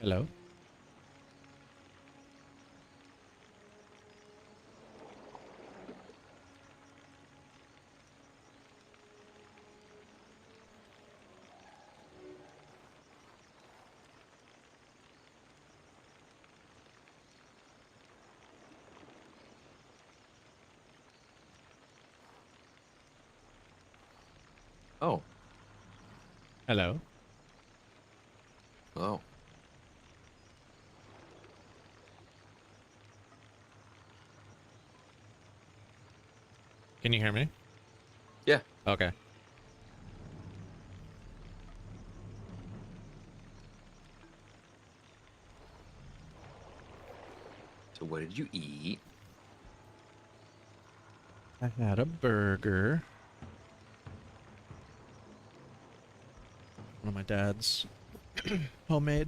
Hello. Oh, Hello. oh. Can you hear me? Yeah. Okay. So what did you eat? I had a burger. One of my dad's homemade.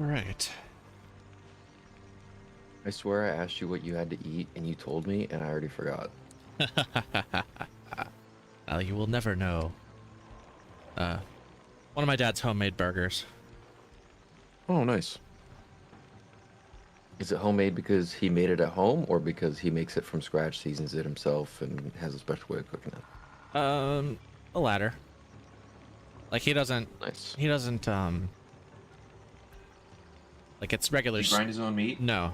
All right. I swear I asked you what you had to eat and you told me and I already forgot. You will never know. Uh, one of my dad's homemade burgers. Oh, nice. Is it homemade because he made it at home or because he makes it from scratch, seasons it himself, and has a special way of cooking it? Um, the latter. Like he doesn't. Nice. He doesn't. Like it's regular. Does he grind his own meat? No.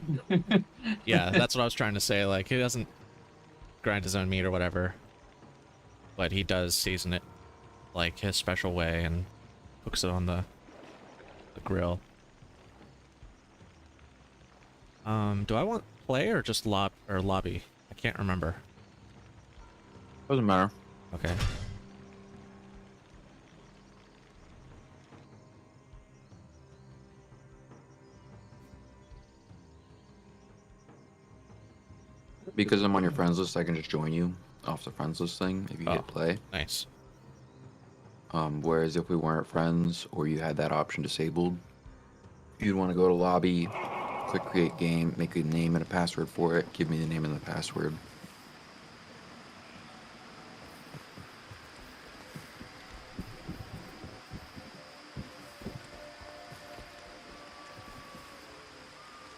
Yeah, that's what I was trying to say. Like he doesn't grind his own meat or whatever, but he does season it like his special way and cooks it on the grill. Do I want play or just lobby? I can't remember. Doesn't matter. Okay. Because I'm on your friends list, I can just join you off the friends list thing if you Oh, hit play. nice. Whereas if we weren't friends or you had that option disabled, you'd want to go to lobby, click create game, make a name and a password for it, give me the name and the password.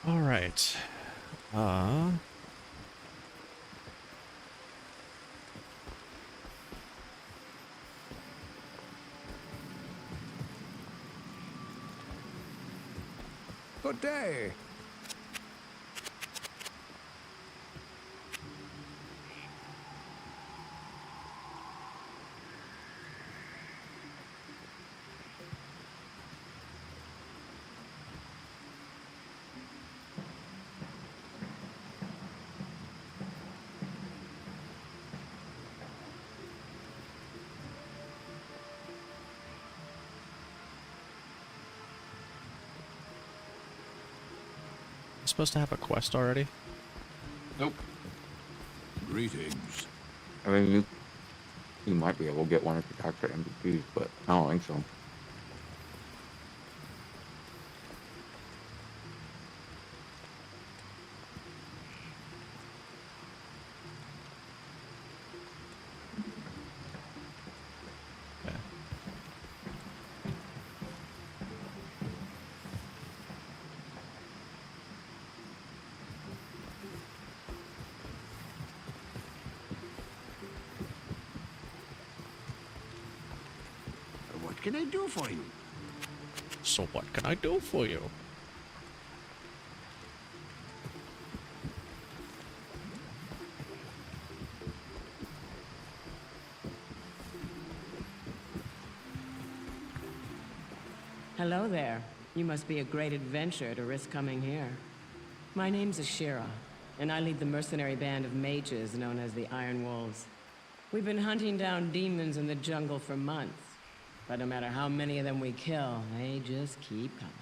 All right. Uh, Good day. supposed to have a quest already? Nope. Greetings. I mean, you might be able to get one if you talk to MVPs, but I don't think so. Yeah. can I do for you? So what can I do for you? Hello there. You must be a great adventurer to risk coming here. My name's Ashira, and I lead the mercenary band of mages known as the Iron Wolves. We've been hunting down demons in the jungle for months, but no matter how many of them we kill, they just keep coming.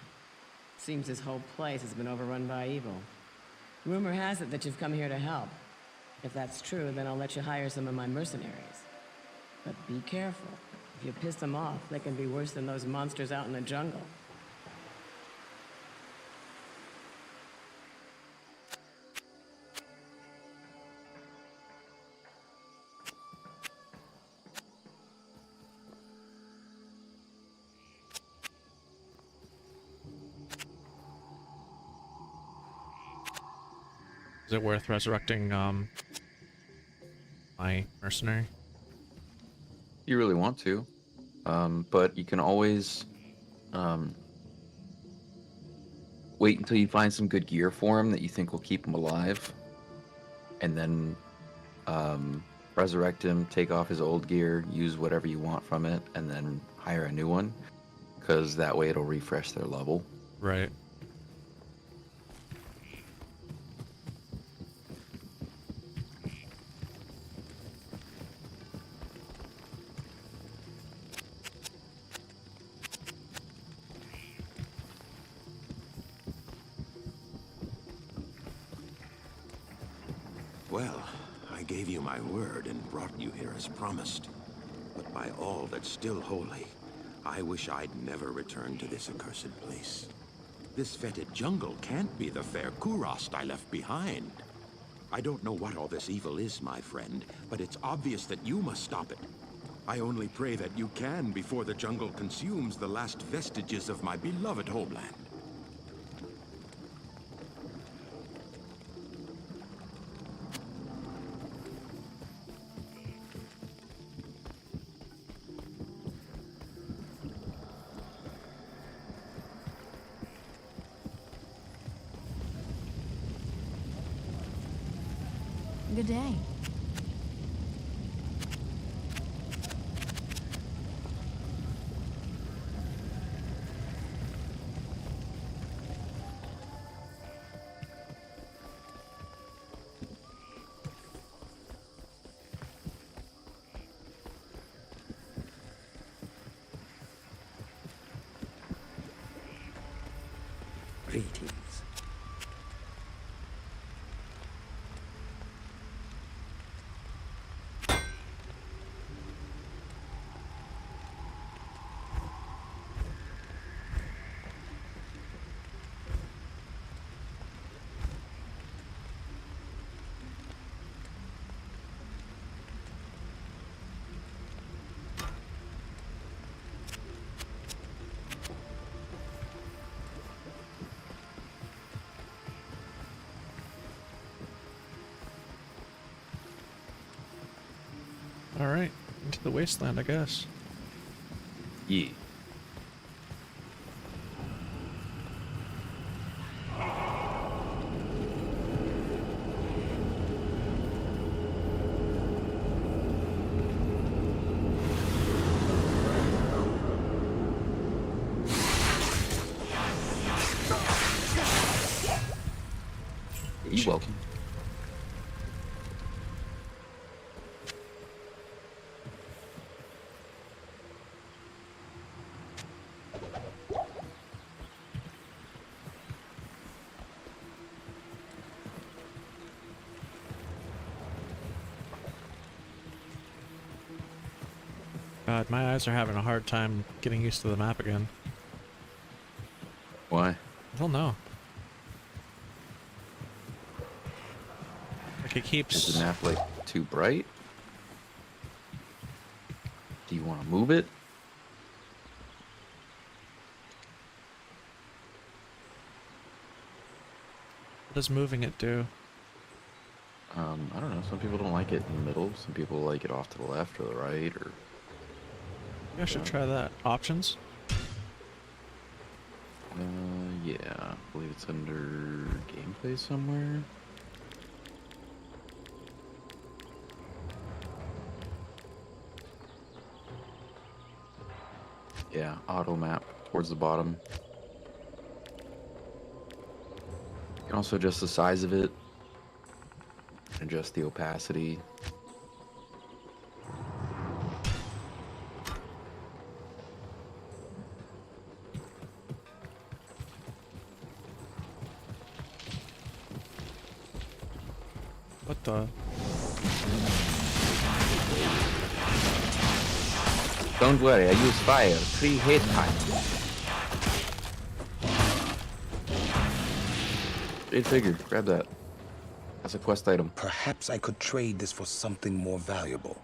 Seems this whole place has been overrun by evil. Rumor has it that you've come here to help. If that's true, then I'll let you hire some of my mercenaries. But be careful. If you piss them off, they can be worse than those monsters out in the jungle. Is it worth resurrecting, my mercenary? You really want to, but you can always wait until you find some good gear for him that you think will keep him alive, and then resurrect him, take off his old gear, use whatever you want from it, and then hire a new one, because that way it'll refresh their level. Right. Well, I gave you my word and brought you here as promised. But by all that's still holy, I wish I'd never returned to this accursed place. This fetid jungle can't be the fair Kurost I left behind. I don't know what all this evil is, my friend, but it's obvious that you must stop it. I only pray that you can before the jungle consumes the last vestiges of my beloved homeland. Good day. Greetings. Alright, into the wasteland, I guess. Yeah. You're welcome. God, my eyes are having a hard time getting used to the map again. Why? I don't know. Like it Is keeps... the map like too bright? Do you want to move it? What does moving it do? I don't know. Some people don't like it in the middle. Some people like it off to the left or the right, or I should try that. Options? Yeah, I believe it's under gameplay somewhere. Yeah, auto map towards the bottom. You can also adjust the size of it, adjust the opacity. What the? Don't worry, I use fire 3 hit times. Jade figure, grab that. That's a quest item. Perhaps I could trade this for something more valuable.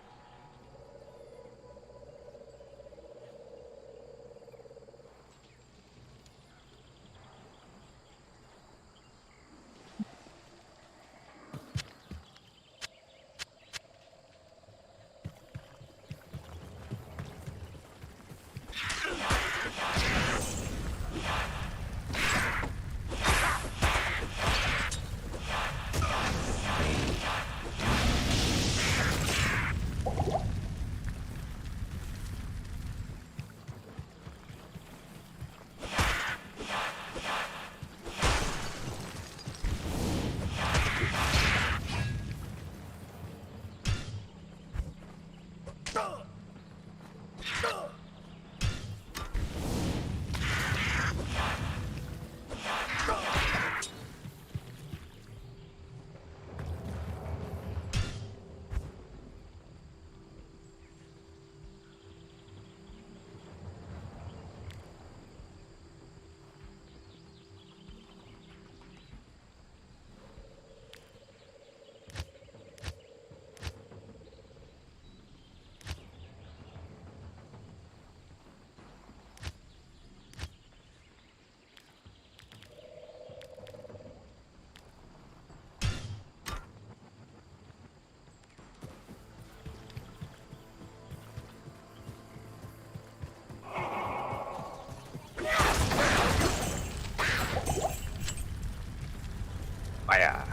Fire.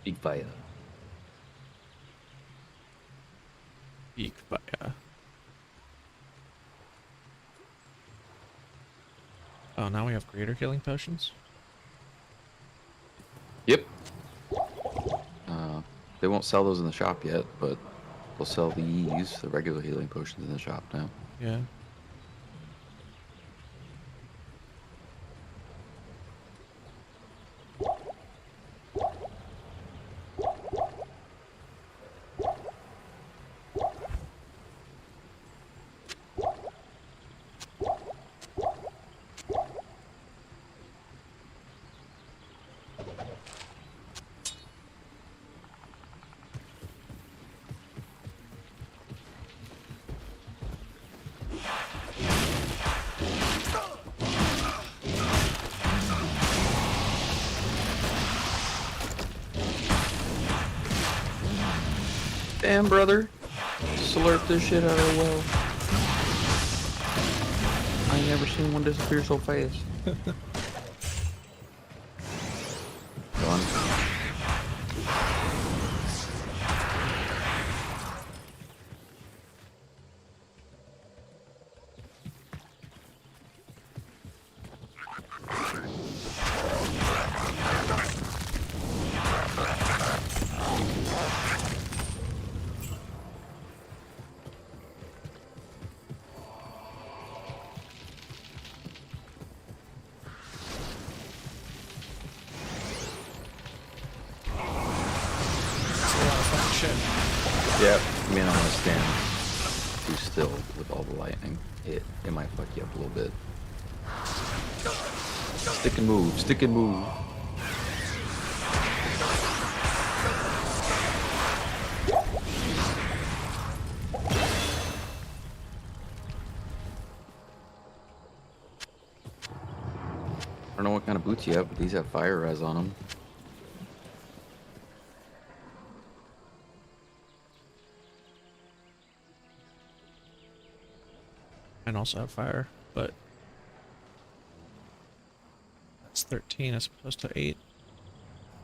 Big fire. Eek, but yeah. Oh, now we have greater healing potions? Yep. They won't sell those in the shop yet, but they'll sell these, the regular healing potions, in the shop now. Yeah. Damn, brother. Slurp this shit out of the well. I ain't never seen one disappear so fast. Done. Yep, you may not want to stand too still with all the lightning. It might fuck you up a little bit. Stick and move, stick and move. I don't know what kind of boots you have, but these have fire res on them. And also have fire, but that's 13 as opposed to 8.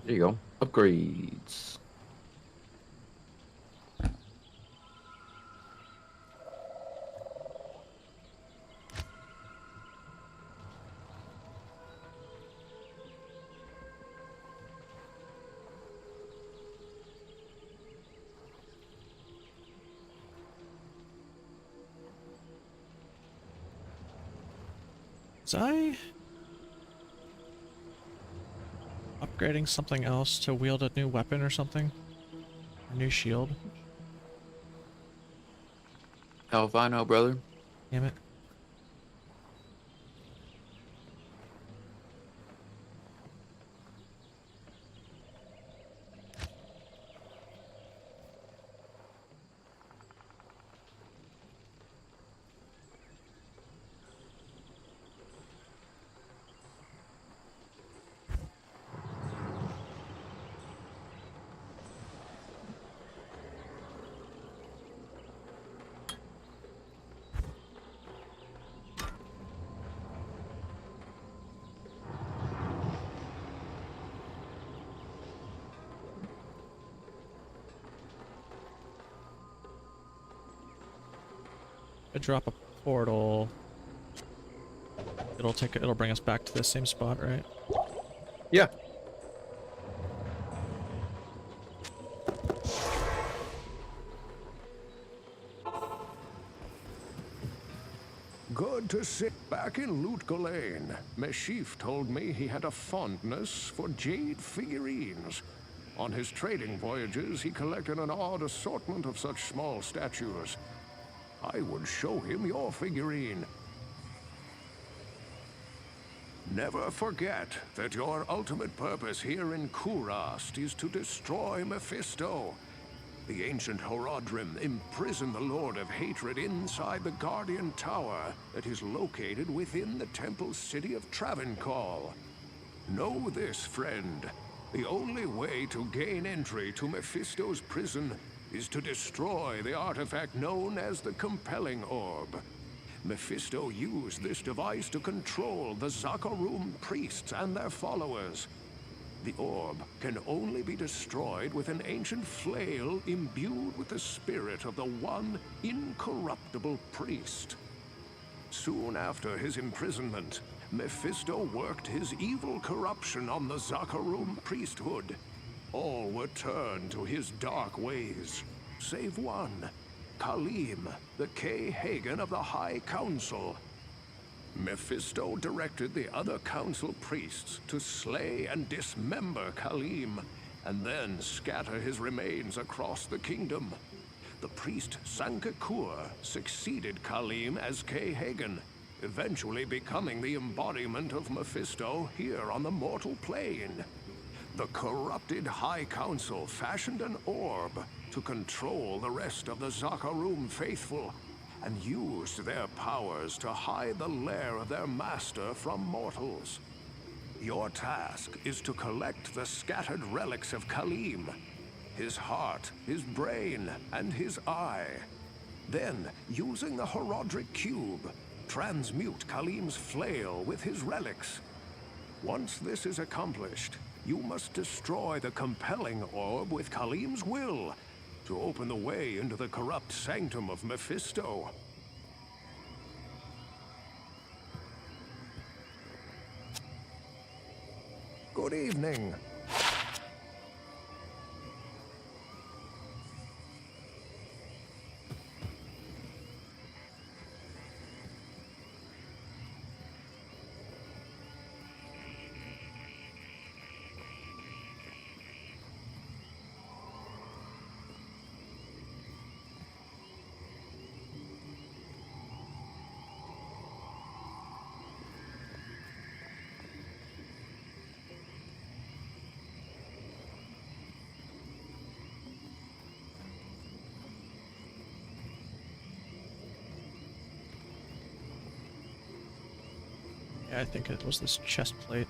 There you go. Upgrades. Was I upgrading something else to wield a new weapon or something? A new shield? Hell if I know, brother. Damn it. I drop a portal. It'll bring us back to the same spot, right? Yeah. Good to sit back in Loot Ghislaine. Meshif told me he had a fondness for jade figurines. On his trading voyages, he collected an odd assortment of such small statues. I would show him your figurine. Never forget that your ultimate purpose here in Kurast is to destroy Mephisto. The ancient Horadrim imprisoned the Lord of Hatred inside the Guardian Tower that is located within the temple city of Travancore. Know this, friend. The only way to gain entry to Mephisto's prison is to destroy the artifact known as the Compelling Orb. Mephisto used this device to control the Zakarum priests and their followers. The orb can only be destroyed with an ancient flail imbued with the spirit of the one incorruptible priest. Soon after his imprisonment, Mephisto worked his evil corruption on the Zakarum priesthood. All were turned to his dark ways, save one, Khalim, the K-Hagen of the High Council. Mephisto directed the other council priests to slay and dismember Khalim, and then scatter his remains across the kingdom. The priest Sankakur succeeded Khalim as K-Hagen, eventually becoming the embodiment of Mephisto here on the mortal plane. The corrupted High Council fashioned an orb to control the rest of the Zakarum faithful, and used their powers to hide the lair of their master from mortals. Your task is to collect the scattered relics of Khalim. his heart, his brain, and his eye. Then, using the Horodric Cube, transmute Kalim's flail with his relics. Once this is accomplished, you must destroy the compelling orb with Kalim's will to open the way into the corrupt sanctum of Mephisto. Good evening. Yeah, I think it was this chest plate.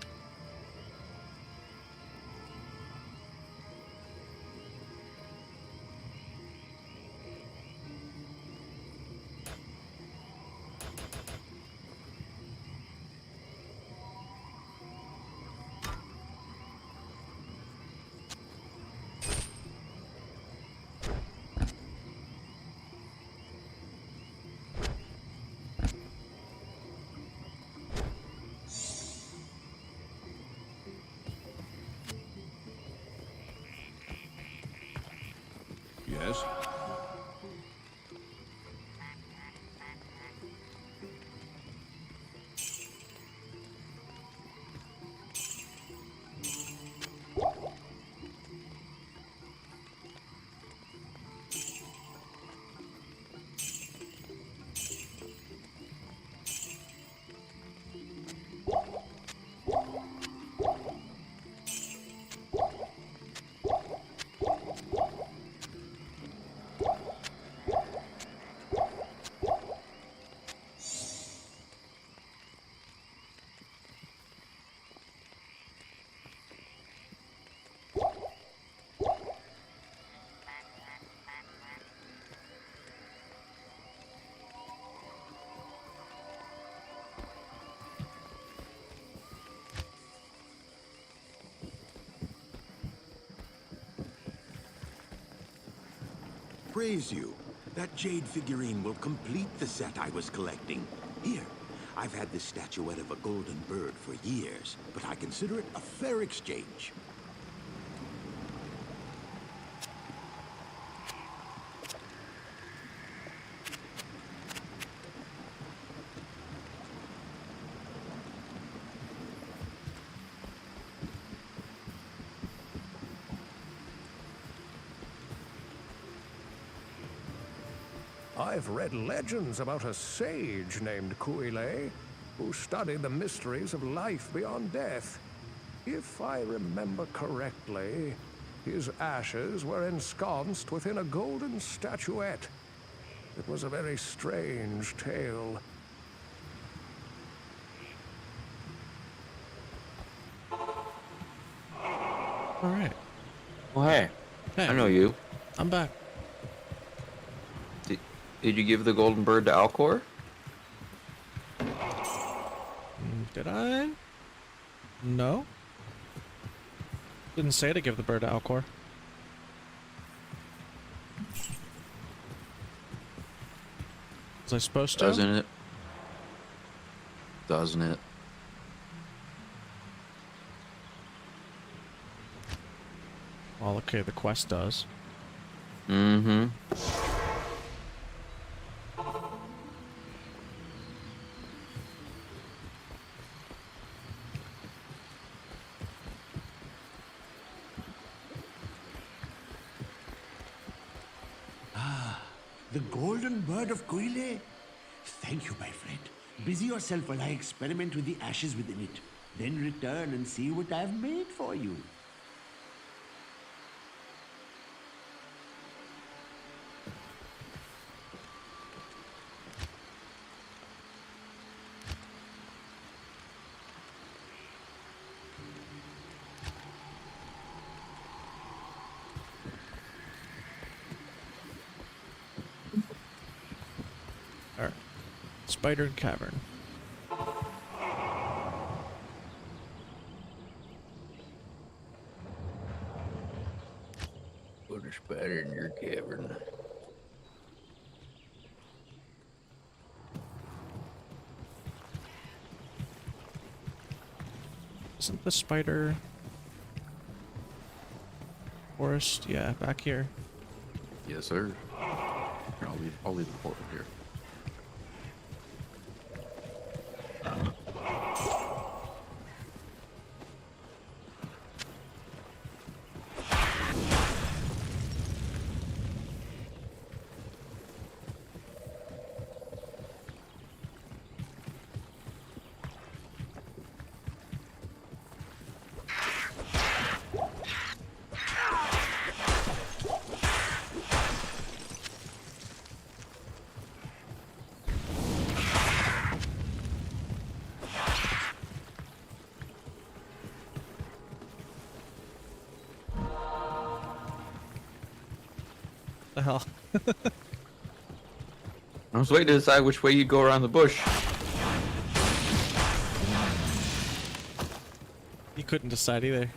Yes? Praise you. That jade figurine will complete the set I was collecting. Here, I've had this statuette of a golden bird for years, but I consider it a fair exchange. I've read legends about a sage named Kuile, who studied the mysteries of life beyond death. If I remember correctly, his ashes were ensconced within a golden statuette. It was a very strange tale. Alright. Oh, hey. Hey. I know you. I'm back. Did you give the golden bird to Alcor? Did I? No. Didn't say to give the bird to Alcor. Was I supposed to? Doesn't it? Doesn't it? Well, okay, the quest does. Mm-hmm. The golden bird of Koile? Thank you, my friend. Busy yourself while I experiment with the ashes within it. Then return and see what I've made for you. Spider Cavern. Put a spider in your cavern. Isn't the spider forest? Yeah, back here. Yes, sir. Here, I'll leave the portal here. The hell? I was waiting to decide which way you'd go around the bush. You couldn't decide either.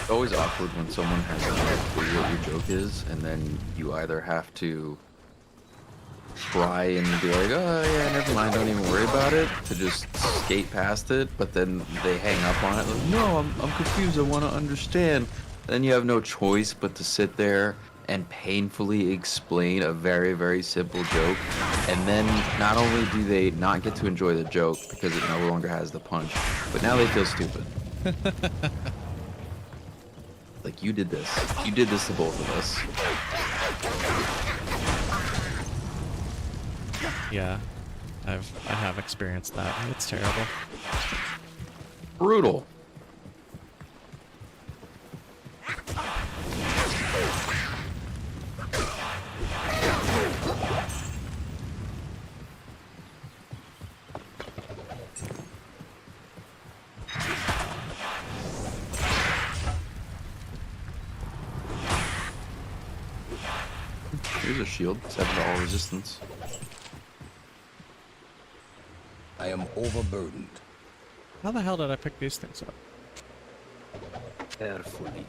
It's always awkward when someone has no clue what your joke is, and then you either have to try and be like, oh yeah, never mind, don't even worry about it, to just skate past it, but then they hang up on it, like, no, I'm confused, I want to understand. Then you have no choice but to sit there and painfully explain a very, very simple joke, and then not only do they not get to enjoy the joke because it no longer has the punch, but now they feel stupid. Like, you did this. You did this to both of us. Yeah, I have experienced that. It's terrible. Brutal. Here's a shield, 7 to all resistance. I am overburdened. How the hell did I pick these things up? Carefully.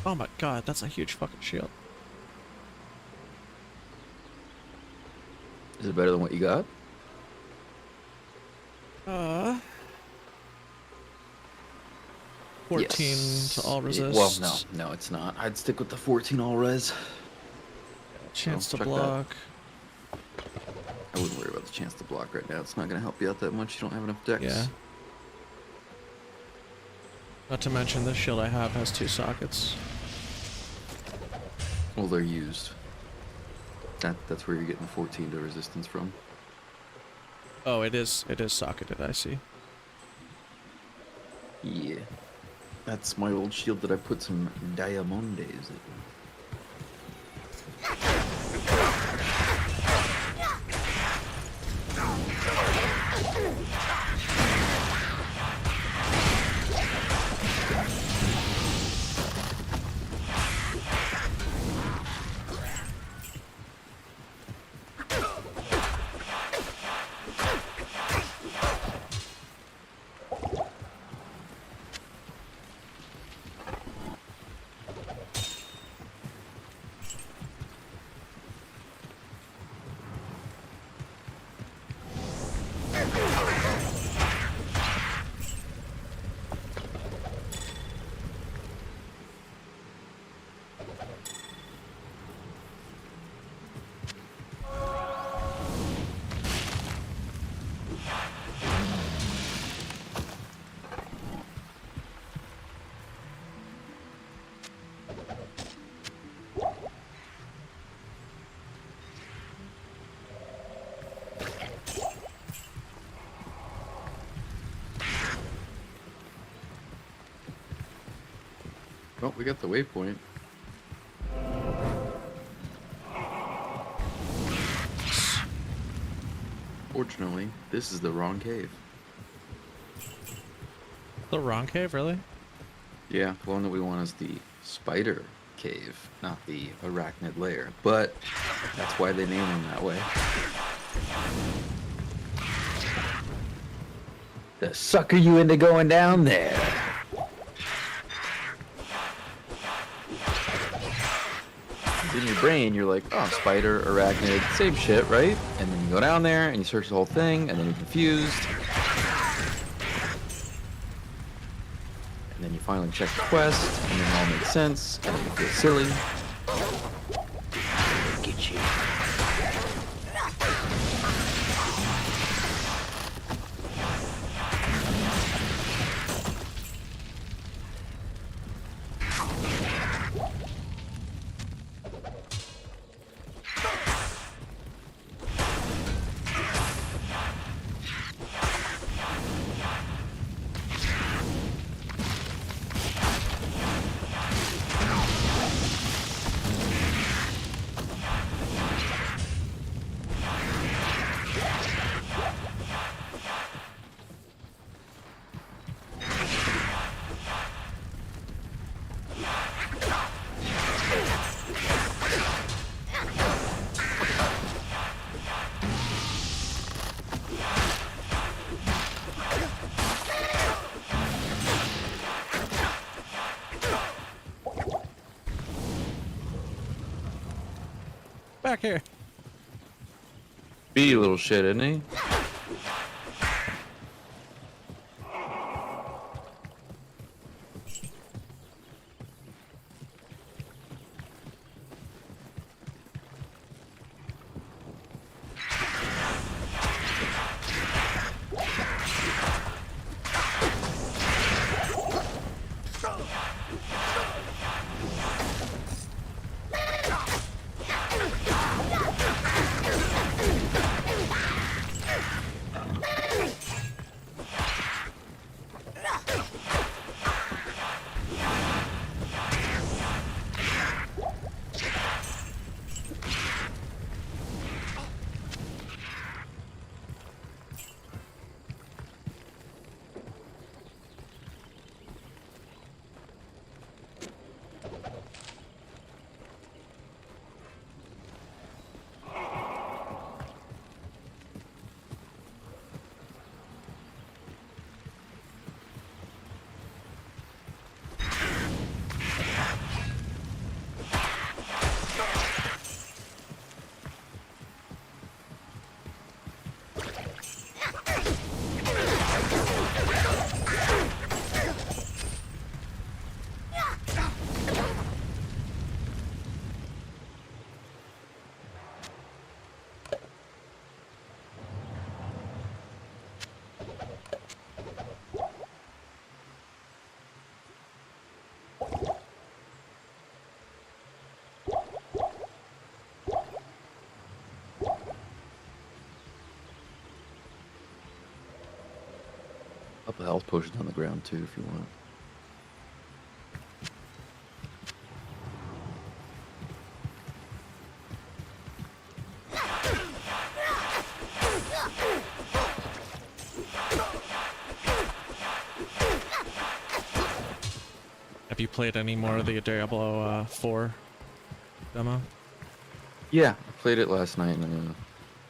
Oh my god, that's a huge fucking shield. Is it better than what you got? 14 Yes. to all resist. Well, no, it's not. I'd stick with the 14 all res. Chance So, to check that. block. I wouldn't worry about the chance to block right now. It's not going to help you out that much. You don't have enough decks. Yeah. Not to mention this shield I have has 2 sockets. Well, they're used. That's where you're getting the 14 to resistance from. Oh, it is socketed, I see. Yeah. That's my old shield that I put some diamondes in. Oh, we got the waypoint. Fortunately, this is the wrong cave. The wrong cave, really? Yeah, the one that we want is the spider cave, not the arachnid lair. But that's why they name them that way. To sucker you into going down there. In your brain, you're like, oh, spider, arachnid, same shit, right? And then you go down there and you search the whole thing, and then you're confused. And then you finally check the quest, and then it all makes sense, and then you feel silly. Get you. Back here. Speedy little shit, isn't he? Couple health potions on the ground too, if you want. Have you played any more of the Diablo 4 demo? Yeah, I played it last night and a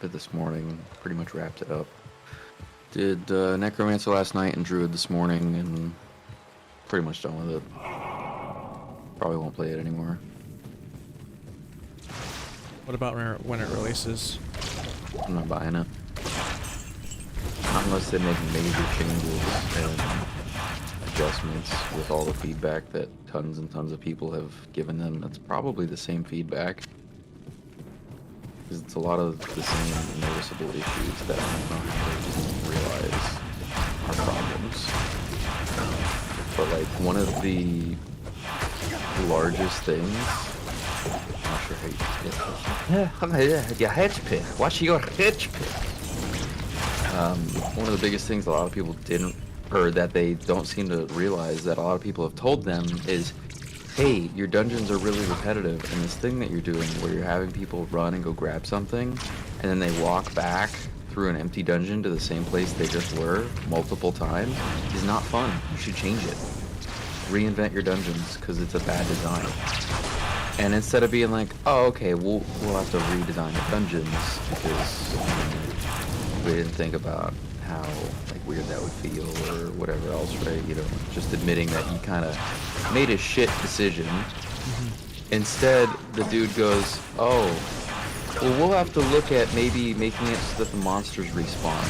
bit this morning. Pretty much wrapped it up. Did Necromancer last night and Druid this morning, and pretty much done with it. Probably won't play it anymore. What about when it releases? I'm not buying it. Not unless they make major changes and adjustments with all the feedback that tons and tons of people have given them. That's probably the same feedback. Because it's a lot of the same noticeable issues that they didn't realize are problems. But like one of the largest things, I'm not sure how you get your hedge pick. What's your hedge pick? One of the biggest things a lot of people didn't, or that they don't seem to realize that a lot of people have told them is hey, your dungeons are really repetitive, and this thing that you're doing where you're having people run and go grab something, and then they walk back through an empty dungeon to the same place they just were multiple times is not fun. You should change it. Reinvent your dungeons, because it's a bad design. And instead of being like, oh, okay, we'll have to redesign the dungeons because we didn't think about how like weird that would feel or whatever else, right? You know, just admitting that you kind of made a shit decision. Instead, the dude goes, oh, well, we'll have to look at maybe making it so that the monsters respawn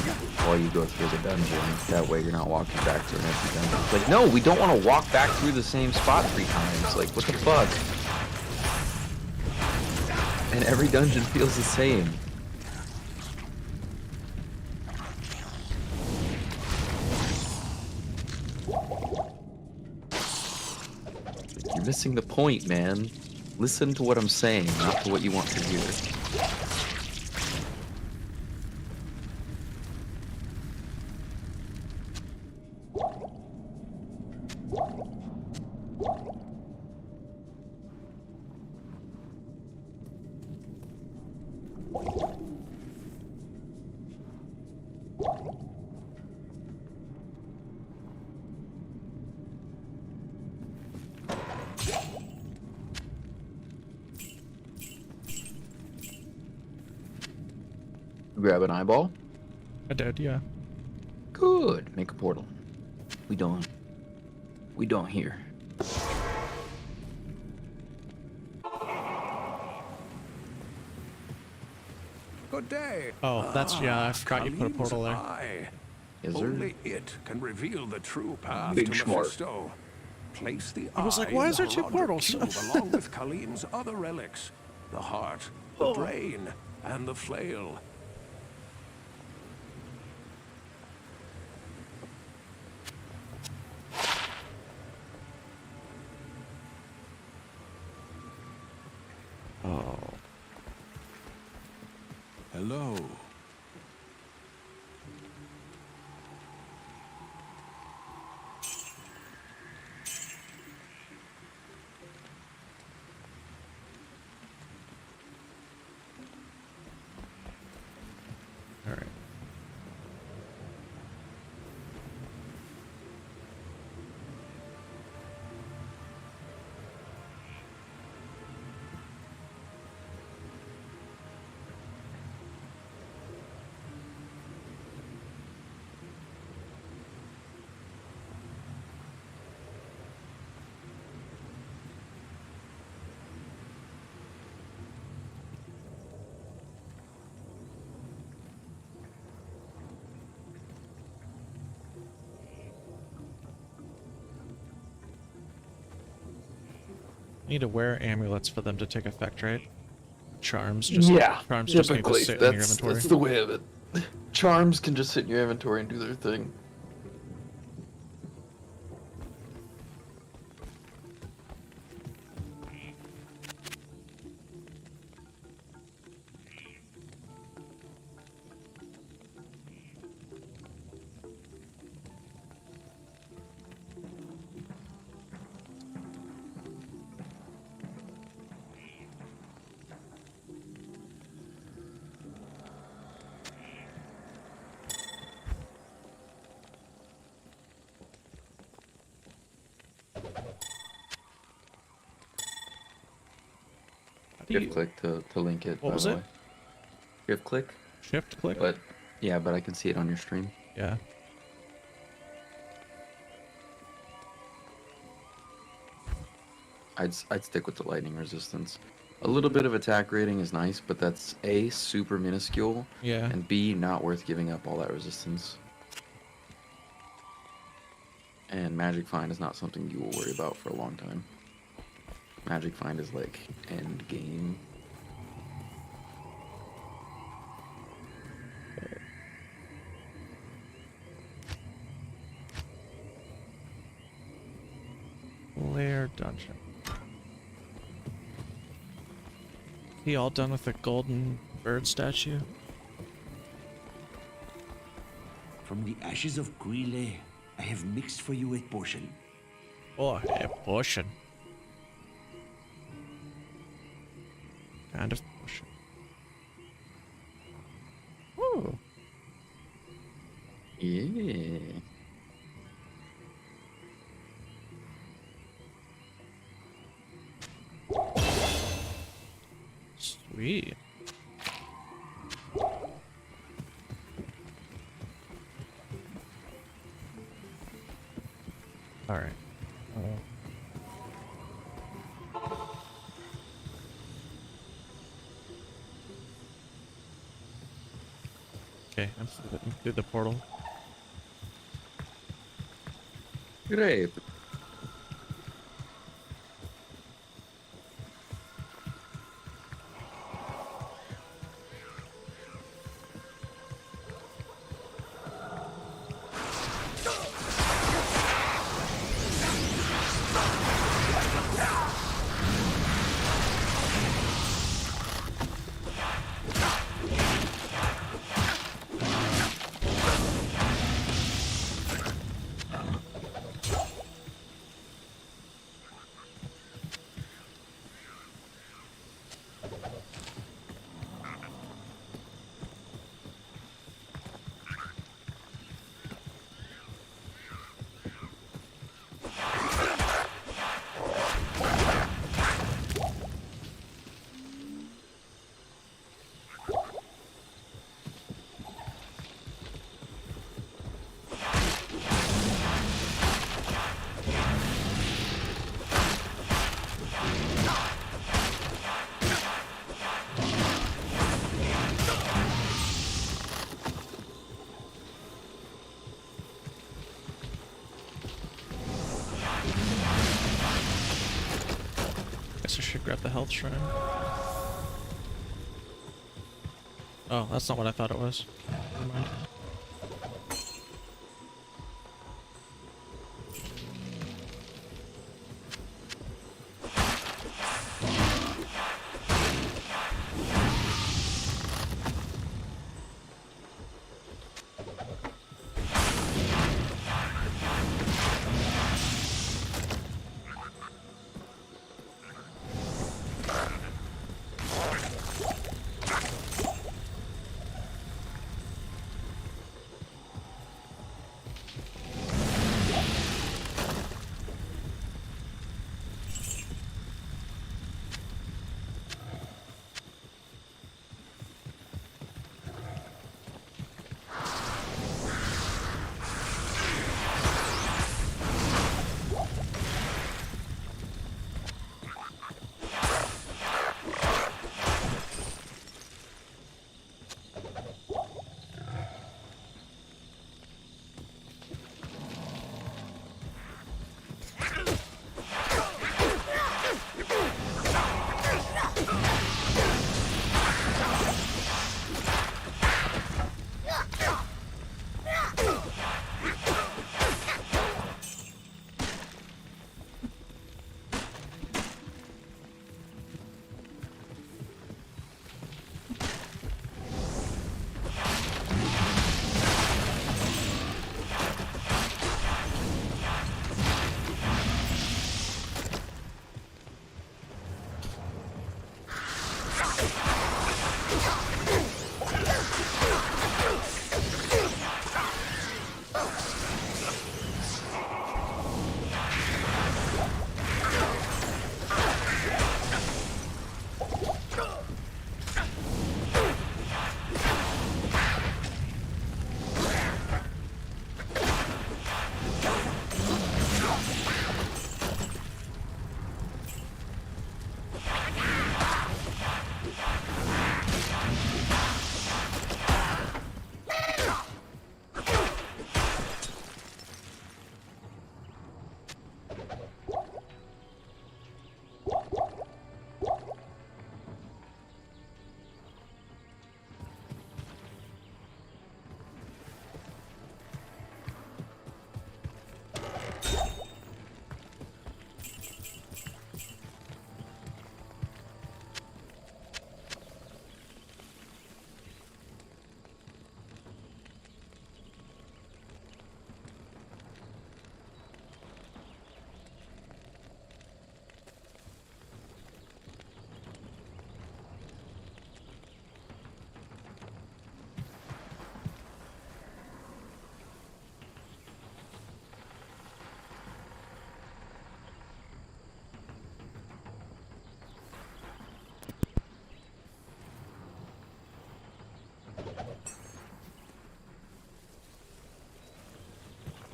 while you go through the dungeon. That way you're not walking back through an empty dungeon. It's like, no, we don't want to walk back through the same spot 3 times. Like, what the fuck? And every dungeon feels the same. You're missing the point, man. Listen to what I'm saying, not to what you want to hear. Grab an eyeball. I did, yeah. Good. Make a portal. We don't hear. Good day. Oh, that's, yeah, I forgot you put a Khalid's portal there. eye. Is there? Only it can reveal the true path Big to smart. Mephisto. Place the I was like, eye why in is the there 2 Horadric portals? cube along with Khalim's other relics. The heart, the brain, and the flail. Oh. Hello. All right. Need to wear amulets for them to take effect, right? Charms just charms just need to sit in your inventory. That's the way of it. Charms can just sit in your inventory and do their thing. Shift click to link it. What was it? Shift click. Shift click? But yeah, but I can see it on your stream. Yeah. I'd stick with the lightning resistance. A little bit of attack rating is nice, but that's A, super minuscule, Yeah. and B, not worth giving up all that resistance. And Magic Find is not something you will worry about for a long time. Magic Find is like end game. Lair dungeon. He all done with the golden bird statue? From the ashes of Guile, I have mixed for you a potion. Oh, a potion. Kind of push it. Ooh. Yeah. Sweet. All right. Okay, I'm through the portal. Great. Guess I should grab the health shrine. Oh, that's not what I thought it was. Never mind.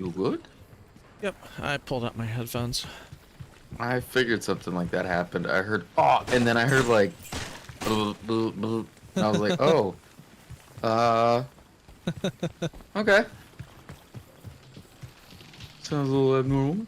You good? Yep, I pulled out my headphones. I figured something like that happened. I heard, oh, and then I heard like, bloop, bloop, bloop, and I was like, oh, okay. Sounds a little abnormal.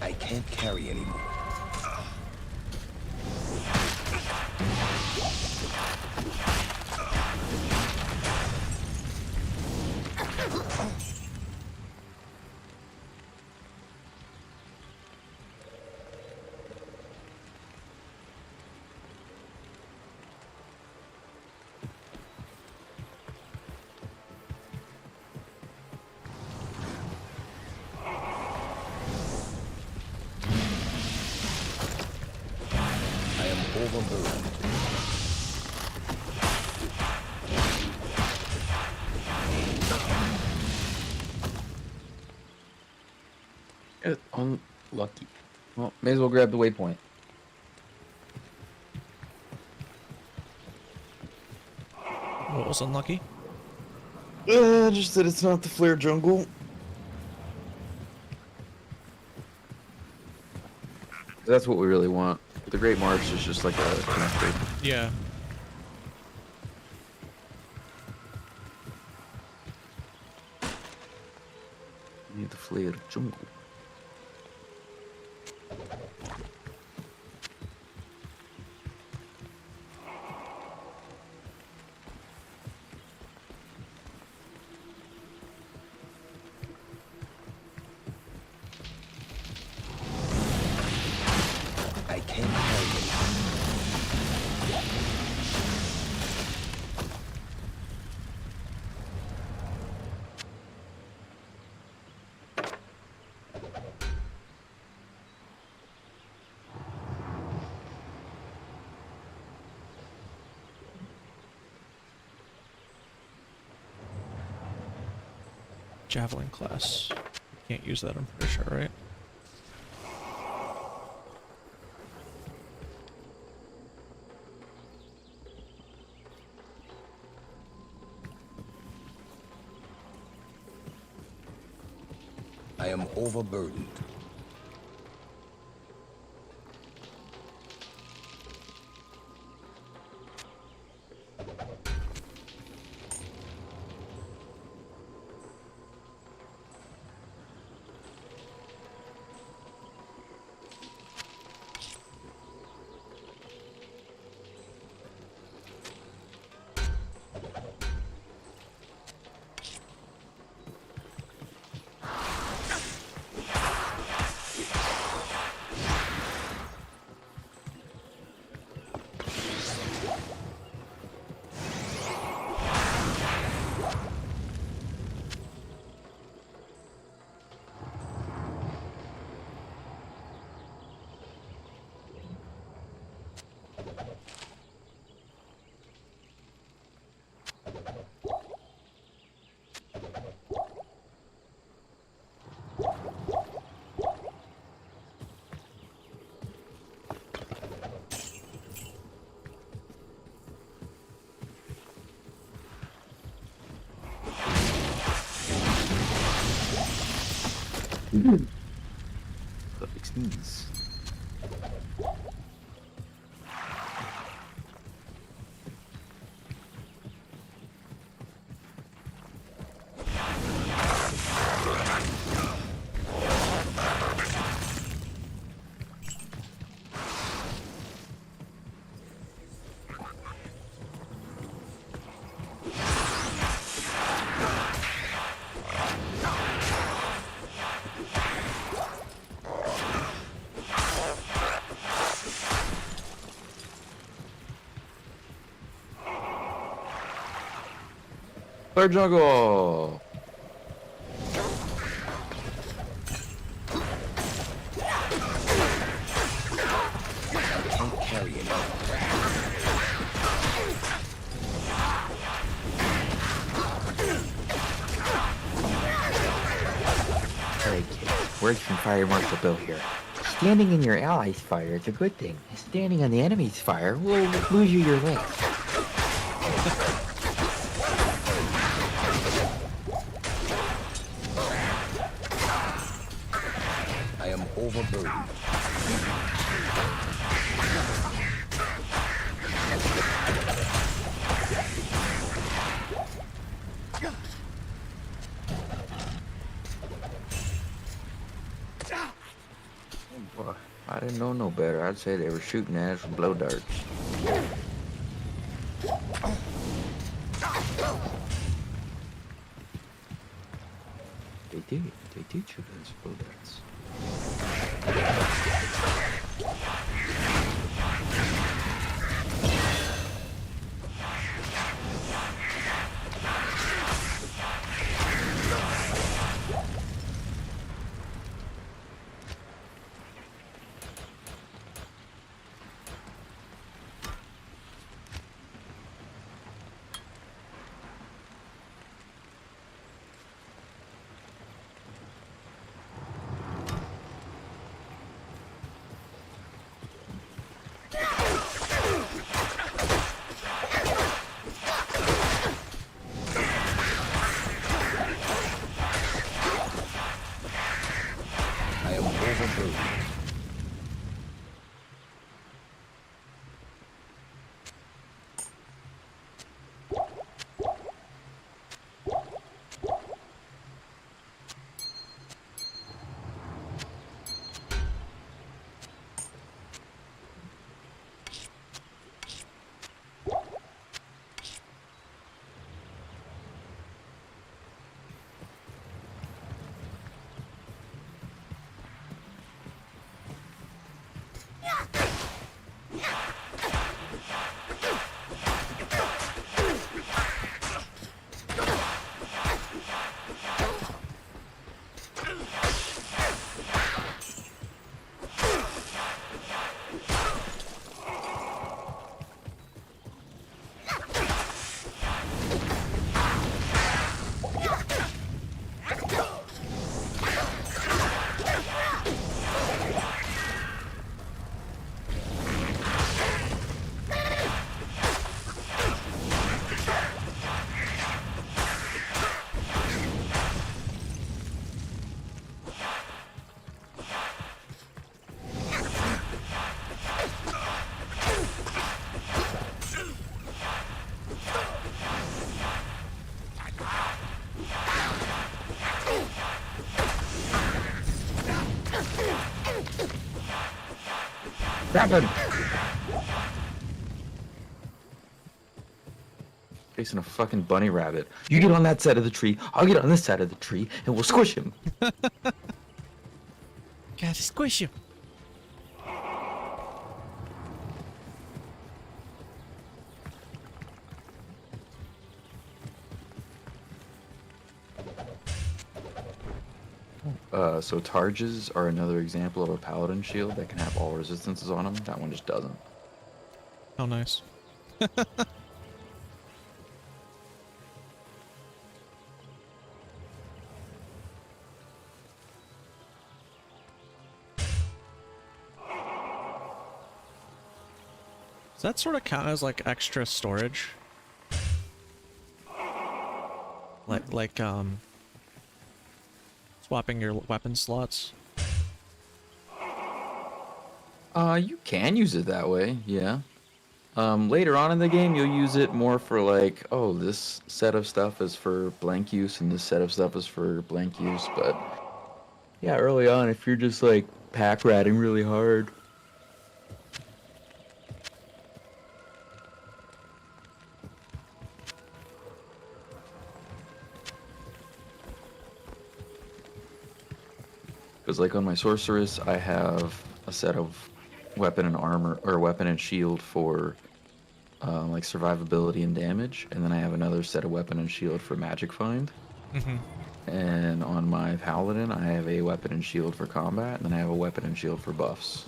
I can't carry anymore. I am overburdened. Unlucky. Well, may as well grab the waypoint. What was unlucky? Just that it's not the flare jungle. That's what we really want. The Great Marsh is just like a connector. Yeah. We need the flare jungle. I can't carry anymore. Javelin class. Can't use that, I'm pretty sure, right? I am overburdened. Perfect sneeze. Third jungle. Can't carry anymore. Alright, kids. Words from Fire Marshal Bill here. Standing in your allies' fire is a good thing. Standing on the enemy's fire will lose you your legs. I am overburdened. Well, I didn't know no better. I'd say they were shooting at us with blow darts. They did shoot us with bullets. I am overburdened. Grab him! Chasing a fucking bunny rabbit. You get on that side of the tree, I'll get on this side of the tree, and we'll squish him. Gotta squish him. So Targes are another example of a paladin shield that can have all resistances on them. That one just doesn't. Oh, nice. Does that sort of count as like extra storage? Like Swapping your weapon slots. You can use it that way, yeah. Later on in the game, you'll use it more for like, oh, this set of stuff is for blank use and this set of stuff is for blank use. But yeah, early on, if you're just like pack ratting really hard. Because like on my sorceress, I have a set of weapon and armor, or weapon and shield for like survivability and damage, and then I have another set of weapon and shield for magic find. And on my paladin, I have a weapon and shield for combat, and then I have a weapon and shield for buffs.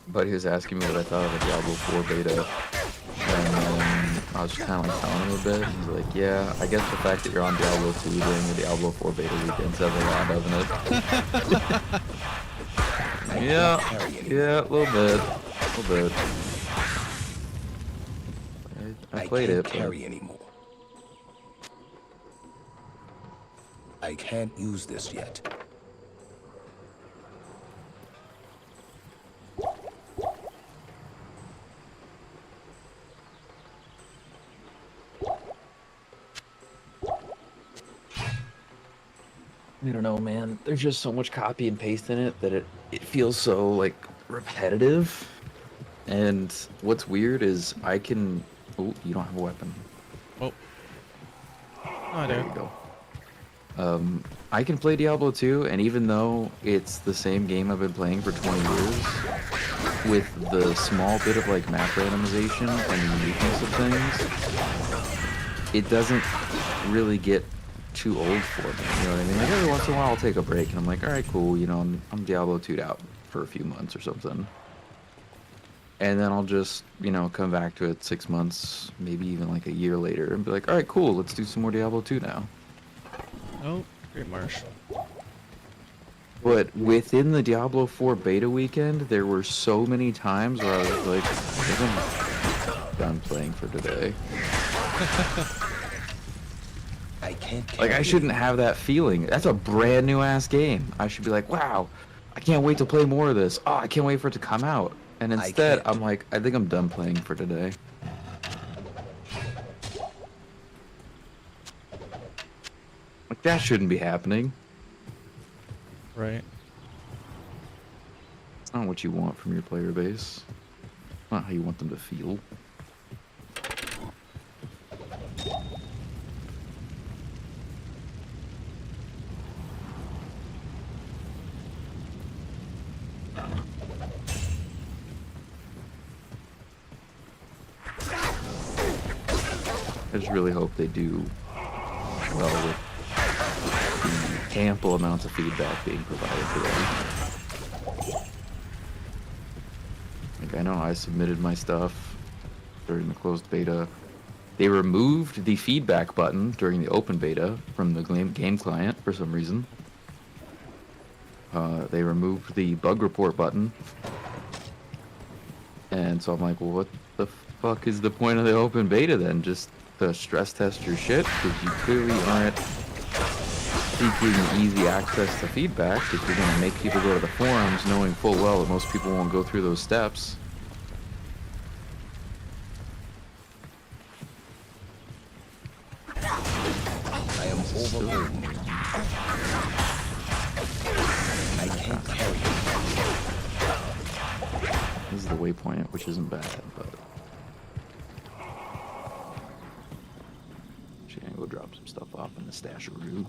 But he was asking me what I thought of the Diablo 4 beta, and I was just kind of like telling him a bit. He's like, "Yeah, I guess the fact that you're on Diablo 2 during the Diablo 4 beta weekend says a lot, doesn't it?" Yeah, a little bit. I played can't it. carry anymore. I can't use this yet. I don't know, man. There's just so much copy and paste in it that it feels so like repetitive. And what's weird is I can. Oh, you don't have a weapon. Oh. I There do. you go. I can play Diablo 2, and even though it's the same game I've been playing for 20 years, with the small bit of like map randomization and the uniqueness of things, it doesn't really get too old for me. You know what I mean? Like every once in a while I'll take a break and I'm like, all right, cool. You know, I'm Diablo 2'd out for a few months or something. And then I'll just, you know, come back to it 6 months, maybe even like a year later and be like, all right, cool. Let's do some more Diablo 2 now. Oh, Great Marsh. But within the Diablo 4 beta weekend, there were so many times where I was like, I think I'm done playing for today. I can't Like, I shouldn't have that feeling. That's a brand new ass game. I should be like, wow, I can't wait to play more of this. Oh, I can't wait for it to come out. And instead, I'm like, I think I'm done playing for today. Like, that shouldn't be happening. Right. It's not what you want from your player base. Not how you want them to feel. I just really hope they do well with the ample amounts of feedback being provided to them. Like, I know I submitted my stuff during the closed beta. They removed the feedback button during the open beta from the game client for some reason. They removed the bug report button. And so I'm like, well, what the fuck is the point of the open beta then? Just to stress test your shit? Because you clearly aren't seeking easy access to feedback if you're going to make people go to the forums knowing full well that most people won't go through those steps. I am overburdened. I can't carry it. This is the waypoint, which isn't bad, but... Actually, I'm gonna go drop some stuff off in the stash of root.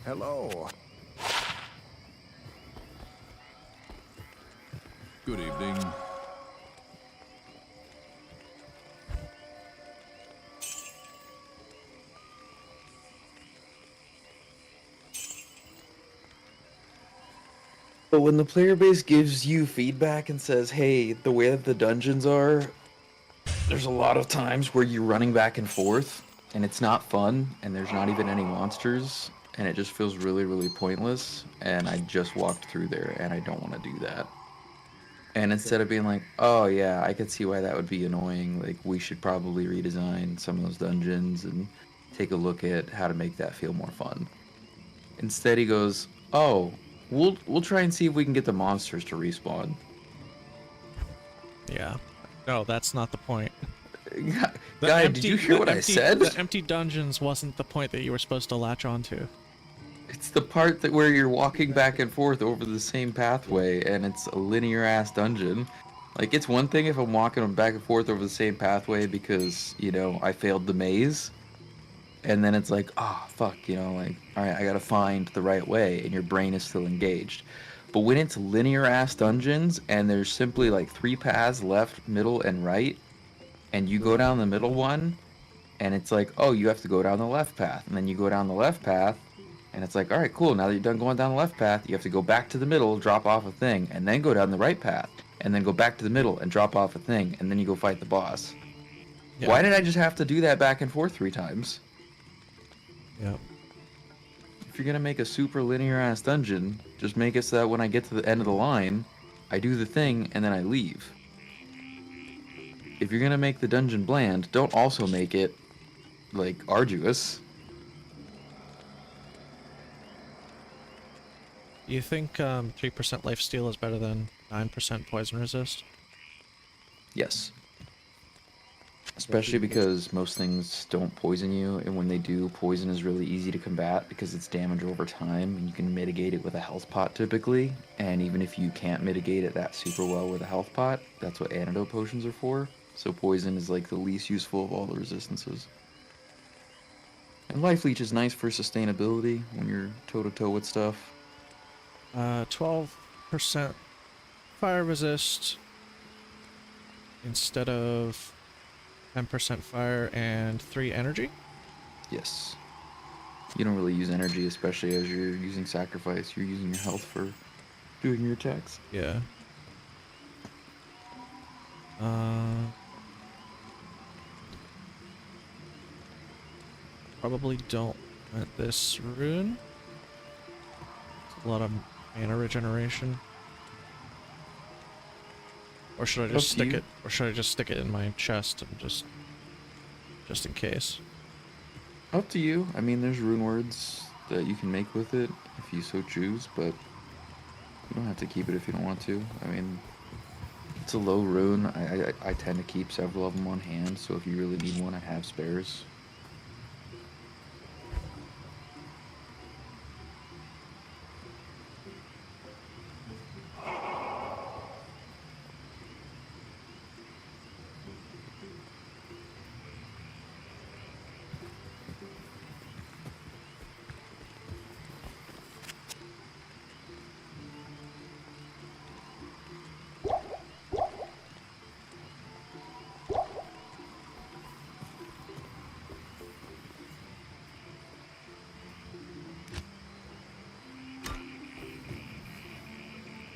Hello. Good evening. But when the player base gives you feedback and says, hey, the way that the dungeons are, there's a lot of times where you're running back and forth and it's not fun and there's not even any monsters and it just feels really, really pointless. And I just walked through there and I don't want to do that. And instead of being like, oh yeah, I could see why that would be annoying, like we should probably redesign some of those dungeons and take a look at how to make that feel more fun. Instead he goes, oh, we'll try and see if we can get the monsters to respawn. Yeah. No, that's not the point. Guy, did you hear what I said? The empty dungeons wasn't the point that you were supposed to latch onto. It's the part that where you're walking back and forth over the same pathway and it's a linear ass dungeon. Like it's one thing if I'm walking back and forth over the same pathway because, you know, I failed the maze. And then it's like, oh fuck, you know, like, alright, I gotta find the right way and your brain is still engaged. But when it's linear ass dungeons and there's simply like 3 paths left, middle, and right, and you go down the middle one, and it's like, oh, you have to go down the left path, and then you go down the left path, and it's like, all right, cool, now that you're done going down the left path, you have to go back to the middle, drop off a thing, and then go down the right path, and then go back to the middle and drop off a thing, and then you go fight the boss. Yeah. Why did I just have to do that back and forth 3 times? Yep. If you're gonna make a super linear ass dungeon, just make it so that when I get to the end of the line, I do the thing and then I leave. If you're gonna make the dungeon bland, don't also make it, like, arduous. You think 3% lifesteal is better than 9% poison resist? Yes. Especially because most things don't poison you, and when they do, poison is really easy to combat because it's damage over time, and you can mitigate it with a health pot typically, and even if you can't mitigate it that super well with a health pot, that's what antidote potions are for. So poison is like the least useful of all the resistances. And life leech is nice for sustainability when you're toe-to-toe with stuff. 12% fire resist instead of 10% fire and 3 energy? Yes. You don't really use energy, especially as you're using sacrifice. You're using your health for doing your attacks. Yeah. Probably don't want this rune. It's a lot of mana regeneration. Or should I just stick it? Or should I just stick it in my chest and just in case? Up to you. I mean, there's rune words that you can make with it if you so choose, but you don't have to keep it if you don't want to. I mean, it's a low rune. I tend to keep several of them on hand, so if you really need one, I have spares.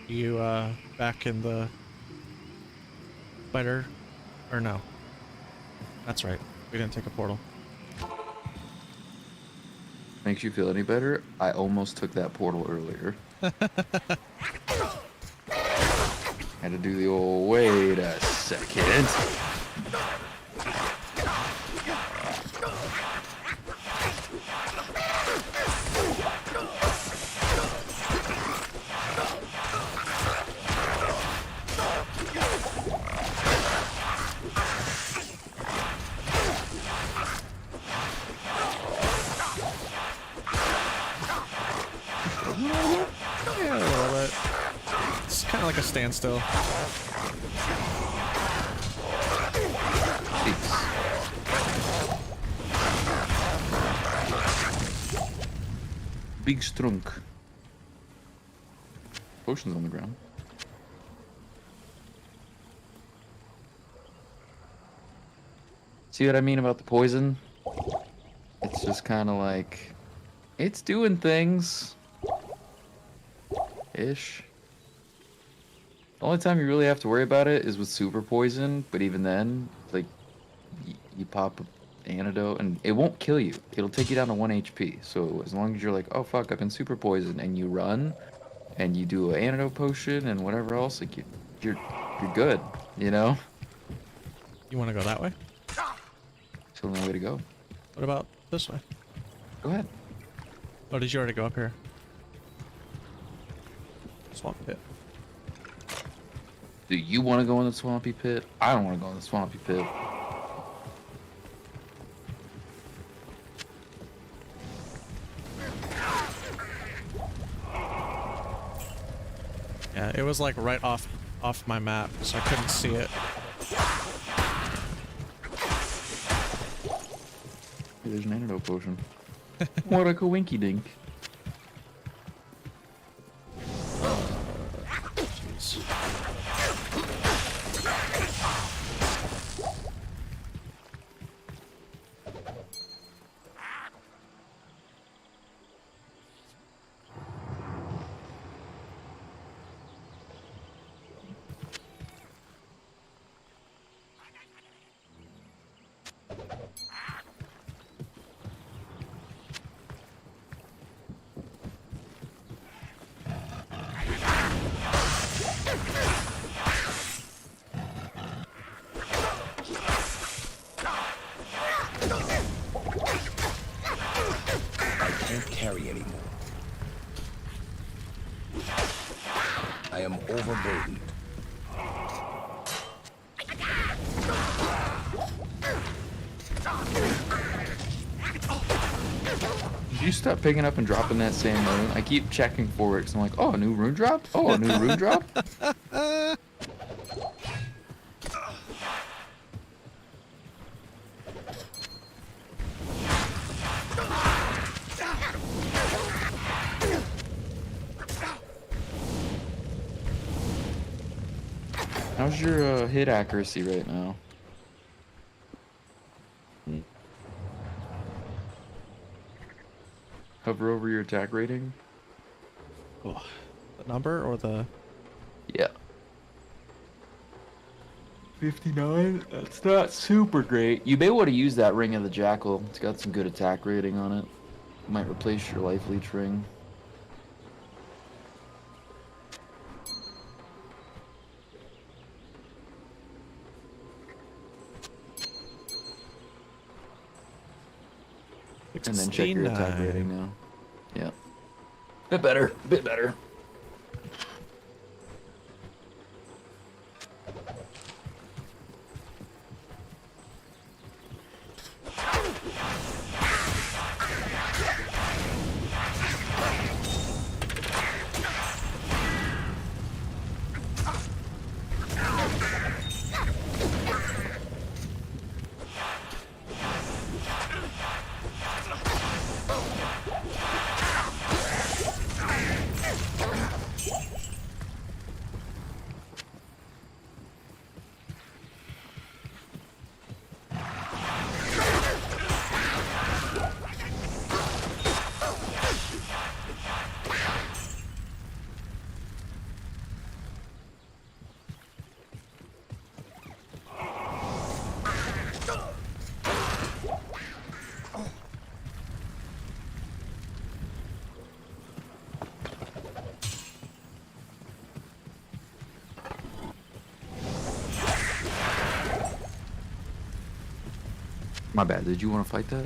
You back in the spider, or no? That's right. We didn't take a portal. Makes you feel any better? I almost took that portal earlier. Had to do the old wait a second. Yeah, a little bit. It's kind of like a standstill. Big strunk. Potions on the ground. See what I mean about the poison? It's just kind of like, it's doing things. Ish. The only time you really have to worry about it is with super poison, but even then, like, you pop an antidote and it won't kill you. It'll take you down to 1 HP. So as long as you're like, oh fuck, I've been super poisoned, and you run, and you do an antidote potion and whatever else, like you're good, you know? You want to go that way? It's the only way to go. What about this way? Go ahead. Oh, did you already go up here? Swamp pit. Do you want to go in the swampy pit? I don't want to go in the swampy pit. Yeah, it was like right off my map, so I couldn't see it. Hey, there's an antidote potion. What a coinky dink. Jeez. Can't carry anymore. I am overburdened. Did you stop picking up and dropping that same rune? I keep checking for it because I'm like, oh, a new rune drop? Oh, a new rune drop? How's your hit accuracy right now? Hover over your attack rating? Oh, the number or the... Yeah. 59? That's not super great. You may want to use that Ring of the Jackal. It's got some good attack rating on it. Might replace your Life Leech ring. And then check your attack 69. rating now. Yeah. Bit better. Bit better. My bad. Did you want to fight that?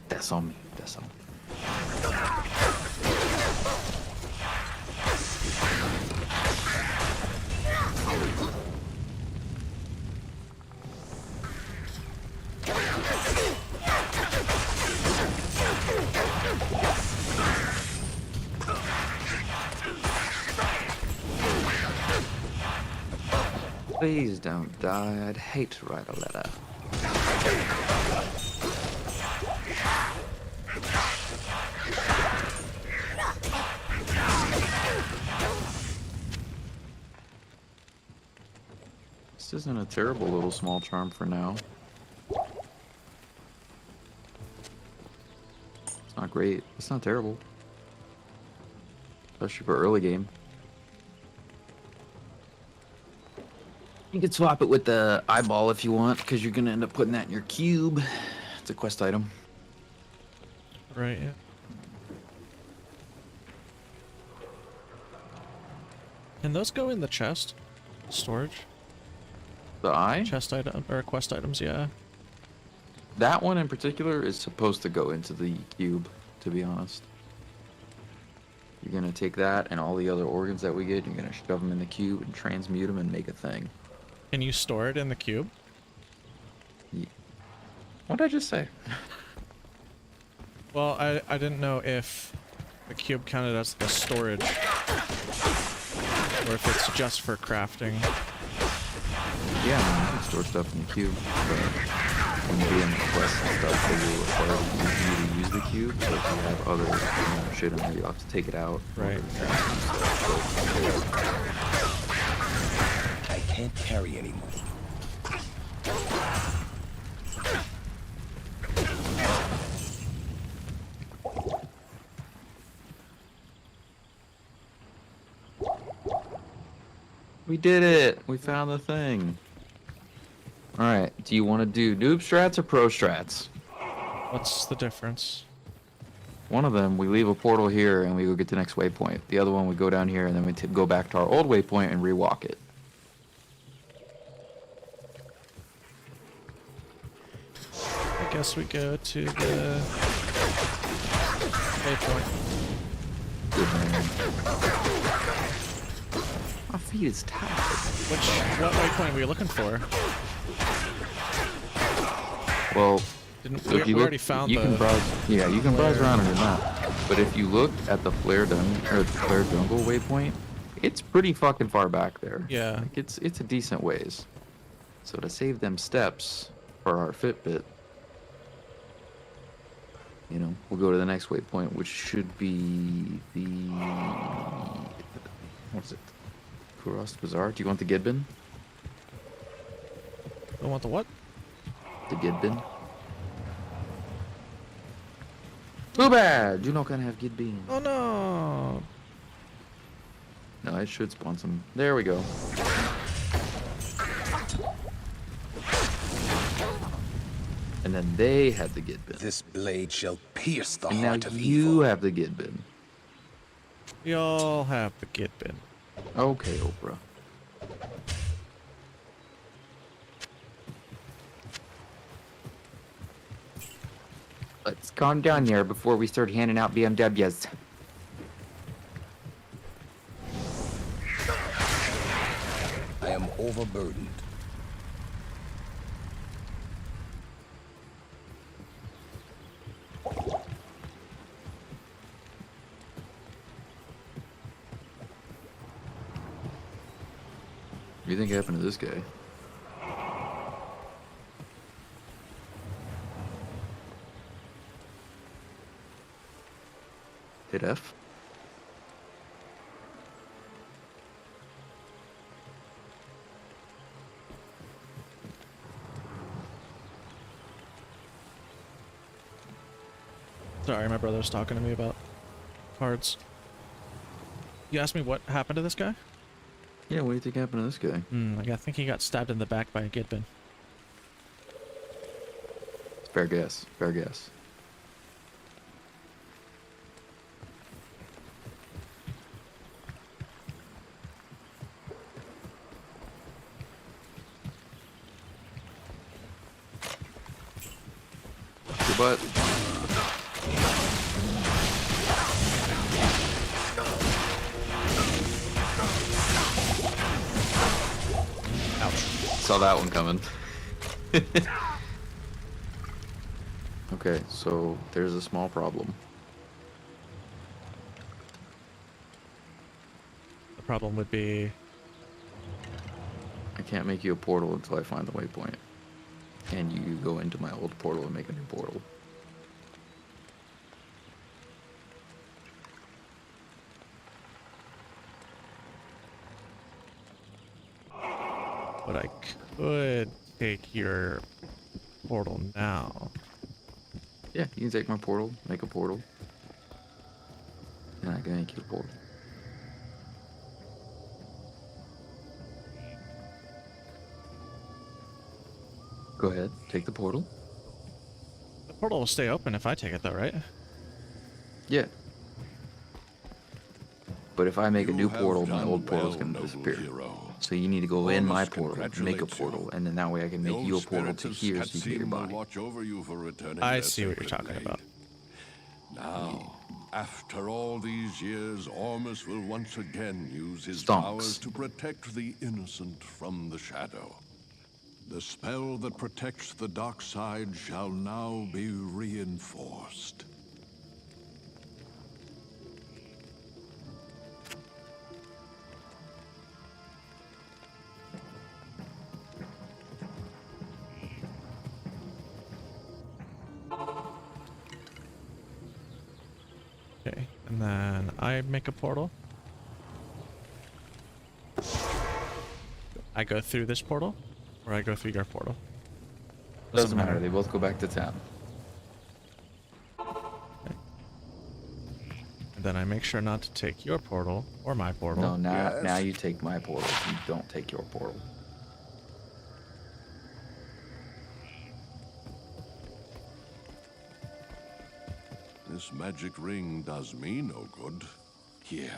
That's on me. That's on me. Please don't die. I'd hate to write a letter. This isn't a terrible little small charm for now. It's not great. It's not terrible. Especially for early game. You can swap it with the eyeball if you want, because you're going to end up putting that in your cube. It's a quest item. Right, yeah. Can those go in the chest? Storage? The eye? Chest item, or quest items, yeah. That one in particular is supposed to go into the cube, to be honest. You're going to take that and all the other organs that we get, you're going to shove them in the cube and transmute them and make a thing. Can you store it in the cube? Yeah. What did I just say? Well, I didn't know if the cube counted as the storage, or if it's just for crafting. Yeah, I mean, you can store stuff in the cube, but when you be in the quest and stuff, they will require you to use the cube, so if you have other shit in there, you'll have to take it out. Right. I can't carry anymore. We did it! We found the thing. Alright, do you want to do noob strats or pro strats? What's the difference? One of them, we leave a portal here and we go get the next waypoint. The other one, we go down here and then we go back to our old waypoint and rewalk it. I guess we go to the waypoint. Good man. My feet is tired. What waypoint were you looking for? Well, We already found you the... can browse. Yeah, you can browse flare. around on your map. But if you look at the flare jungle waypoint, it's pretty fucking far back there. Yeah. Like it's a decent ways. So to save them steps for our Fitbit, you know, we'll go to the next waypoint, which should be the what's it? Kurost Bazaar. Do you want the Gidbin? I want the what? The Gidbin. Too bad! You not gonna have Gidbin. Oh no! No, it should spawn some. There we go. And then they had the Gidbin. This blade shall pierce the And now heart of you evil. have the Gidbin. We all have the Gidbin. Okay, Oprah. Let's calm down here before we start handing out BMWs. I am overburdened. What do you think happened to this guy? Hit F? Sorry, my brother was talking to me about cards. You asked me what happened to this guy? Yeah, what do you think happened to this guy? I think he got stabbed in the back by a Gidbin. Fair guess. Fair guess. Your butt. Ouch. Saw that one coming. Okay, so there's a small problem. The problem would be... I can't make you a portal until I find the waypoint. And you go into my old portal and make a new portal. But I could take your portal now. Yeah, you can take my portal, make a portal. And I can make you a portal. Go ahead, take the portal. The portal will stay open if I take it though, right? Yeah. But if I make a You new have portal, my done old portal's well, gonna noble disappear. hero. So you need to go I in my must portal, make a congratulate portal, you. and then that way I can The make you a old portal to spirits here so you can get your Katsim will body. watch over you for returning I their see what you're sacred talking blade. about. Now, after all these years, Ormus will once again use his Stonks. powers to protect the innocent from the shadow. The spell that protects the dark side shall now be reinforced. Okay, and then I make a portal. I go through this portal, or I go through your portal. Doesn't matter, they both go back to town. And then I make sure not to take your portal or my portal. No, now Yes. now you take my portal. You don't take your portal. This magic ring does me no good. Here,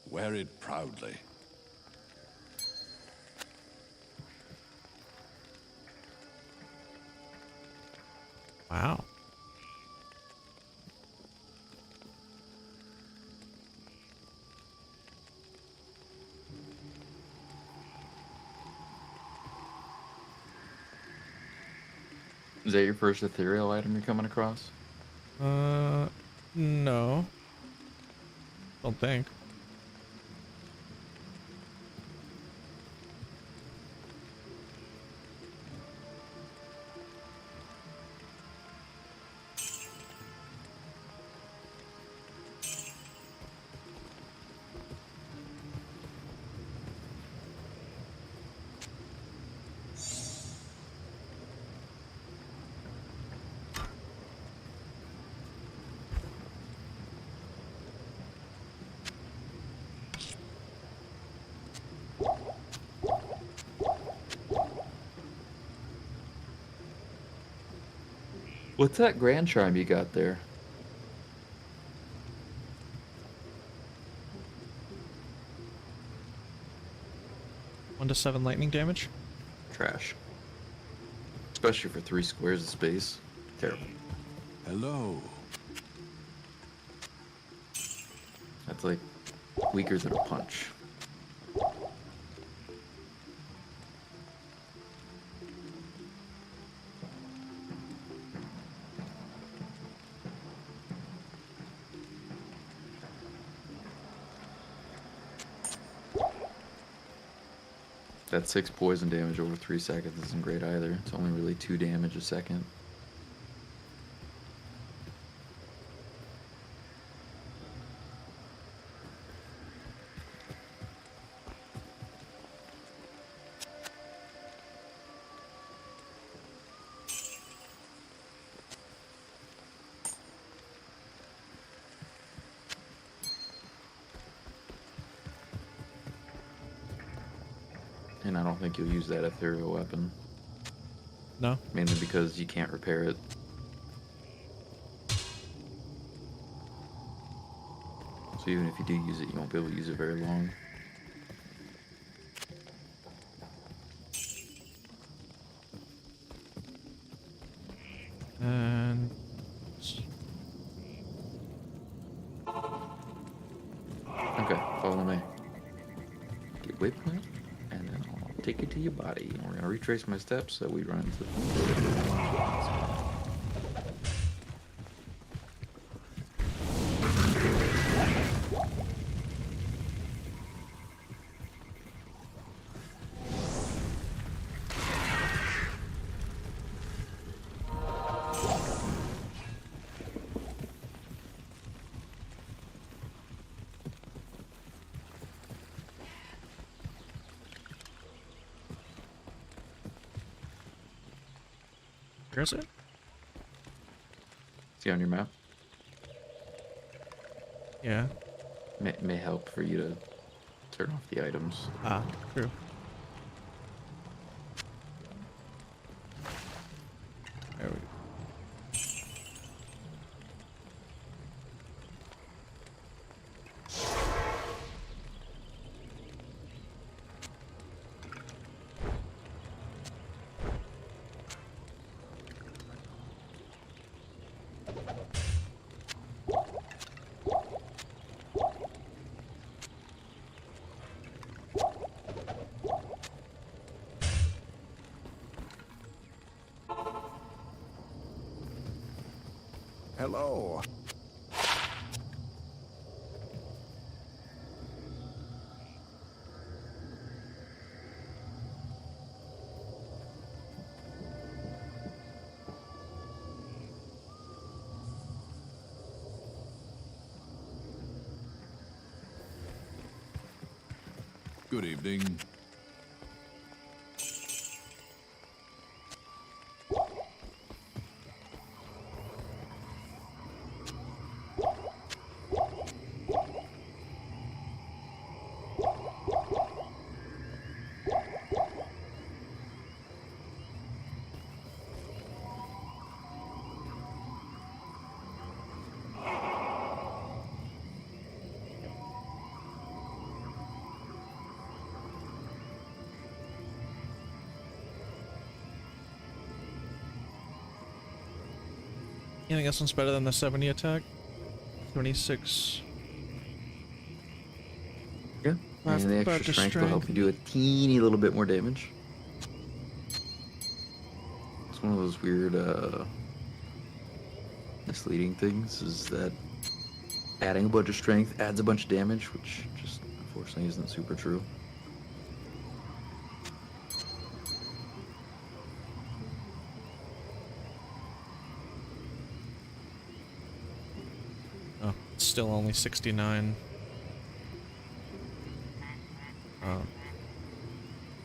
wear it proudly. Wow. Is that your first ethereal item you're coming across? No. Don't think. What's that grand charm you got there? One to 7 lightning damage. Trash. Especially for 3 squares of space. Terrible. Hello. That's like weaker than a punch. That 6 poison damage over 3 seconds isn't great either. It's only really 2 damage a second. And I don't think you'll use that ethereal weapon. No. Mainly because you can't repair it. So even if you do use it, you won't be able to use it very long. And Okay, follow me. Get waypoint, and then I'll take you to your body. And we're gonna retrace my steps so we run into the Where is it? See on your map? Yeah. May help for you to turn off the items. Ah, true. There we go. Hello. Good evening. You think this one's better than the 70 attack? 26. Yeah. And the Back extra to strength will help you do a teeny little bit more damage. It's one of those weird, misleading things, is that adding a bunch of strength adds a bunch of damage, which just unfortunately isn't super true. Oh, it's still only 69.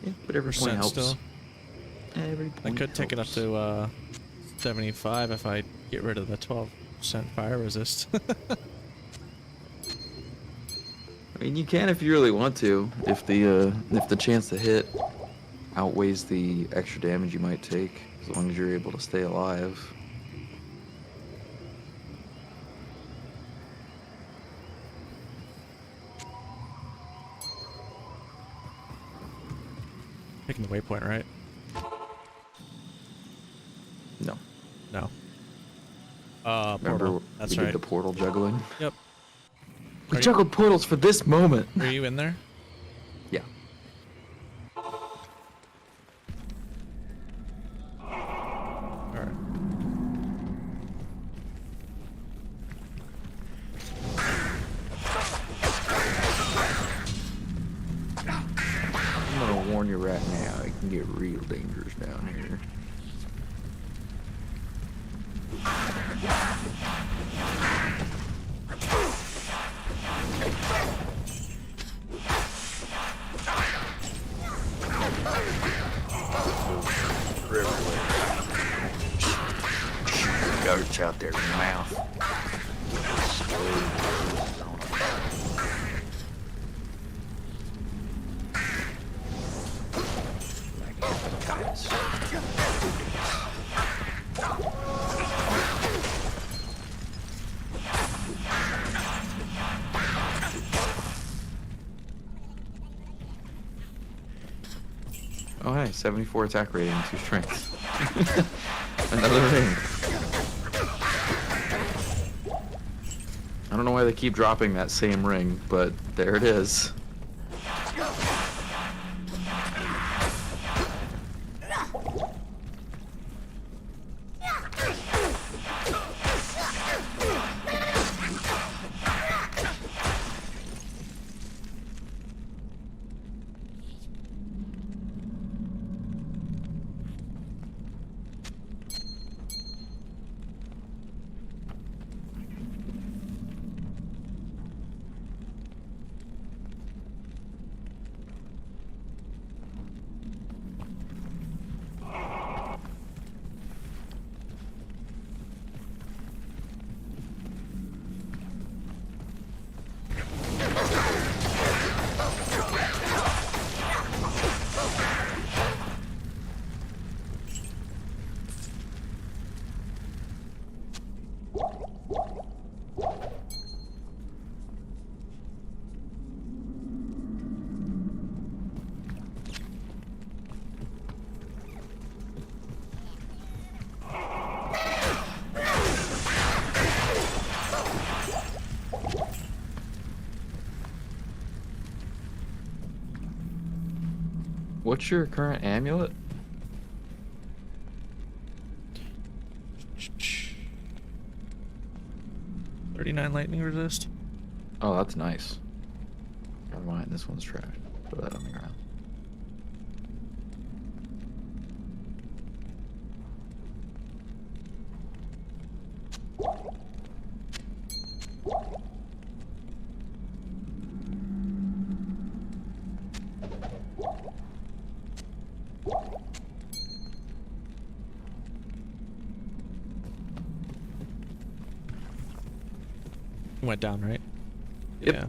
Yeah, but every point Percent helps. still. Every I point could take it up helps. to 75 if I get rid of the 12% fire resist. I mean, you can if you really want to. If the chance to hit outweighs the extra damage you might take, as long as you're able to stay alive. Picking the waypoint, right? No. No. Remember Portal. That's we did right. the portal juggling? Yep. We Are you- juggled portals for this moment. Are you in there? Yeah. Alright. I'm gonna warn you right now, it can get real dangerous down here. Darts out there in your mouth. Oh hey, 74 attack rating, 2 strength. Another ring. I don't know why they keep dropping that same ring, but there it is. What's your current amulet? Ch- 39 lightning resist. Oh, that's nice. Never mind, this one's trash. Throw that on the ground. Went down, right? Yep. Yeah.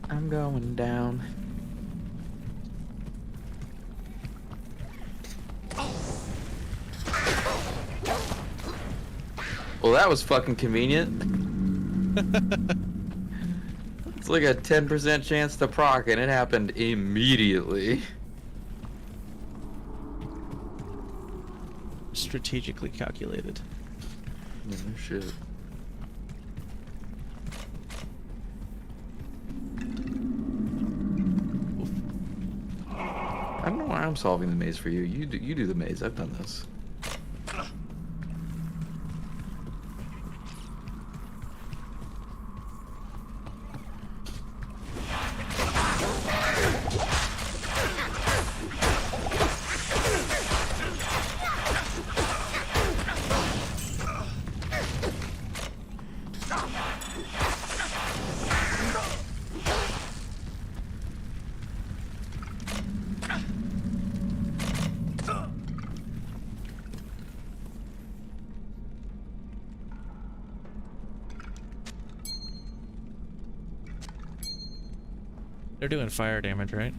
I'm going down. Well, that was fucking convenient. It's like a 10% chance to proc, and it happened immediately. Strategically calculated. Yeah, no shit. I don't know why I'm solving the maze for you. You do the maze. I've done this. They're doing fire damage, right?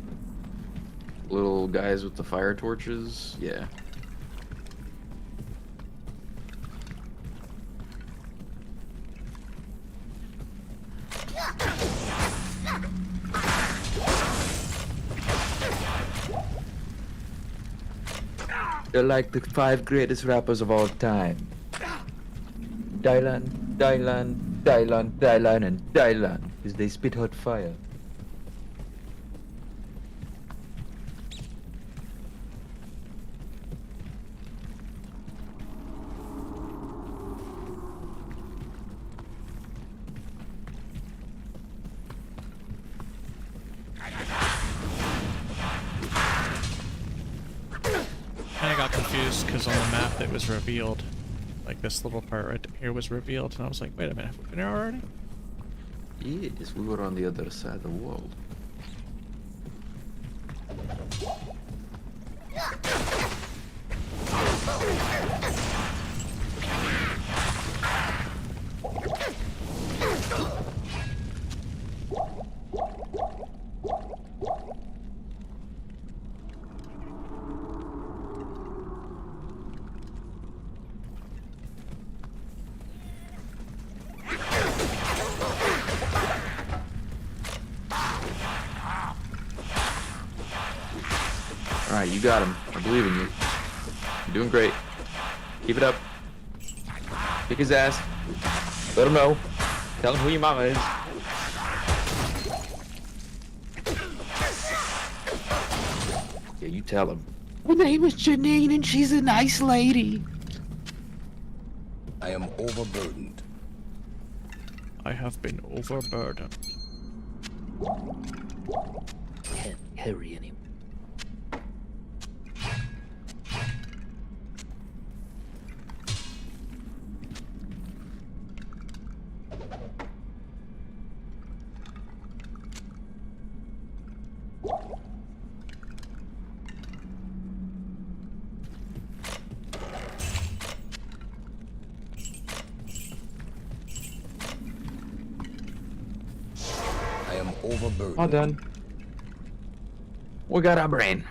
Little guys with the fire torches. Yeah. They're like the 5 greatest rappers of all time. Dylan, Dylan, Dylan, Dylan, and Dylan, because they spit hot fire. I got confused because on the map that was revealed, like this little part right here was revealed, and I was like, wait a minute, have we been here already? Yes, we were on the other side of the world. Alright, you got him. I believe in you. You're doing great. Keep it up. Kick his ass. Let him know. Tell him who your mama is. Yeah, you tell him. Her name is Janine and she's a nice lady. I am overburdened. I have been overburdened. Can't carry anymore. I am overburdened. All done. We got our brain.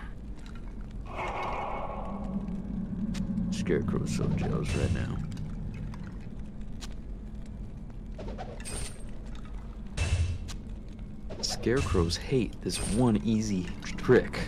Scarecrow's so jealous right now. Scarecrows hate this one easy trick.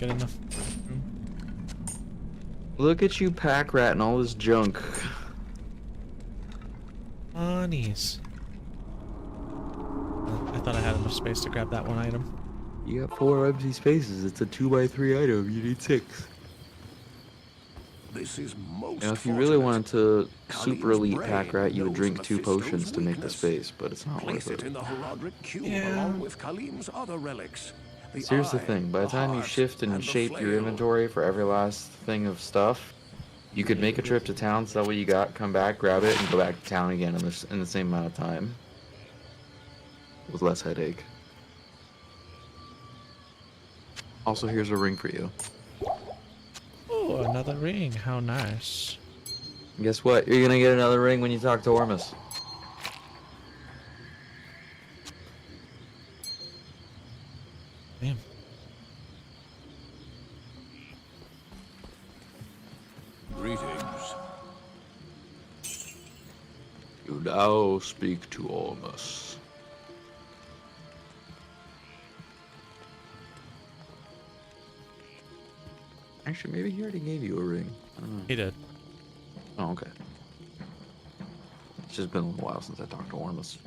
get enough. Look at you, pack rat, and all this junk. Monies. I thought I had enough space to grab that one item. You got 4 empty spaces. It's a 2x3 item. You need 6. This is most Now, if you really wanted to super Khalim's elite brain pack rat, you would knows drink 2 Mephisto's potions to make the weakness. space, but it's not Place worth it it. in the Horadric cube Yeah. along with Khalim's other relics. The So here's the eye, thing, by the time you heart, shift and the shape your flail. inventory for every last thing of stuff, you could make a trip to town, sell what you got, come back, grab it, and go back to town again in the same amount of time. With less headache. Also, here's a ring for you. Oh, another ring. How nice. And guess what? You're gonna get another ring when you talk to Ormus. Damn. Greetings. You now speak to Ormus. Actually, maybe he already gave you a ring. I don't know. He did. Oh, okay. It's just been a little while since I talked to Ormus.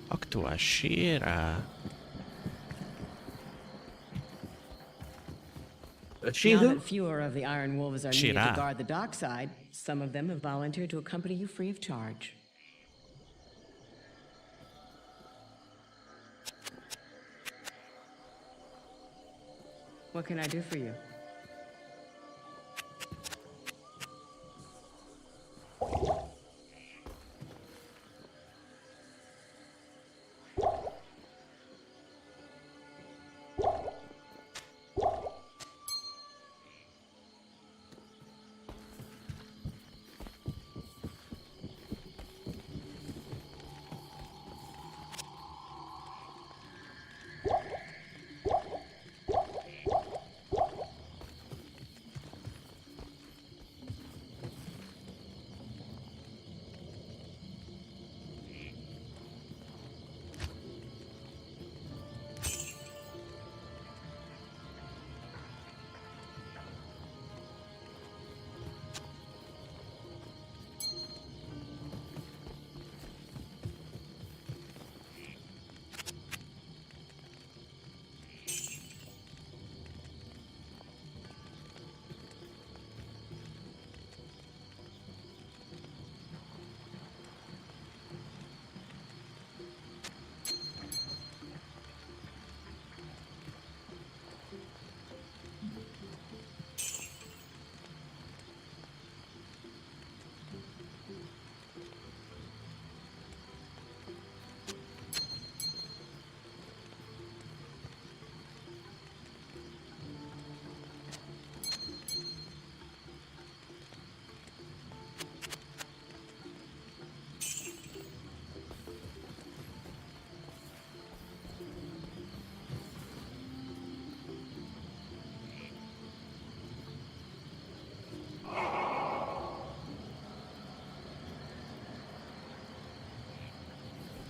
Talk to Ashira. Now that fewer of the Iron Wolves are needed Shira. to guard the dock side, some of them have volunteered to accompany you free of charge. What can I do for you?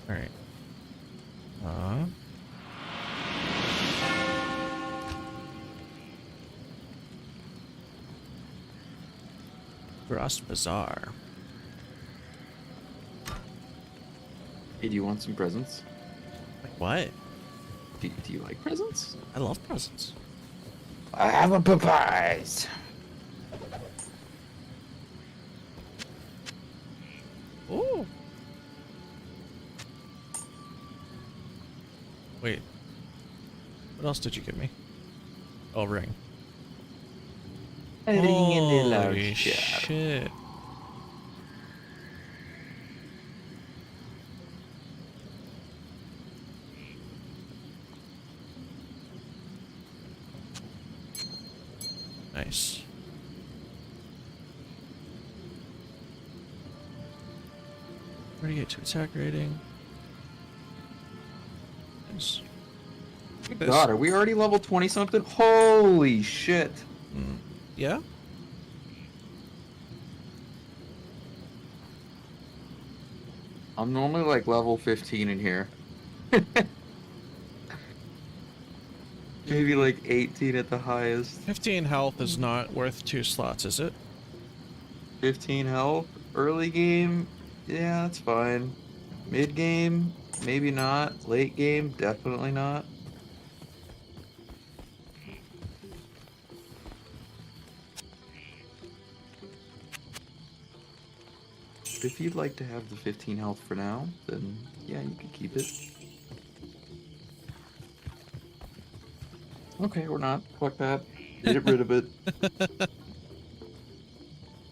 All right. Frost Bazaar. Hey, do you want some presents? Like what? Do you like presents? I love presents. I have a Popeyes. Ooh. Wait. What else did you give me? Oh, ring. Holy shit. Nice. Where do you get to attack rating? Nice. God, are we already level 20 something? Holy shit. Yeah? I'm normally like level 15 in here. Maybe like 18 at the highest. 15 health is not worth 2 slots, is it? 15 health. Early game, yeah, that's fine. Mid game, maybe not. Late game, definitely not. But if you'd like to have the 15 health for now, then yeah, you can keep it. Okay, we're not. Fuck that. Get rid of it.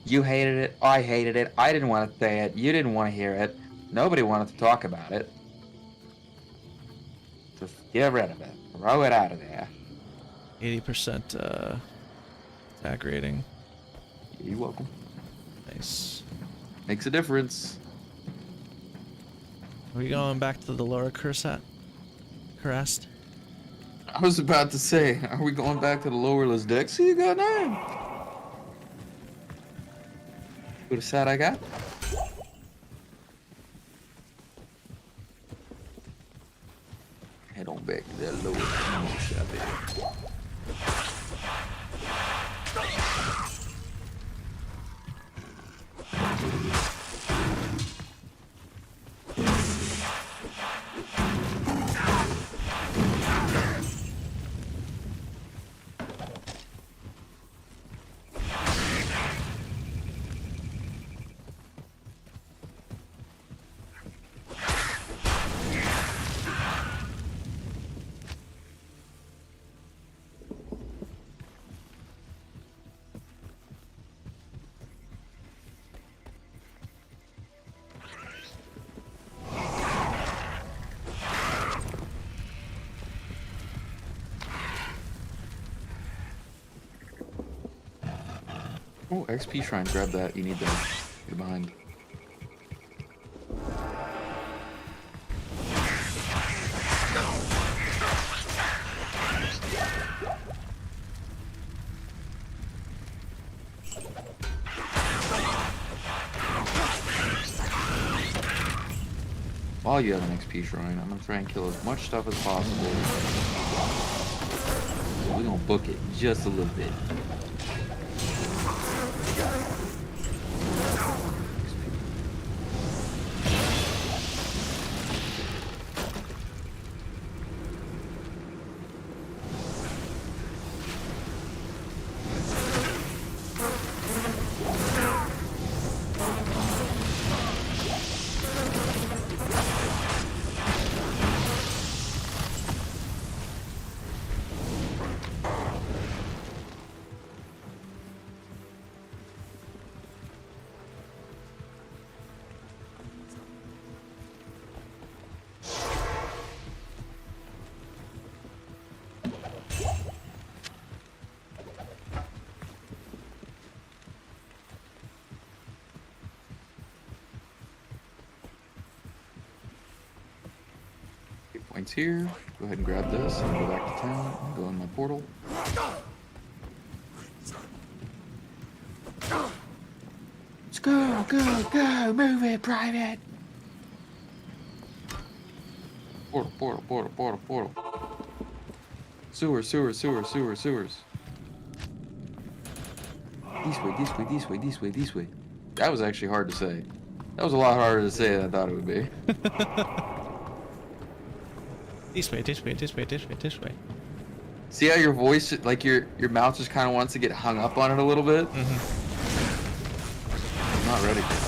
You hated it. I hated it. I didn't want to say it. You didn't want to hear it. Nobody wanted to talk about it. Just get rid of it. Throw it out of there. 80% attack rating. You're welcome. Nice. Makes a difference. Are we going back to the lower Crest? I was about to say, are we going back to the lowerless deck? See you got nine. What a set I got. Head on back to that lower shop there. Oh, XP shrine, grab that. You need that. You're behind. While you have an XP shrine, I'm gonna try and kill as much stuff as possible. So we're gonna book it just a little bit. Points here. Go ahead and grab this and go back to town and go in my portal. Let's go, go, go, move it, private. Portal, portal, portal, portal, portal. Sewers, sewers, sewers, sewers, sewers. This way, this way, this way, this way, this way. That was actually hard to say. That was a lot harder to say than I thought it would be. This way, this way, this way, this way, this way. See how your voice, like your mouth just kind of wants to get hung up on it a little bit? Mm-hmm. I'm not ready for that.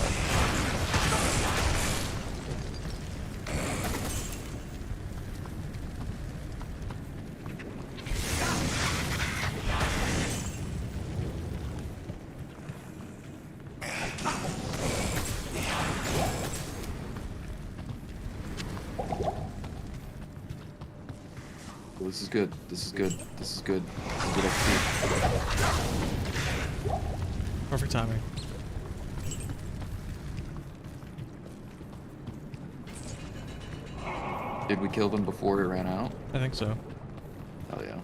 Oh, this is good. This is good. This is good. This is good XP. Perfect timing. Did we kill them before it ran out? I think so. Oh yeah.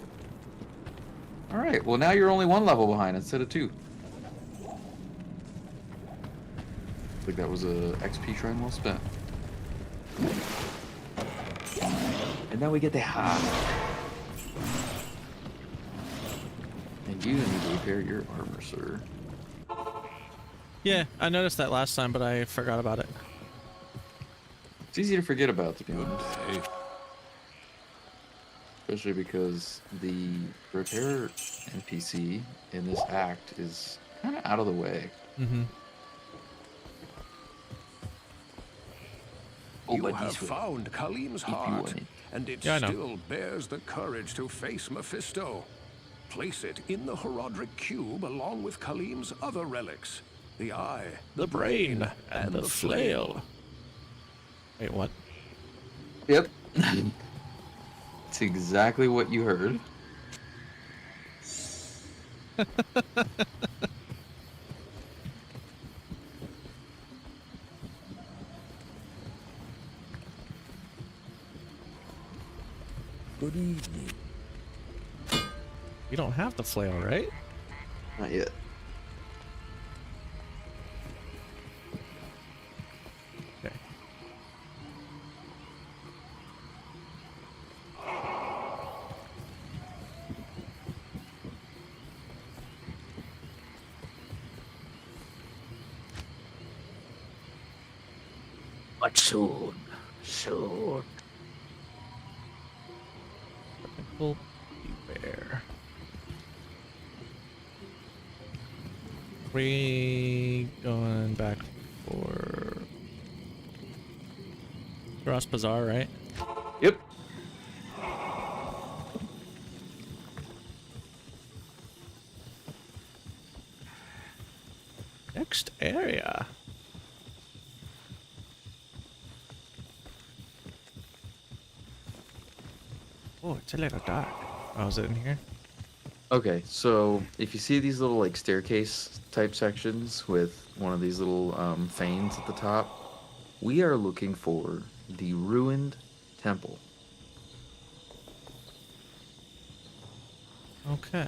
Alright, well now you're only 1 level behind instead of 2. I think that was a XP shrine well spent. And now we get the hat. And you need to repair your armor, sir. Yeah, I noticed that last time, but I forgot about it. It's easy to forget about, to be honest. Hey, Especially because the repair NPC in this act is kind of out of the way. Mm-hmm. Oh, You but have this way. found Kalim's If you heart, want it. and it Yeah, I know. still bears the courage to face Mephisto. Place it in the Horodric cube along with Kalim's other relics. The eye, The brain and the flail. Wait, what? Yep. It's exactly what you heard. Good evening. You don't have the flail, right? Not yet. Okay. But soon, soon. Technical beware. We going back for Ross Bazaar, right? Yep. Next area. Oh, it's a little dark. Oh, is it in here? Okay, so if you see these little like staircase type sections with one of these little fanes at the top, we are looking for the ruined temple. Okay.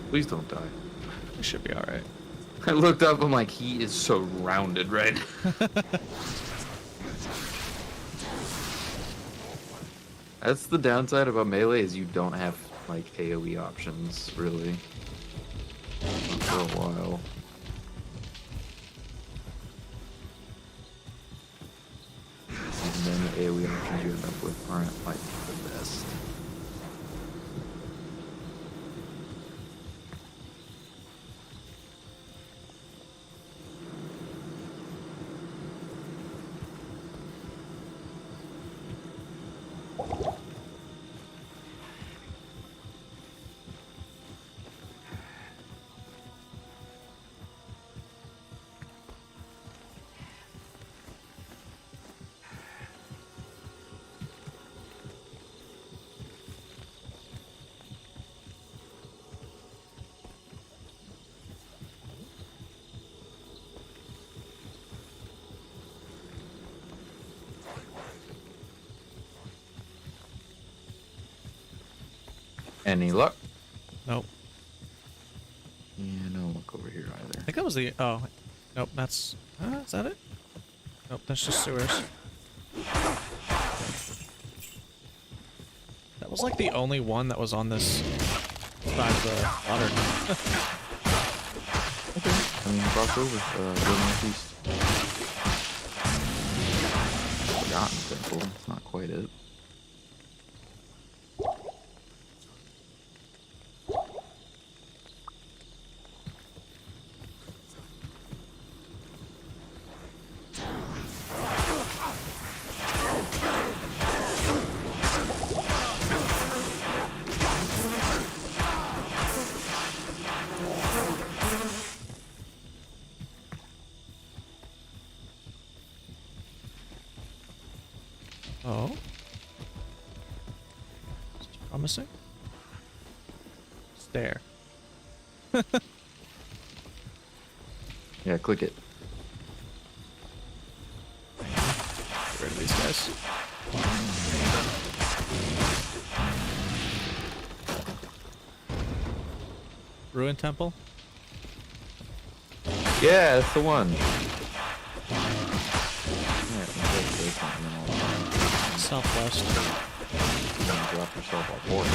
Please don't die. It should be alright. I looked up, I'm like, he is so rounded, right? That's the downside about melee is you don't have like AoE options really. Not for a while. And then the AoE options you end up with aren't like the best. Any luck? Nope. Yeah, no luck over here I either. think that was the. Oh, nope. That's. Is that it? Nope. That's just sewers. That was like the only one that was on this side of the water. Okay. I mean, cross over. Go northeast. Forgotten temple. It's not quite it. Promising. Stare. Yeah, click it. Get rid of these guys. Ruin Temple? Yeah, that's the one. Southwest. Drop yourself off board.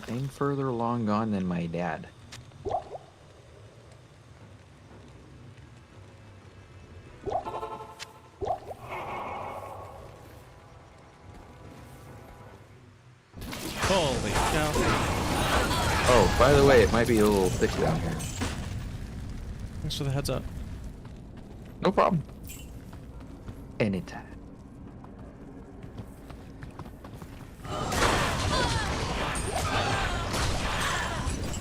I'm further along gone than my dad. Holy cow. Oh, by the way, it might be a little thick down here. Thanks for the heads up. No problem. Anytime.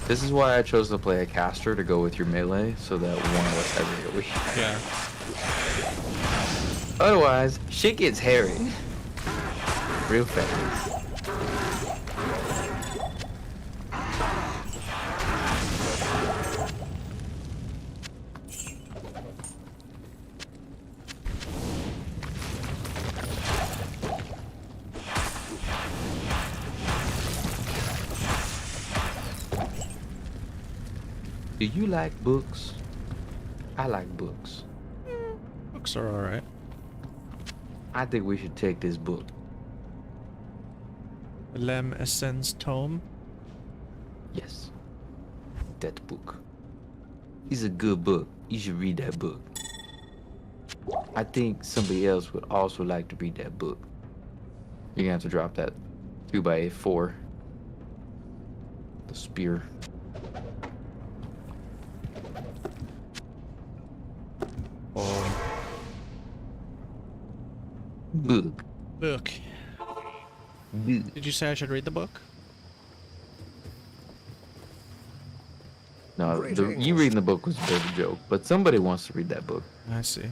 This is why I chose to play a caster to go with your melee, so that one of us has AoE. Yeah. Otherwise, shit gets hairy. Real fast. Do you like books? I like books. Books are alright. I think we should take this book. Lem Essence Tome. Yes. That book. It's a good book. You should read that book. I think somebody else would also like to read that book. You're gonna have to drop that 2x4. The spear. Oh. Book. Book. Book. Did you say I should read the book? No, you reading the book was a bit of a joke, but somebody wants to read that book. I see.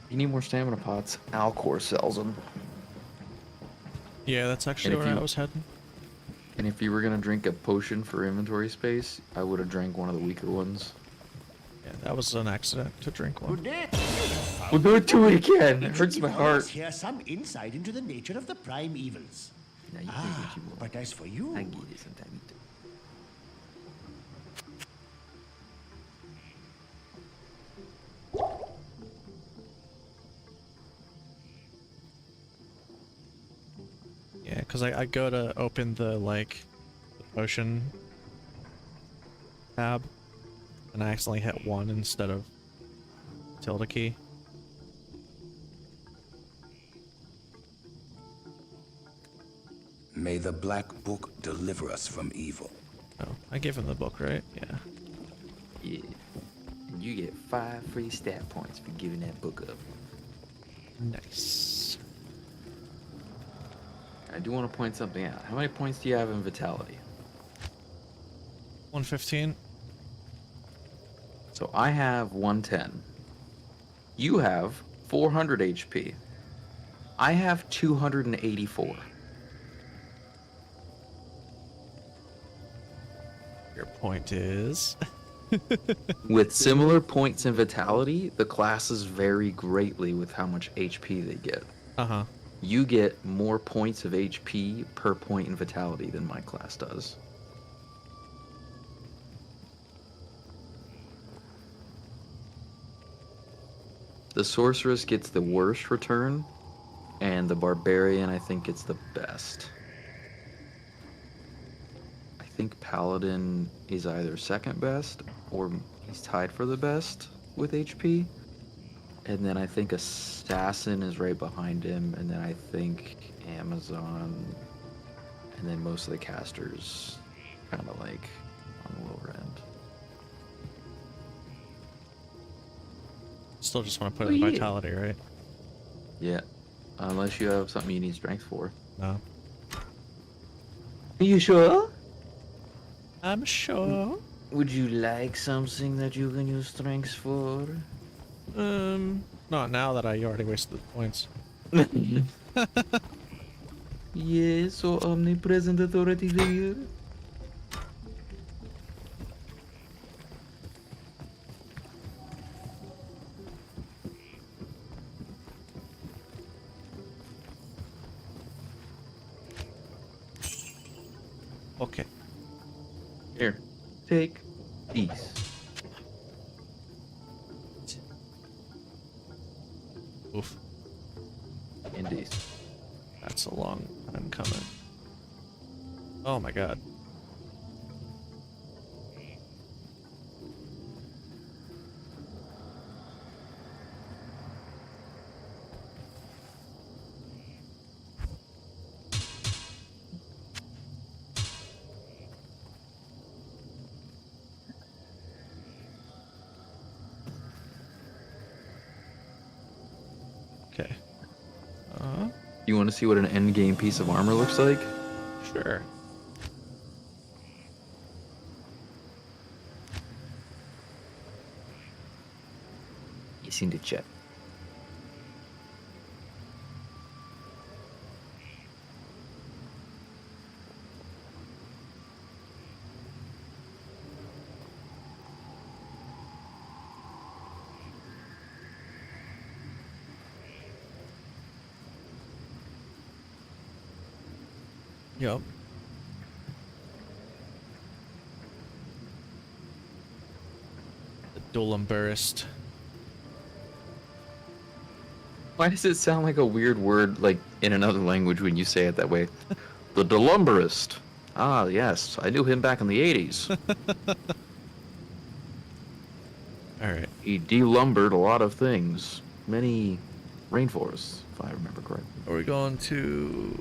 You need more stamina pots. Alcor sells them. Yeah, that's actually where I was heading. And if you were gonna drink a potion for inventory space, I would have drank one of the weaker ones. Yeah, that was an accident to drink one. Good day. We'll do it to it again. It hurts my Give heart. us here some insight into the nature of the prime evils. Now you think what you want. But as for you, I get it sometimes. Yeah, because I go to open the, like, the potion tab, and I accidentally hit 1 instead of tilde key. May the Black Book deliver us from evil. Oh, I gave him the book, right? Yeah. Yeah. And you get 5 free stat points for giving that book up. Nice. I do want to point something out. How many points do you have in Vitality? 115. So I have 110. You have 400 HP. I have 284. Your point is... With similar points in Vitality, the classes vary greatly with how much HP they get. Uh-huh. You get more points of HP per point in Vitality than my class does. The sorceress gets the worst return, and the barbarian I think gets the best. I think paladin is either second best or he's tied for the best with HP. And then I think assassin is right behind him, and then I think Amazon, and then most of the casters kind of like on the lower end. Still just want to put it in yeah. vitality, right? Yeah, unless you have something you need strength for. No. Are you sure? I'm sure. Would you like something that you can use strength for? Not now that I already wasted the points. Yes, so omnipresent authority figure. Okay. Here, take these. Oof. And these. That's a long time coming. Oh my god. Okay. You want to see what an end game piece of armor looks like? Sure. You seem to check. Yep. The Dolumburist. Why does it sound like a weird word, like in another language when you say it that way? The Delumberist. Ah, yes, I knew him back in the 80s. Alright. He delumbered a lot of things. Many rainforests, if I remember correctly. Are we going to...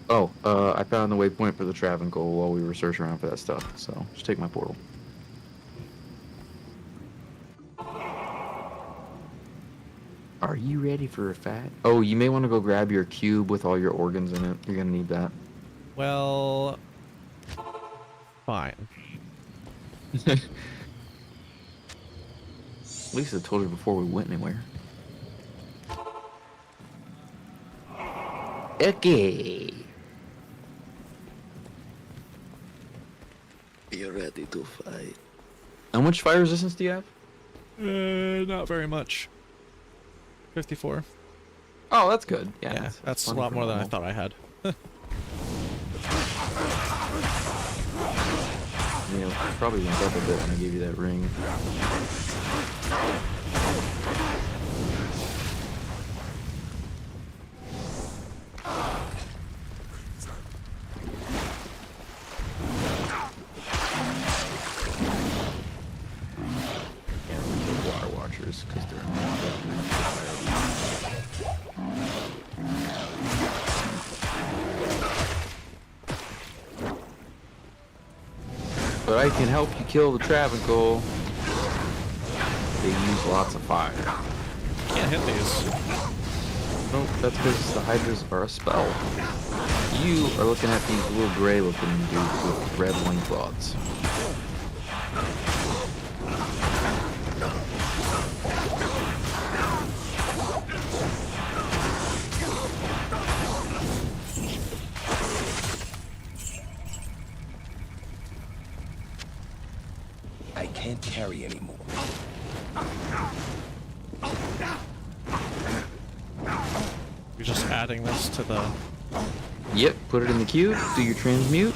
Oh, I found the waypoint for the Travancore while we were searching around for that stuff, so just take my portal. Are you ready for a fight? Oh, you may want to go grab your cube with all your organs in it. You're gonna need that. Well... Fine. At least I told you before we went anywhere. Okay. You're ready to fight. How much fire resistance do you have? Not very much. 54. Oh, that's good. Yeah, Yeah, that's a plenty lot for more than I normal. thought I had. Yeah, probably went up a bit when I gave you that ring. Yeah, the water watchers, because they're But I can help you kill the Travancore. They use lots of fire. Can't hit these. Nope, that's because the Hydras are a spell. You are looking at these little gray looking dudes with red loincloths. I can't carry anymore. You're just adding this to the... Yep, put it in the cube, do your transmute.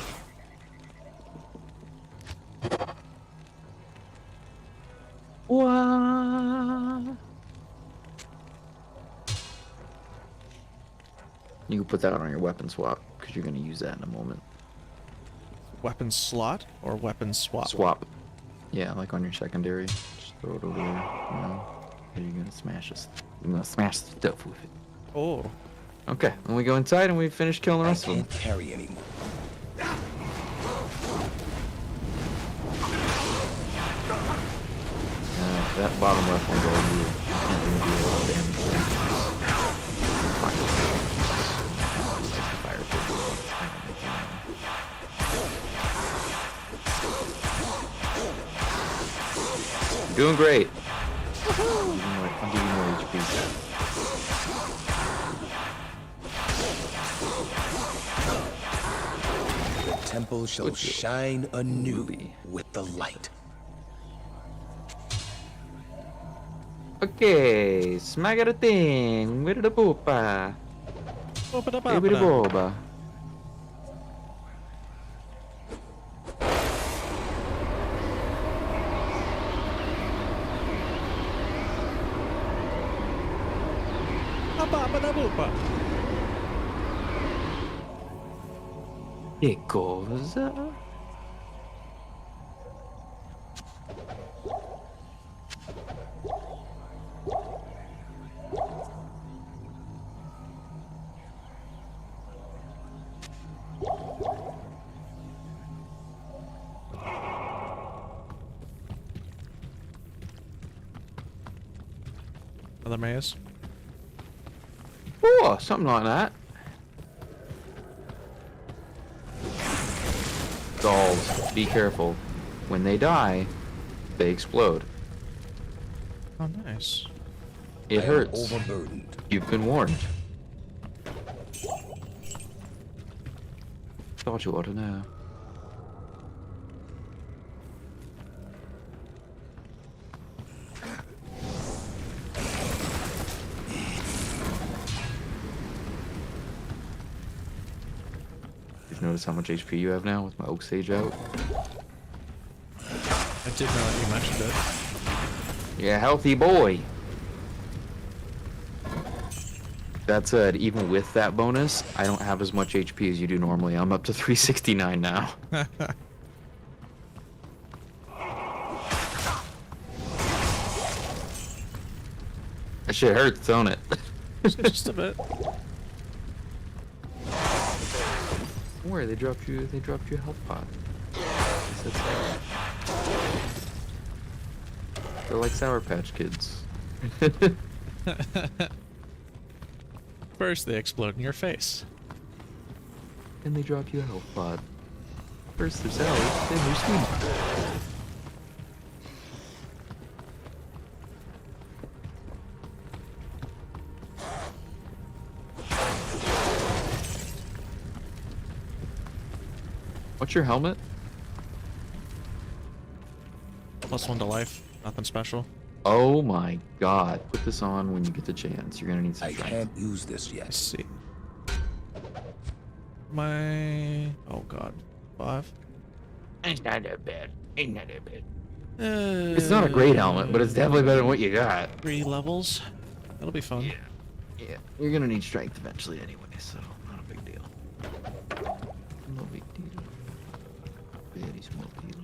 Wah. You can put that on your weapon swap because you're going to use that in a moment. Weapon slot or weapon swap? Swap. Yeah, like on your secondary. Just throw it over there. You know, and you're going to smash this. You're going to smash stuff with it. Oh. Okay, and we go inside and we finish killing the I rest of them. can't carry anymore. That bottom left one's all you. Can't really do a lot of damage there. Fire You're doing great. I'll give you more HP. The temple shall shine anew with the light. Okay, smack at a thing. With the poopa. With the boba. Che cosa? Another maze. Oh, something like that. Dolls, be careful. When they die, they explode. Oh, nice. It I am hurts. overburdened. You've been warned. Thought you ought to know. Notice how much HP you have now with my oak sage out? I did know that you mentioned it. Yeah, healthy boy. That said, even with that bonus, I don't have as much HP as you do normally. I'm up to 369 now. That shit hurts, don't it? Just a bit. Don't worry, they dropped you a health pot. They said so. They're like Sour Patch Kids. First they explode in your face. And they drop you a health pod. First they're sour, then they're sweet. What's your helmet? +1 to life. Nothing special. Oh my god. Put this on when you get the chance. You're gonna need some I strength. can't use this Let's yet. see. My... Oh god. 5? It's not that bad. Ain't not that bad. It's not a great helmet, but it's definitely better than what you got. 3 levels. That'll be fun. Yeah. You're gonna need strength eventually anyway, so not a big deal. No big deal. Very small deal.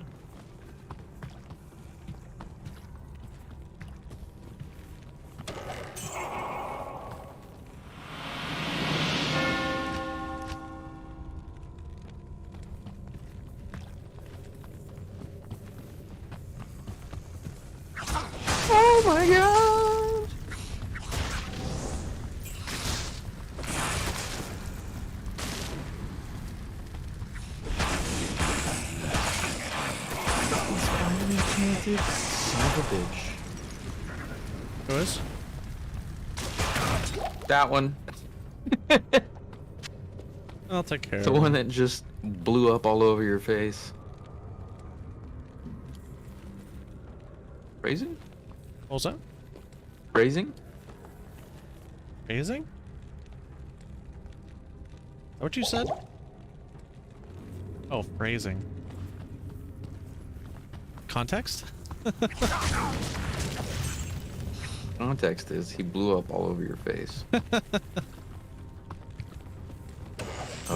Oh my god! Son of a bitch. Who is? That one. I'll take care The of it. one that just blew up all over your face. Phrasing? What was that? Phrasing? Phasing? What you said? Oh, phrasing. Context? Context is he blew up all over your face.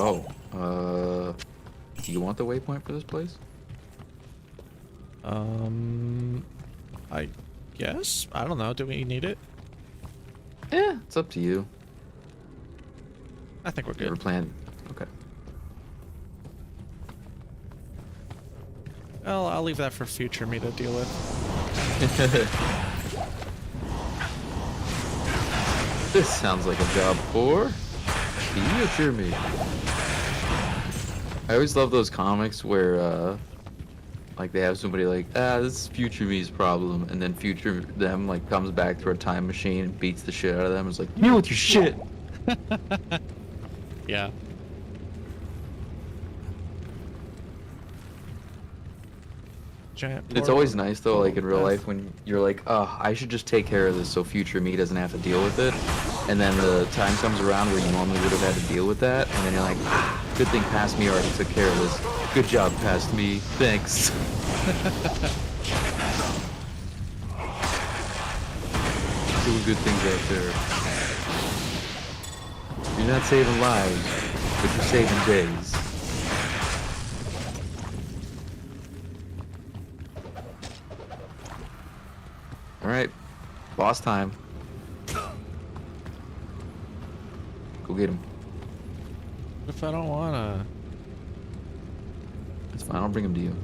Oh, do you want the waypoint for this place? I guess. I don't know. Do we need it? Yeah, it's up to you. I think we're You ever good. plan? Okay. Well, I'll leave that for future me to deal with. This sounds like a job for future me. I always love those comics where, like they have somebody like, this is future me's problem, and then future them like comes back through a time machine and beats the shit out of them. It's like, deal with your shit. Yeah. Giant It's portal. always nice though, like in real Death. life, when you're like, oh, I should just take care of this so future me doesn't have to deal with it. And then the time comes around where you normally would have had to deal with that, and then you're like, good thing past me already took care of this. Good job, past me. Thanks. Doing good things out there. You're not saving lives, but you're saving days. Alright, boss time. Go get him. What if I don't wanna? It's fine, I'll bring him to you.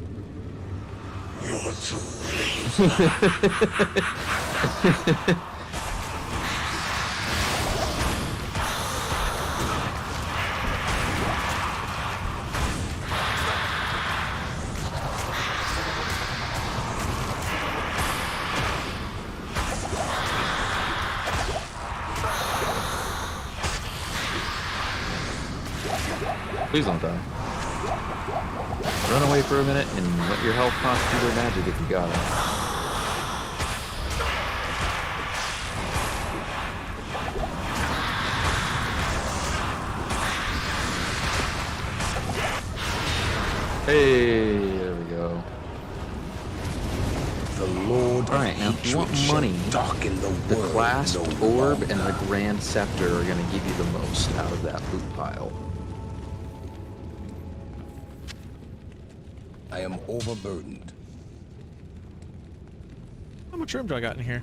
Please don't die. Run away for a minute and let your health cost you their magic if you got it. Hey, there we go. The Lord Alright, now if you want money, darken the the world clasped no orb longer. and the grand scepter are going to give you the most out of that loot pile. I am overburdened. How much room do I got in here?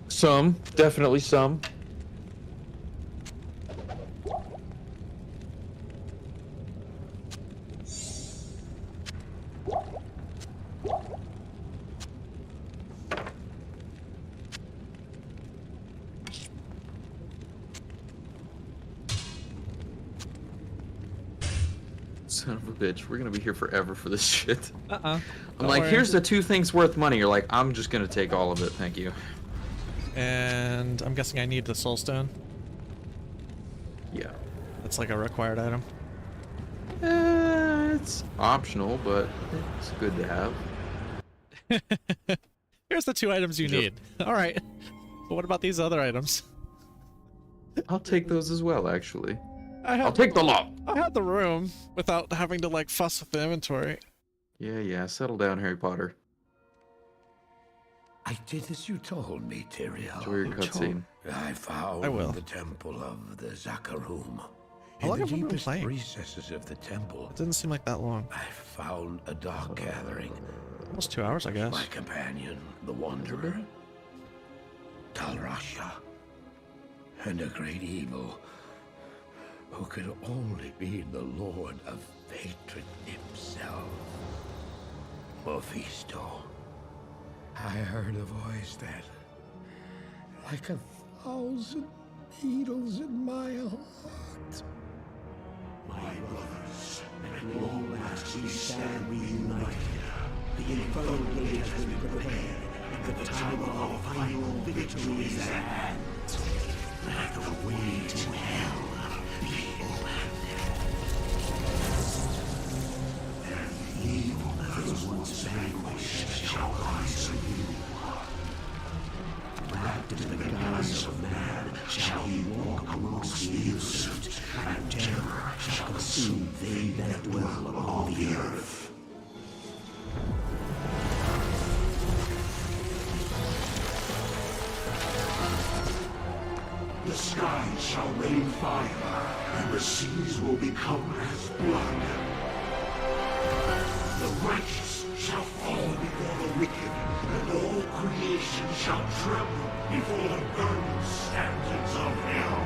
Some, definitely some. Son of a bitch, we're gonna be here forever for this shit. Uh-uh. I'm like, here's the 2 things worth money. You're like, I'm just gonna take all of it, thank you. And I'm guessing I need the soul stone. Yeah. That's like a required item. It's optional, but it's good to have. Here's the 2 items you Yep. need. All right. But what about these other items? I'll take those as well, actually. I'll I'll take the lot. I had the room without having to like fuss with the inventory. Yeah, settle down, Harry Potter. I did as you told me, Tyrael. Enjoy your cutscene. I found I will. the temple of the Zakarum. How long In have the we been deepest playing? recesses of the temple, It didn't seem like that long. I found a dark gathering. Almost 2 hours, I guess. My companion, the Wanderer, Talrasha, and a great evil who could only be the Lord of Hatred himself, Mephisto. I heard a voice that, like 1,000 needles in my heart. My brothers, at long last we stand reunited. The infernal gate has been prepared, and the time of our final victory is at hand. Let the way to hell be opened. And the evil that was once vanquished shall rise anew. Wrapped in the guise of man, shall he walk amongst the innocent, and terror shall consume they that dwell upon the earth. The shall rain fire, and the seas will become as blood. The righteous shall fall before the wicked, and all creation shall tremble before the burning standards of hell.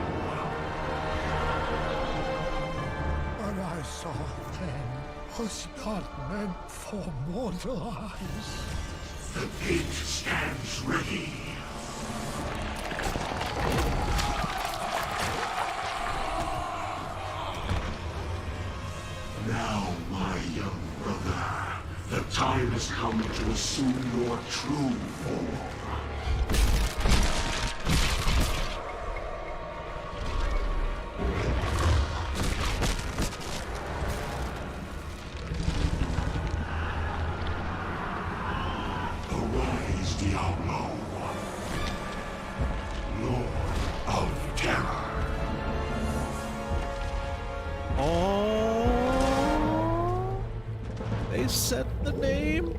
What I saw then was not meant for mortal eyes. The gate stands ready. Now, my young brother, the time has come to assume your true form. Arise, Diablo, Lord of Terror. Oh, they said the name.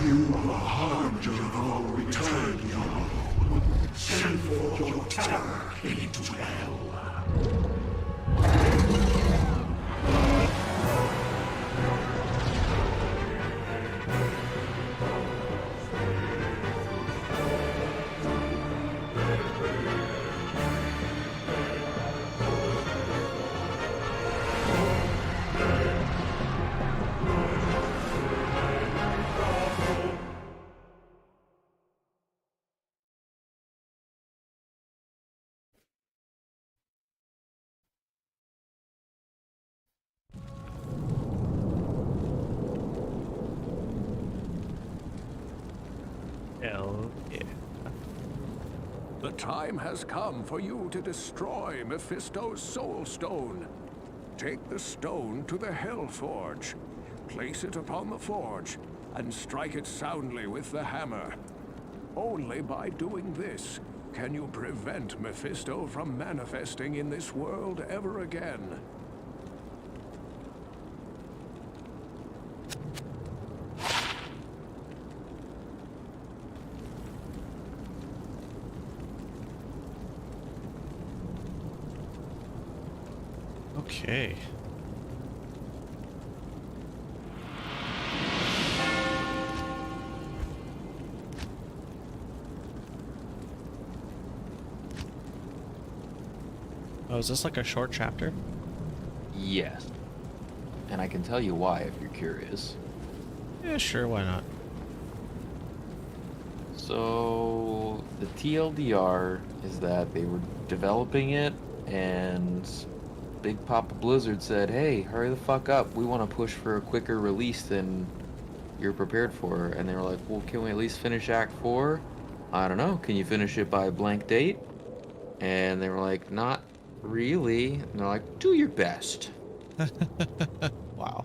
You are the harbinger of our return, Diablo. Send forth your terror into hell. Hell yeah. The time has come for you to destroy Mephisto's Soul Stone. Take the stone to the Hell Forge. Place it upon the forge, and strike it soundly with the hammer. Only by doing this can you prevent Mephisto from manifesting in this world ever again. Okay. Oh, is this like a short chapter? Yes. And I can tell you why if you're curious. Yeah, sure, why not? So, the TLDR is that they were developing it, and Big Papa Blizzard said, hey, hurry the fuck up. We want to push for a quicker release than you're prepared for. And they were like, well, can we at least finish Act 4? I don't know. Can you finish it by a blank date? And they were like, not really. And they're like, do your best. Wow.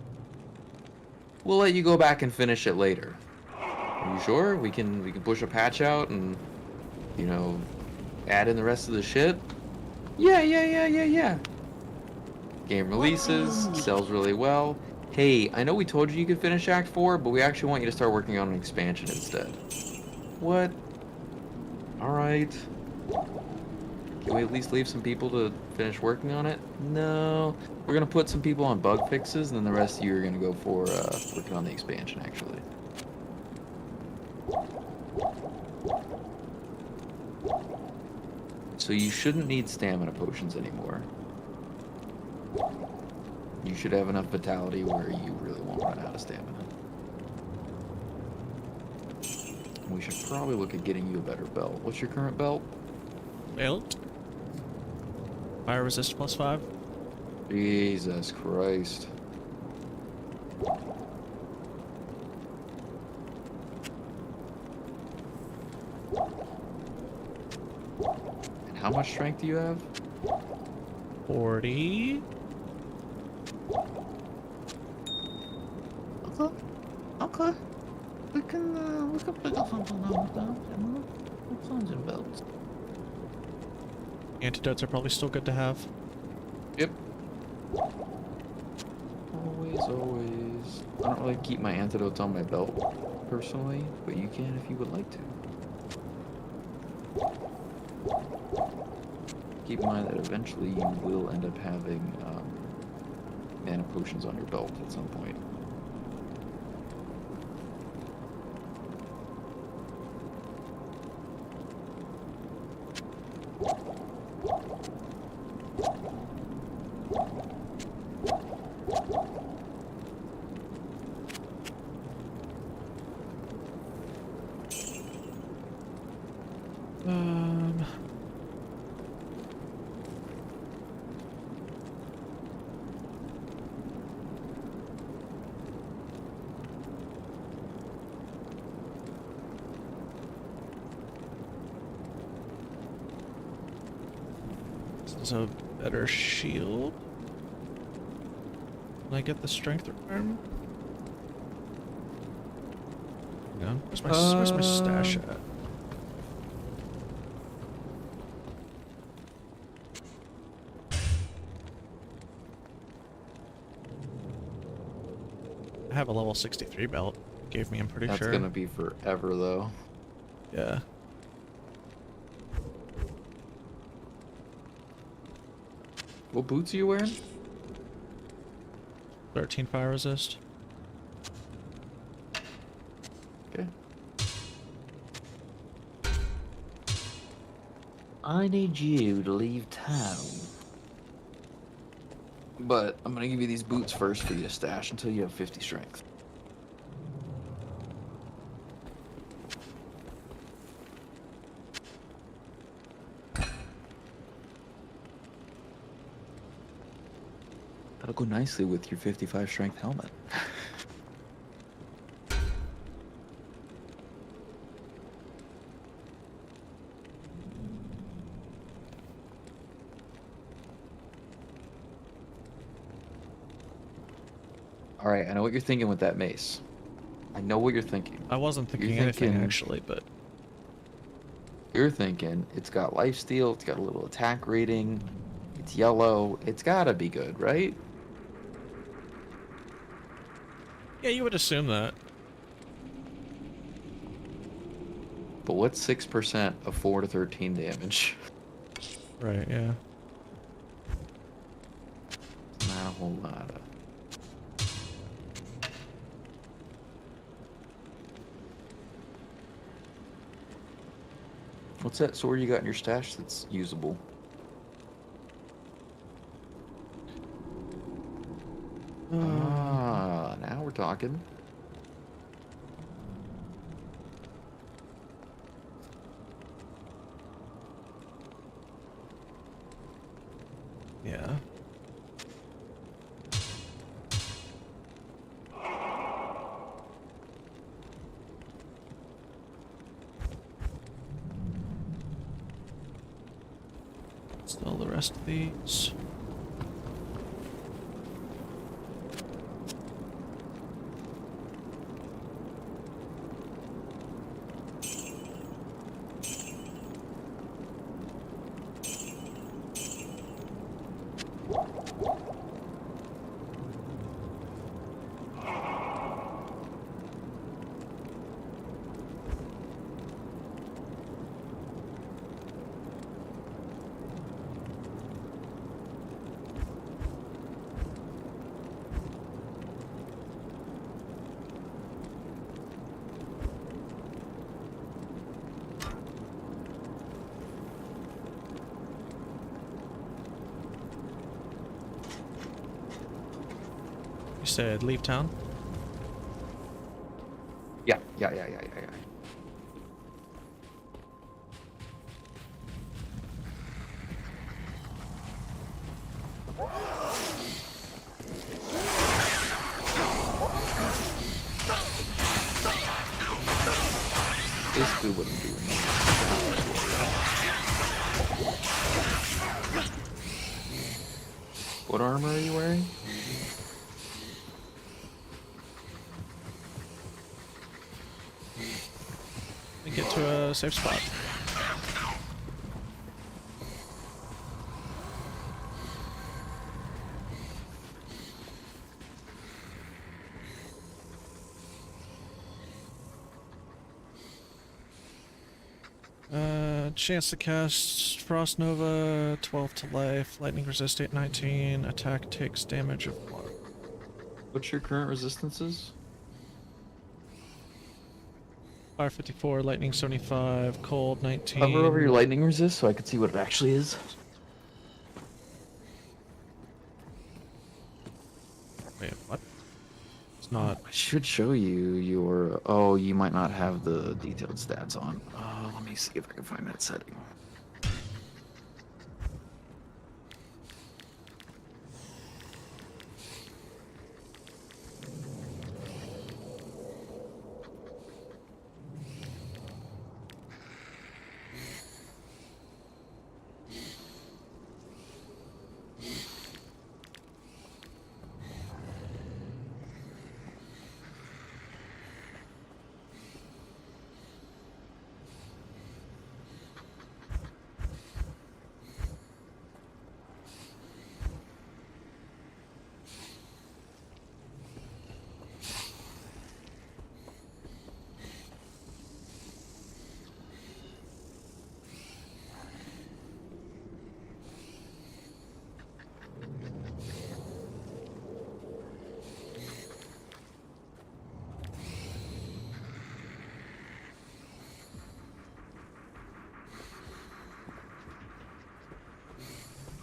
We'll let you go back and finish it later. Are you sure? We can push a patch out and, you know, add in the rest of the shit? Yeah. Game releases, sells really well. Hey, I know we told you could finish Act 4, but we actually want you to start working on an expansion instead. What? Alright. Can we at least leave some people to finish working on it? No. We're gonna put some people on bug fixes, and then the rest of you are gonna go for working on the expansion, actually. So you shouldn't need stamina potions anymore. You should have enough vitality where you really won't run out of stamina. We should probably look at getting you a better belt. What's your current belt? Belt? Fire resist +5? Jesus Christ. And how much strength do you have? 40? Okay. We can pick up something like that. What sounds in belts? Antidotes are probably still good to have. Yep. Always, always. I don't really keep my antidotes on my belt, personally, but you can if you would like to. Keep in mind that eventually you will end up having mana potions on your belt at some point. This is a better shield. Can I get the strength requirement? Yeah. Where's my stash at? I have a level 63 belt. Gave me, I'm pretty sure. That's gonna be forever, though. Yeah. What boots are you wearing? 13 fire resist. Okay. I need you to leave town. But I'm gonna give you these boots first for you to stash until you have 50 strength. That'll go nicely with your 55 strength helmet. Alright, I know what you're thinking with that mace. I know what you're thinking. I wasn't thinking You're anything thinking- actually, but You're thinking, it's got lifesteal, it's got a little attack rating, it's yellow, it's gotta be good, right? yeah, you would assume that. But what's 6% of 4 to 13 damage? Right, yeah. Not a whole lot of... What's that sword you got in your stash that's usable? Ah, now we're talking. Yeah. Still the rest of these. You said leave town? Yeah. Basically what I'm doing. What armor are you wearing? Let me get to a safe spot. Chance to cast Frost Nova, 12 to life, lightning resist 819, attack takes damage of 1. What's your current resistances? Fire 54, lightning 75, cold 19. Hover over your lightning resist so I can see what it actually is. Wait, what? It's not. I should show you your... Oh, you might not have the detailed stats on. Let me see if I can find that setting.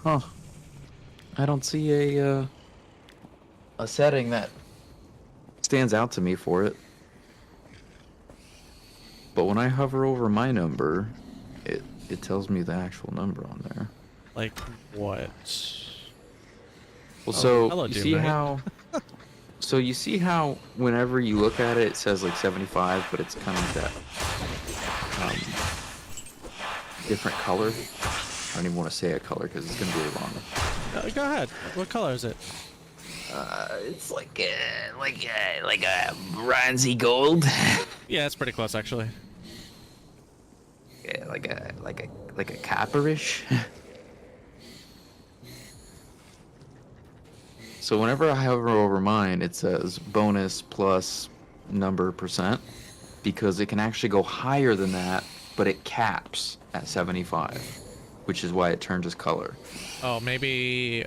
Huh. I don't see a setting that stands out to me for it. But when I hover over my number, it tells me the actual number on there. Like, what? Well, so hello, you Doom see Knight. how... So you see how whenever you look at it, it says like 75, but it's kind of that different color. I don't even want to say a color because it's gonna be wrong. Go ahead. What color is it? It's like a bronzy gold. Yeah, it's pretty close actually. Yeah, like a copperish. So whenever I hover over mine, it says bonus plus number percent because it can actually go higher than that, but it caps at 75, which is why it turns its color. Oh, maybe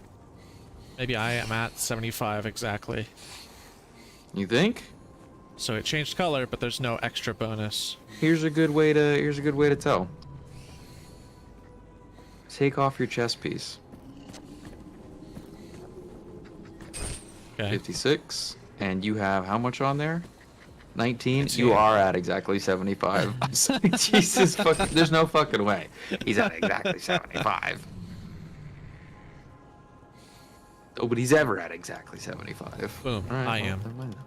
I am at 75 exactly. You think? So it changed color, but there's no extra bonus. Here's a good way to tell. Take off your chest piece. Okay. 56, and you have how much on there? 19. see. You are at exactly 75. I'm sorry, Jesus fucking. There's no fucking way. He's at exactly 75. Nobody's ever at exactly 75. Boom, All right, I well, am. never mind then.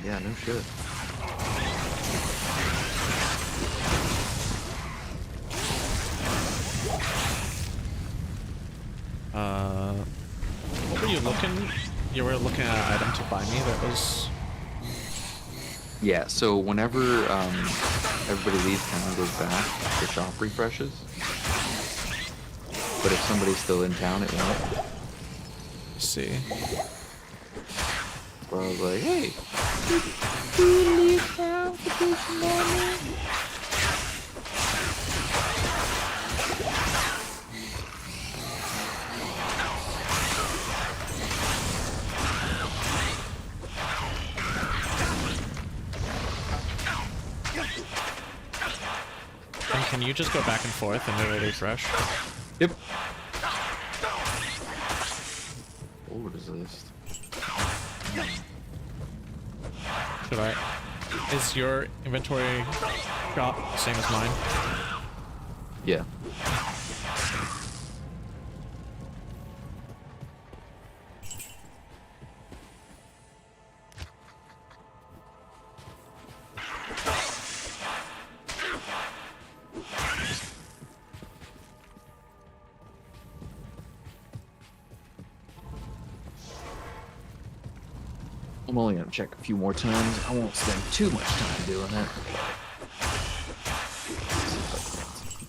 Yeah, no shit. What were you looking? You were looking at an item to buy me that was... Yeah, so whenever everybody leaves town and goes back, the shop refreshes. But if somebody's still in town, it won't. Let's see. Where I was like, hey, And can you just go back and forth and it'll refresh? yep. Oh, what is this? Should I? Is your inventory shop the same as mine? Yeah. I'm only gonna check a few more times. I won't spend too much time doing it.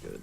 Good.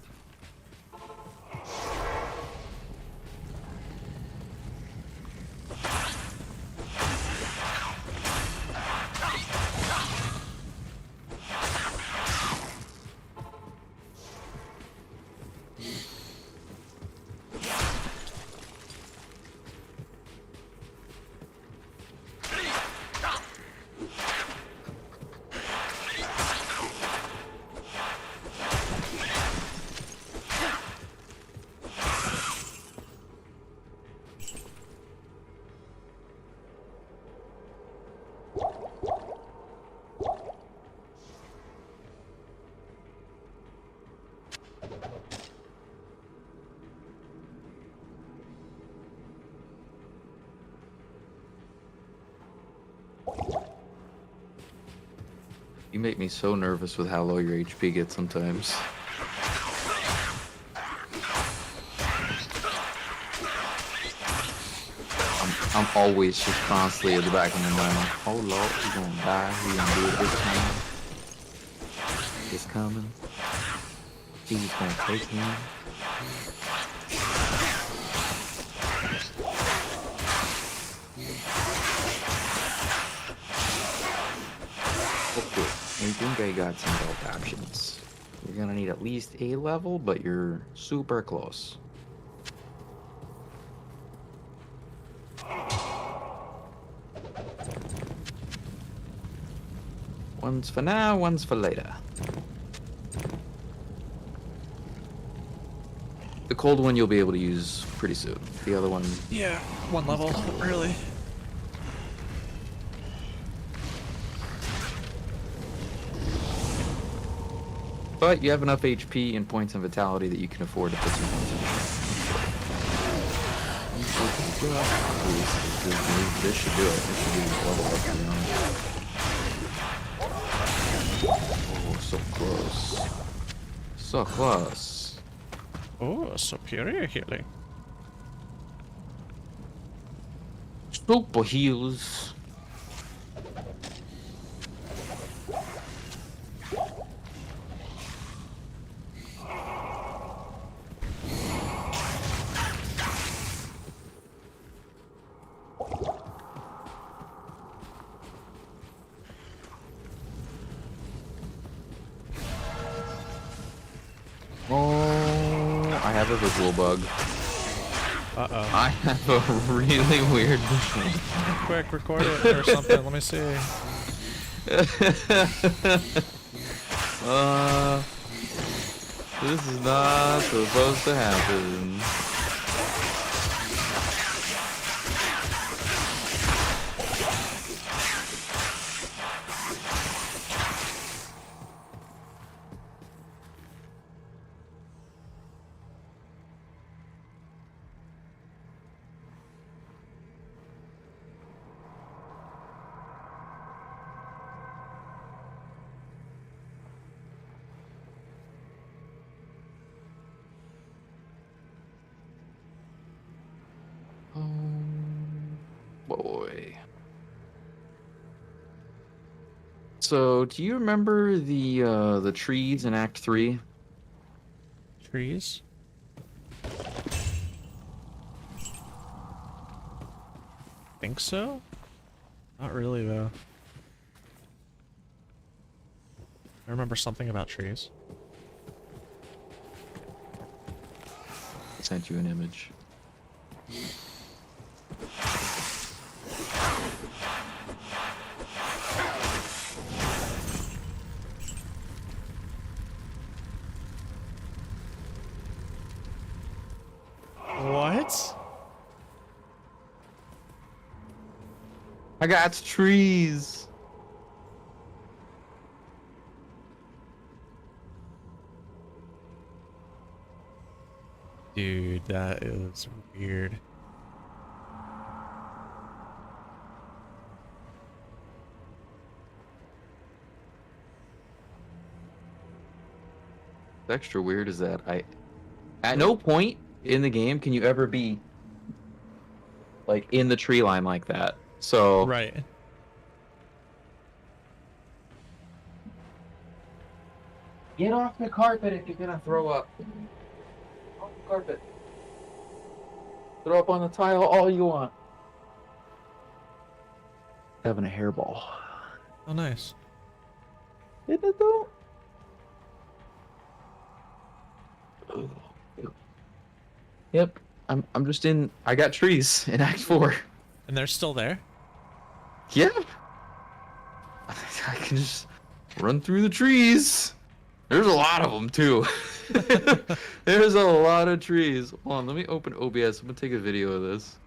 You make me so nervous with how low your HP gets sometimes. I'm always just constantly at the back of my mind like, oh lord, he's gonna die, he's gonna do it this time. It's coming. He's gonna take him. Okay, I think I got some belt options. You're gonna need at least A level, but you're super close. One's for now, one's for later. The cold one you'll be able to use pretty soon. The other one... Yeah, one level, really. But you have enough HP and points and vitality that you can afford to put some points in. This should do it. This should be level up, to be honest. Oh, so close. So close. Oh, superior healing. Super heals. Oh, I have a visual bug. Uh-oh. I have a really weird visual. Quick, record it or something. Let me see. This is not supposed to happen. Boy. So, do you remember the trees in Act 3? Trees? Think so? Not really, though. I remember something about trees. I sent you an image. What? I got trees. Dude, that is weird. What's extra weird is that at no point in the game can you ever be like in the tree line like that. So Right. get off the carpet if you're gonna throw up. Off the carpet. Throw up on the tile all you want. Having a hairball. Oh, nice. Isn't it though? Yep. I'm just in. I got trees in Act 4. And they're still there? Yeah. I can just run through the trees. There's a lot of them too. There's a lot of trees. Hold on, let me open OBS. I'm gonna take a video of this.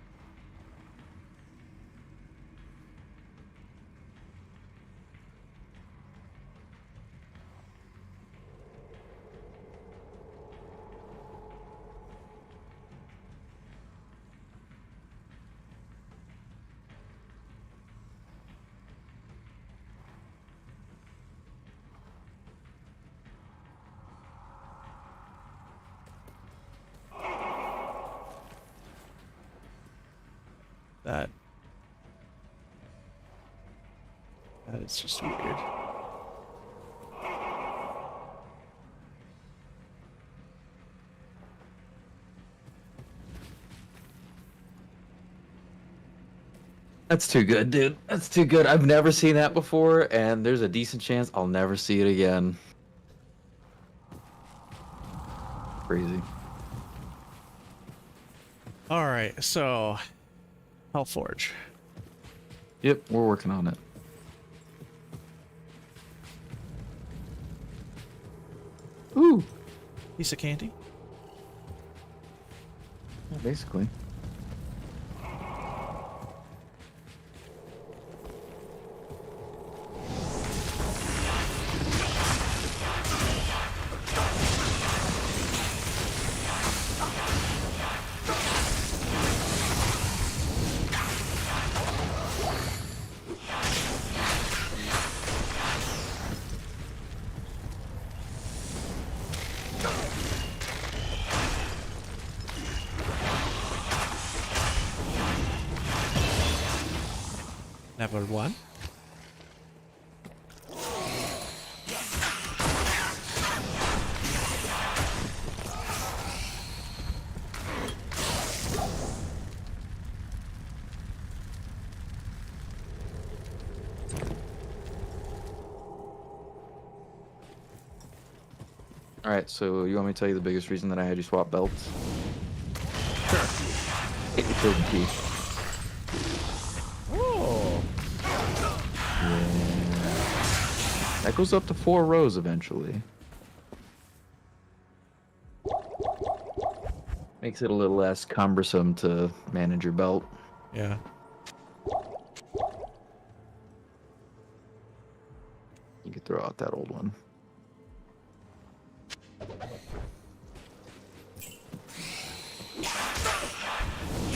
that. That is just weird. That's too good, dude. That's too good. I've never seen that before, and there's a decent chance I'll never see it again. Crazy. All right, so Hellforge. Yep, we're working on it. Ooh, Piece of candy. yeah, basically. Level 1. All right, so you want me to tell you the biggest reason that I had you swap belts? Sure. Hit the chosen key. Oh. Yeah. That goes up to 4 rows eventually. Makes it a little less cumbersome to manage your belt. Yeah. You could throw out that old one.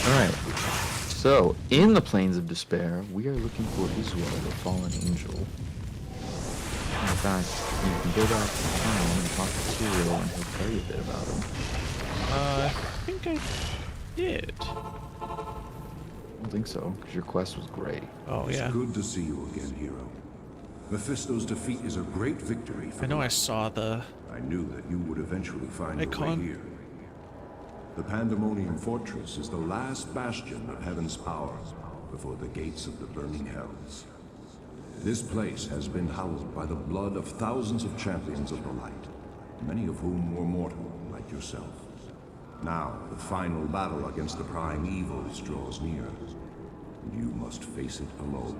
Alright. So, in the Plains of Despair, we are looking for Israel, the fallen angel. In fact, you can go back to town and talk to Cyril and he'll tell you a bit about him. I think I did. I don't think so, because your quest was great. Oh, yeah. It's good to see you again, hero. Mephisto's defeat is a great victory for I know the I saw the I knew that you would eventually find your way icon. here. The Pandemonium Fortress is the last bastion of heaven's power before the gates of the burning hells. This place has been hallowed by the blood of thousands of champions of the light, many of whom were mortal, like yourself. Now, the final battle against the prime evils draws near, and you must face it alone.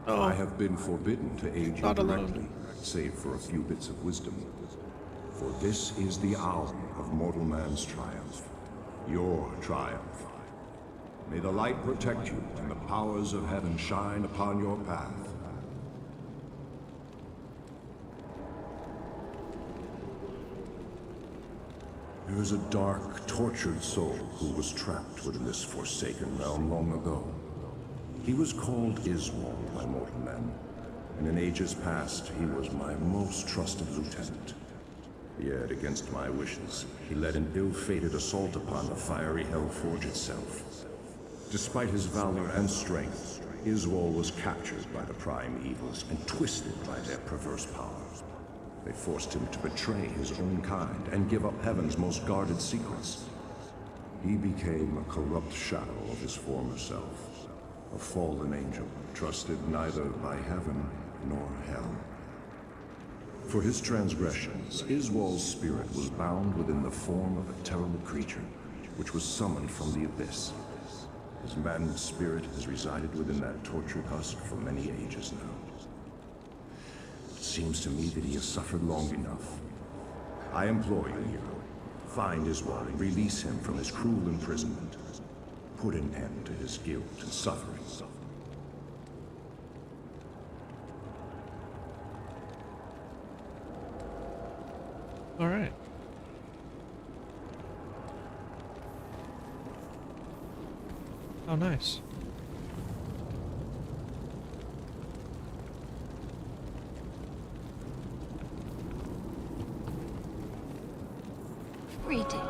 Oh, I have been forbidden to aid you Not alone. directly, save for a few bits of wisdom. For this is the hour of mortal man's triumph. Your triumph. May the light protect you and the powers of heaven shine upon your path. There is a dark, tortured soul who was trapped within this forsaken realm long ago. He was called Iswal by mortal men, and in ages past he was my most trusted lieutenant. Yet, against my wishes, he led an ill-fated assault upon the fiery Hellforge itself. Despite his valor and strength, Iswal was captured by the prime evils and twisted by their perverse powers. They forced him to betray his own kind and give up heaven's most guarded secrets. He became a corrupt shadow of his former self, a fallen angel trusted neither by heaven nor hell. For his transgressions, Iswal's spirit was bound within the form of a terrible creature, which was summoned from the abyss. His maddened spirit has resided within that tortured husk for many ages now. It seems to me that he has suffered long enough. I implore you, hero, find Iswal and release him from his cruel imprisonment. Put an end to his guilt and suffering. all right. Oh, nice. Greetings.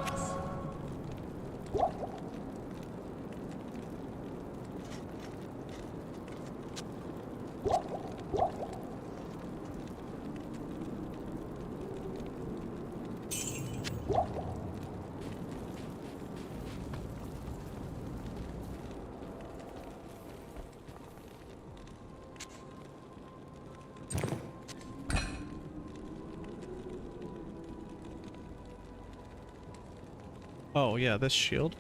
Oh yeah, this shield.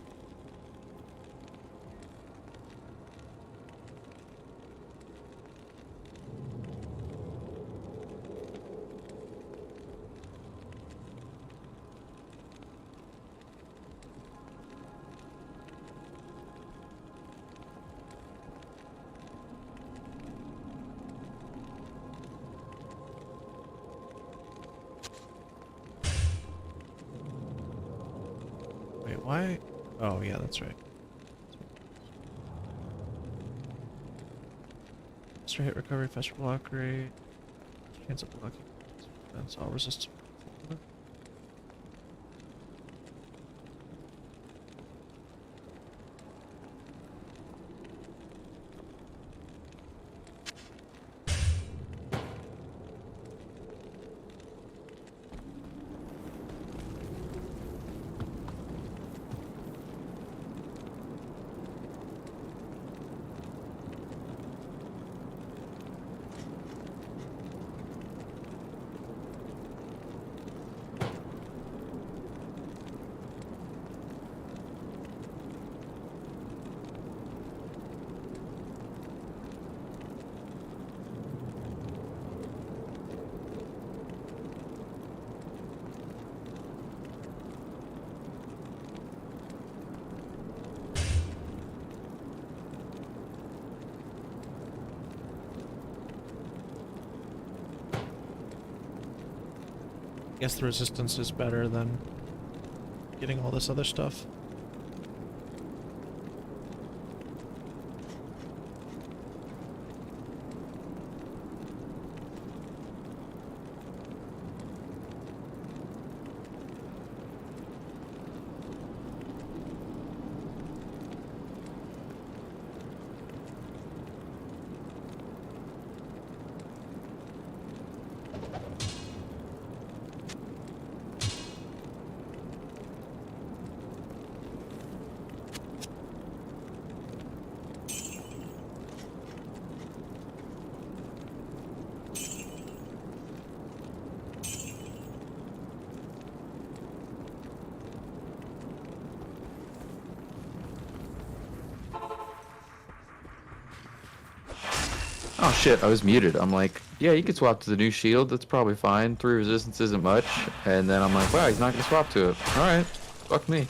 Wait, why? Oh yeah, that's right. Faster hit recovery, faster block rate, chance of blocking. That's all resistance. I guess the resistance is better than getting all this other stuff. Oh shit, I was muted. I'm like, yeah, you could swap to the new shield. That's probably fine. 3 resistance isn't much. And then I'm like, wow, he's not gonna swap to it. All right, fuck me.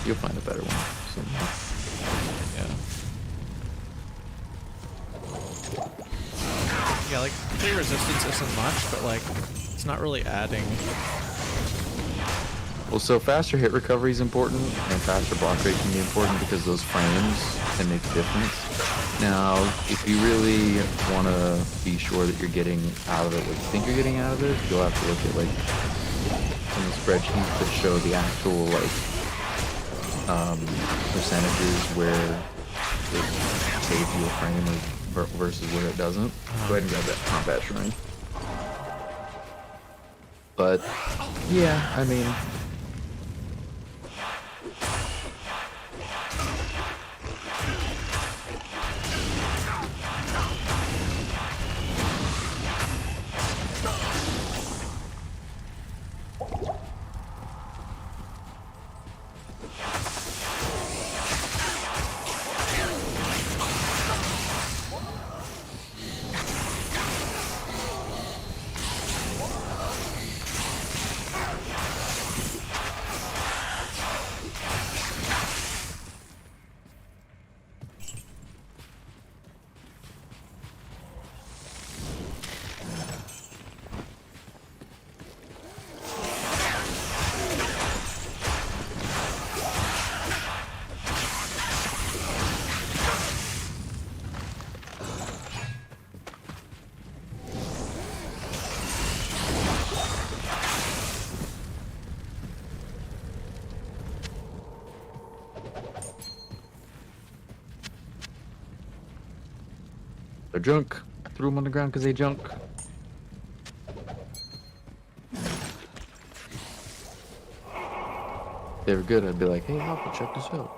You'll find a better one. Yeah. Yeah, like 3 resistance isn't much, but like it's not really adding. Well, so faster hit recovery is important, and faster block rate can be important because those frames can make a difference. Now, if you really want to be sure that you're getting out of it what you think you're getting out of it, you'll have to look at like some of the spreadsheets that show the actual like percentages where it saves you a frame versus where it doesn't. Go ahead and grab that combat shrine. But yeah, I mean. They're junk. I threw them on the ground because they junk. If they were good, I'd be like, hey, Alpha, check this out.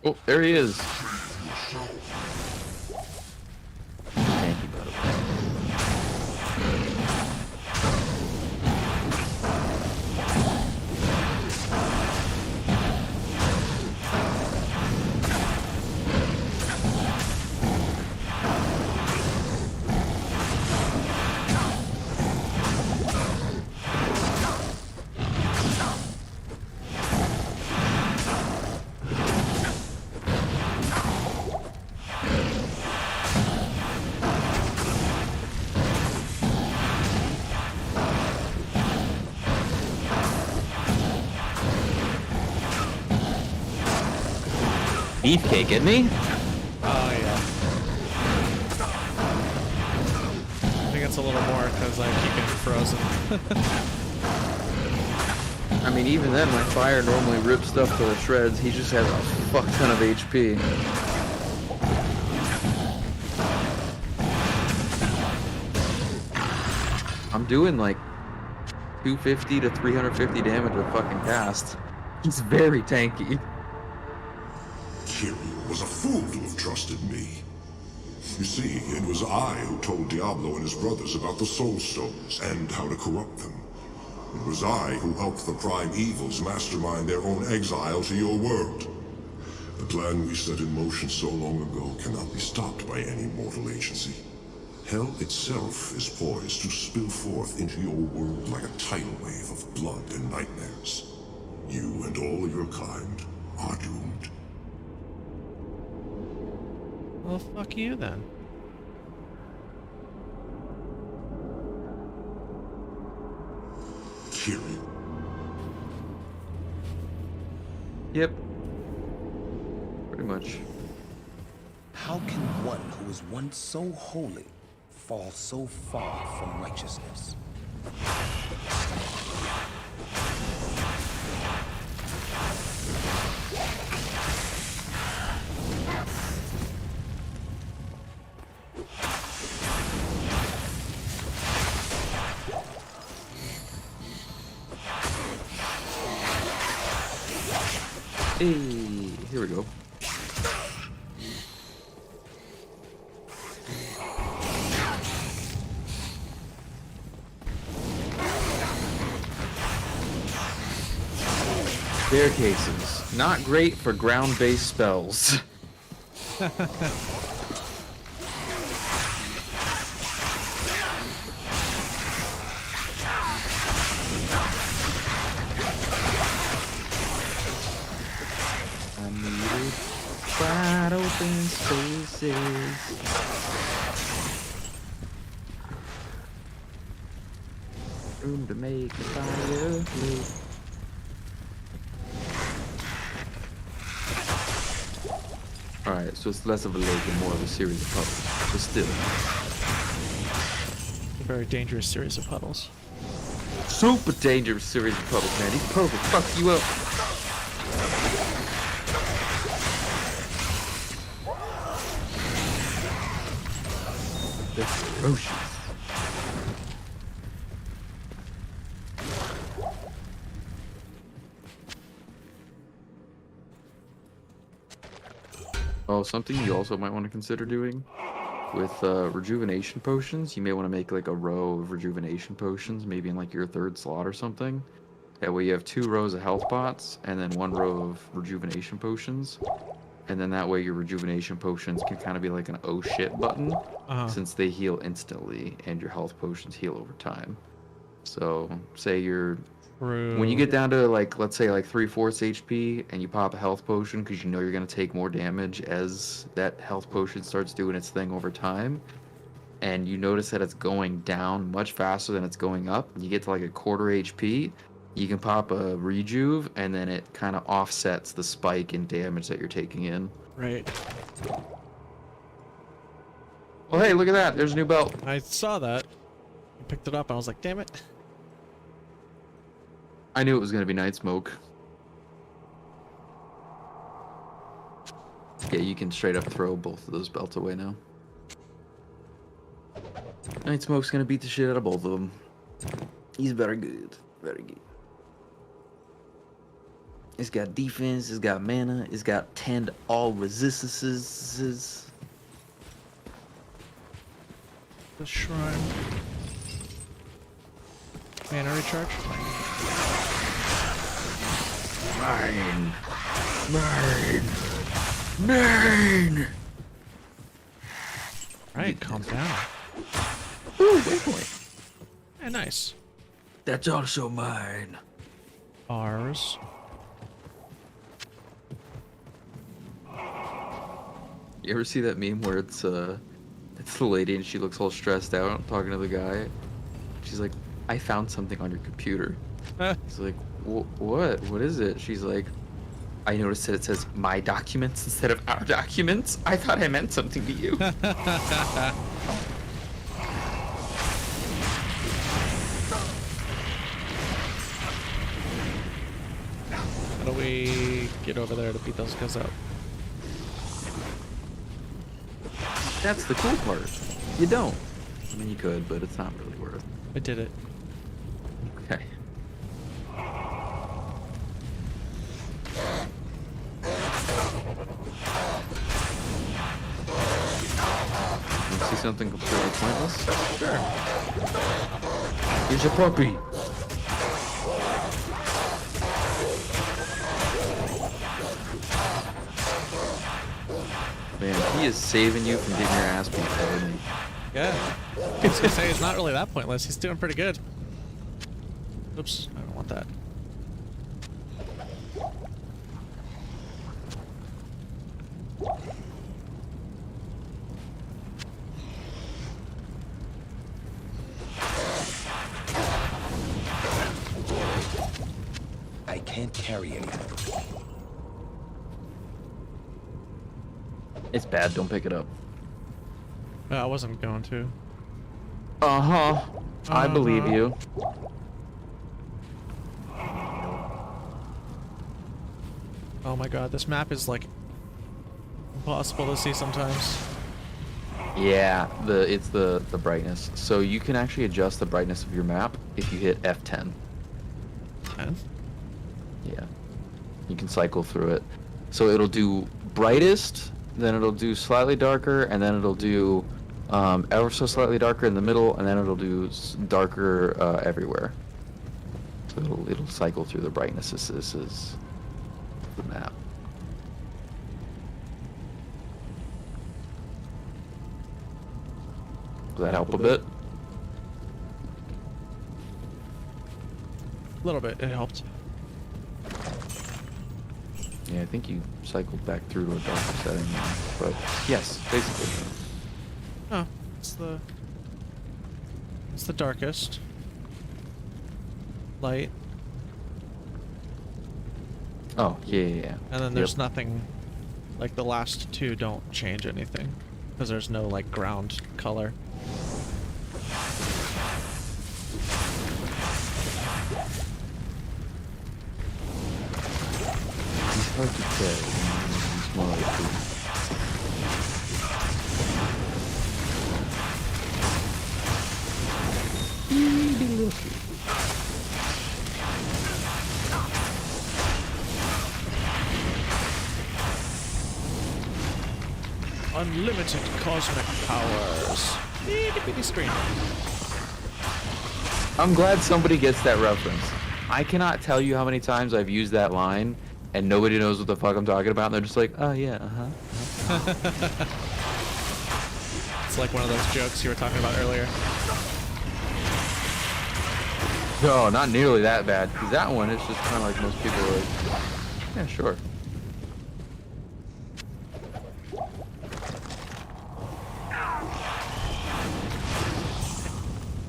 Oh, there he is. Thank you, by the way. Beefcake, isn't he? Oh, yeah. I think it's a little more because I keep getting frozen. I mean, even then, my fire normally rips stuff to the shreds. He just has a fuck ton of HP. I'm doing like 250 to 350 damage a fucking cast. He's very tanky. Kiryu was a fool to have trusted me. You see, it was I who told Diablo and his brothers about the Soul Stones and how to corrupt them. It was I who helped the Prime Evils mastermind their own exile to your world. The plan we set in motion so long ago cannot be stopped by any mortal agency. Hell itself is poised to spill forth into your world like a tidal wave of blood and nightmares. You and all your kind are doomed. Well, fuck you then. Kiryu. Yep. Pretty much. How can one who was once so holy fall so far from righteousness? Hey, here we go. Staircases. Not great for ground-based spells. I needed wide open spaces. Room to make a fireplace. Alright, so it's less of a lake and more of a series of puzzles, but still. A very dangerous series of puddles. Super dangerous series of puzzles, man. These puzzles fuck you up. They're ferocious. Oh, something you also might want to consider doing with rejuvenation potions. You may want to make like a row of rejuvenation potions, maybe in like your third slot or something. That way you have 2 rows of health pots and then 1 row of rejuvenation potions. And then that way your rejuvenation potions can kind of be like an oh shit button, since they heal instantly and your health potions heal over time. So say you're when you get down to like, let's say like 3/4 HP and you pop a health potion because you know you're going to take more damage as that health potion starts doing its thing over time, and you notice that it's going down much faster than it's going up, you get to like 1/4 HP, you can pop a rejuve and then it kind of offsets the spike in damage that you're taking in. Right. Well, hey, look at that. There's a new belt. I saw that. I picked it up and I was like, damn it. I knew it was going to be Night Smoke. Yeah, you can straight up throw both of those belts away now. Night Smoke's gonna beat the shit out of both of them. He's very good. Very good. It's got defense, it's got mana, it's got 10 to all resistances. The shrine. Mana recharge. Mine. Mine. Alright, calm down. Ooh, waypoint. Yeah, nice. That's also mine. Ours. You ever see that meme where it's the lady and she looks all stressed out talking to the guy? She's like, I found something on your computer. He's like, what? What is it? She's like, I noticed that it says my documents instead of our documents. I thought I meant something to you. How do we get over there to beat those guys up? That's the cool part. You don't. I mean, you could, but it's not really worth it. I did it. Okay. You see something completely pointless? Sure. Here's your puppy. Man, he is saving you from getting your ass beat, isn't he? Yeah. I was gonna say it's not really that pointless. He's doing pretty good. Oops, I don't want that. I can't carry anything. It's bad, don't pick it up. I wasn't going to. Uh-huh. I believe you. Oh my god, this map is like impossible to see sometimes. Yeah, it's the brightness. So you can actually adjust the brightness of your map if you hit F10. 10? Yeah. You can cycle through it. So it'll do brightest, then it'll do slightly darker, and then it'll do ever so slightly darker in the middle, and then it'll do darker everywhere. So it'll cycle through the brightnesses. This is the map. Does that help a bit? A little bit, it helped. Yeah, I think you cycled back through to a darker setting now. But yes, basically. Oh, it's the darkest. Light. Oh, yeah. And then there's nothing, like the last two don't change anything. Because there's no like ground color. It's hard to tell. It's more like Unlimited cosmic powers. Itty bitty screen. I'm glad somebody gets that reference. I cannot tell you how many times I've used that line and nobody knows what the fuck I'm talking about and they're just like, oh yeah, It's like one of those jokes you were talking about earlier. No, not nearly that bad. Because that one, it's just kind of like most people are like, yeah, sure.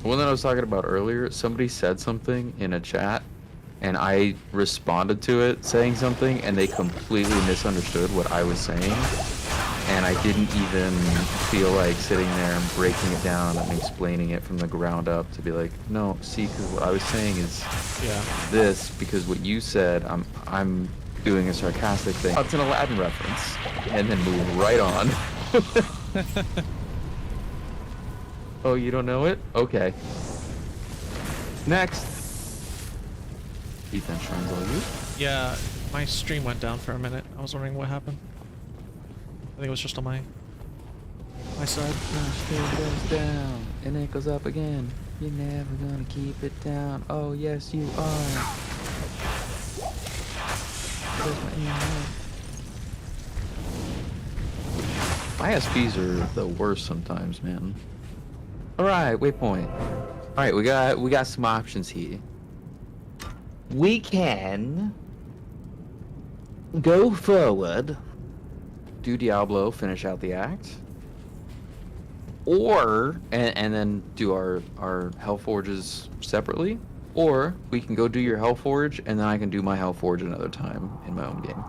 The one that I was talking about earlier, somebody said something in a chat, and I responded to it saying something, and they completely misunderstood what I was saying, and I didn't even feel like sitting there and breaking it down and explaining it from the ground up to be like, no, see, because what I was saying is this, because what you said, I'm doing a sarcastic thing. It's an Aladdin reference, and then move right on. Oh, you don't know it? Okay. Next. Defense shrines all you. Yeah, my stream went down for a minute. I was wondering what happened. I think it was just on my side. It goes down, and it goes up again. You're never gonna keep it down. Oh, yes, you are. My SPs are the worst sometimes, man. Alright, waypoint. Alright, we got some options here. We can go forward, do Diablo, finish out the act, or and then do our Hellforges separately, or we can go do your Hellforge and then I can do my Hellforge another time in my own game.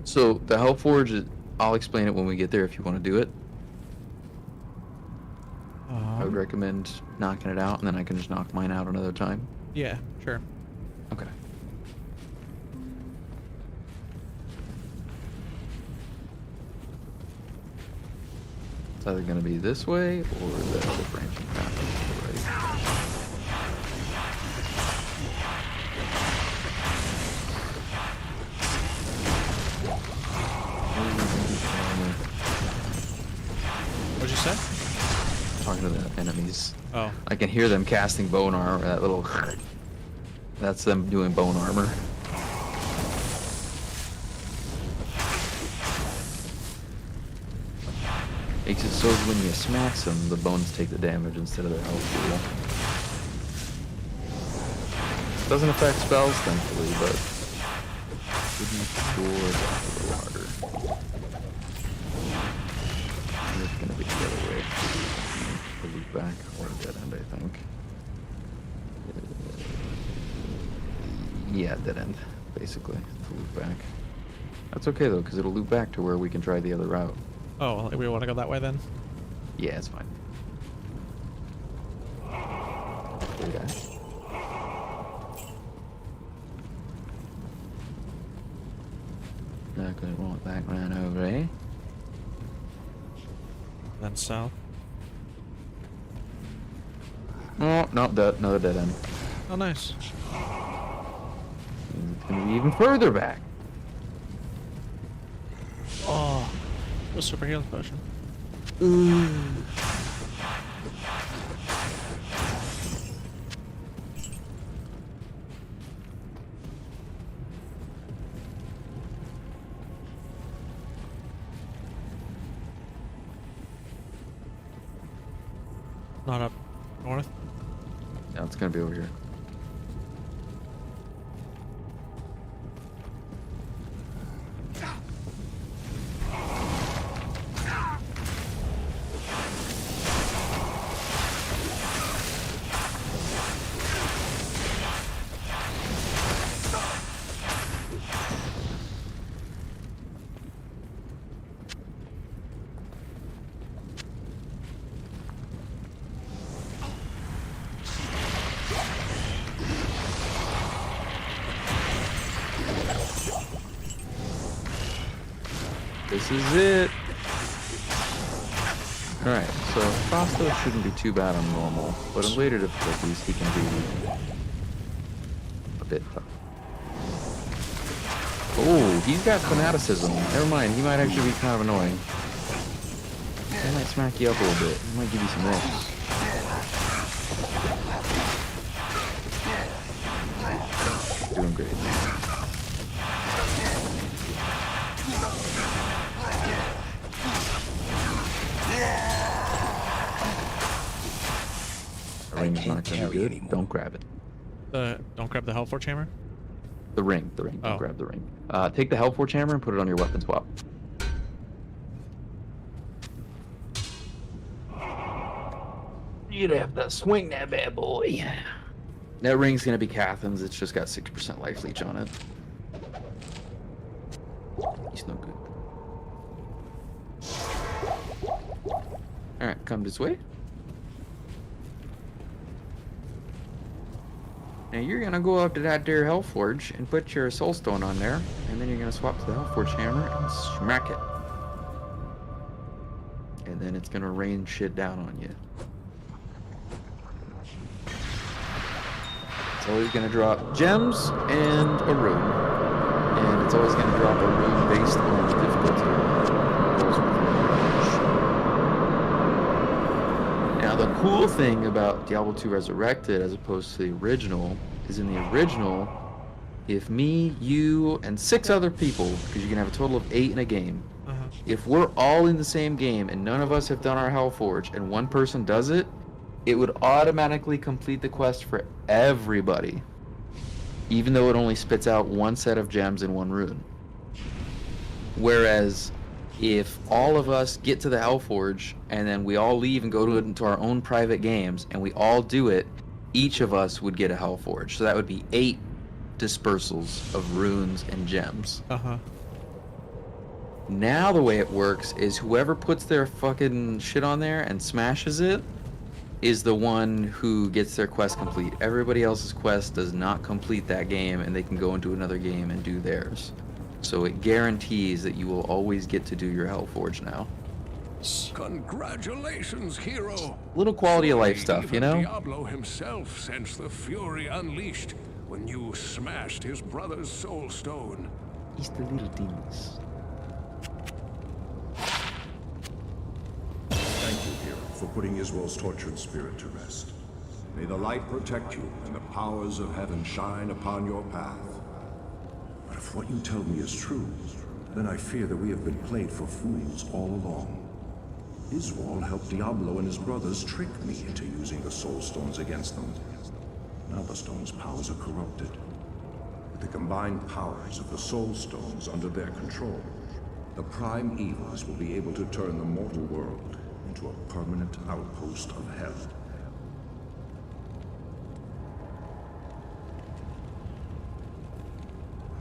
So the Hellforge, I'll explain it when we get there if you want to do it. I would recommend knocking it out, and then I can just knock mine out another time. Yeah, sure. Okay. It's either going to be this way or the other branching path to the right. What'd you say? Talking to the enemies. Oh. I can hear them casting bone armor. That little. That's them doing bone armor. Makes it so when you smack them, the bones take the damage instead of their health pool. Doesn't affect spells, thankfully, but wouldn't sure that's a little harder. It's gonna be the other way. A loop back or a dead end, I think. Yeah, dead end, basically. To loop back. That's okay though, because it'll loop back to where we can try the other route. Oh, we want to go that way then? Yeah, it's fine. Yeah. Not gonna want back round over, eh? Then south. Oh, no, another dead end. Oh, nice. It's gonna be even further back. Oh, a super healing potion. Ooh. Not up north. No, it's gonna be over here. This is it. Alright, so Fausto shouldn't be too bad on normal, but in later difficulties he can be a bit tough. Oh, he's got fanaticism. Never mind, he might actually be kind of annoying. He might smack you up a little bit. He might give you some ropes. Doing great. I can't carry good. anymore. Don't grab it. Don't grab the Hellforge hammer? The ring. Don't Oh. grab the ring. Take the Hellforge hammer and put it on your weapon swap. You'd have to swing that bad boy. That ring's gonna be Cathin's. It's just got 6% life leech on it. He's no good. Alright, come this way. Now you're gonna go up to that there Hellforge and put your Soulstone on there, and then you're gonna swap to the Hellforge hammer and smack it. And it's gonna rain shit down on you. It's always gonna drop gems and a rune. And it's always gonna drop a rune based on the difficulty rolls within the range. Now the cool thing about Diablo 2 Resurrected as opposed to the original is in the original, if me, you, and 6 other people, because you can have a total of 8 in a game, if we're all in the same game and none of us have done our Hellforge and one person does it, it would automatically complete the quest for everybody, even though it only spits out 1 set of gems and 1 rune. Whereas if all of us get to the Hellforge and then we all leave and go to it into our own private games and we all do it, each of us would get a Hellforge. So that would be 8 dispersals of runes and gems. Now the way it works is whoever puts their fucking shit on there and smashes it is the one who gets their quest complete. Everybody else's quest does not complete that game, and they can go into another game and do theirs. So it guarantees that you will always get to do your Hellforge now. Congratulations, hero. Little quality of life stuff, you Even know? Diablo himself sensed the fury unleashed when you smashed his brother's soul stone. It's the little demons. Thank you, hero, for putting Israel's tortured spirit to rest. May the light protect you and the powers of heaven shine upon your path. But if what you tell me is true, then I fear that we have been played for fools all along. Israel helped Diablo and his brothers trick me into using the soul stones against them. Now the stone's powers are corrupted. With the combined powers of the soul stones under their control, the prime evils will be able to turn the mortal world into a permanent outpost of hell.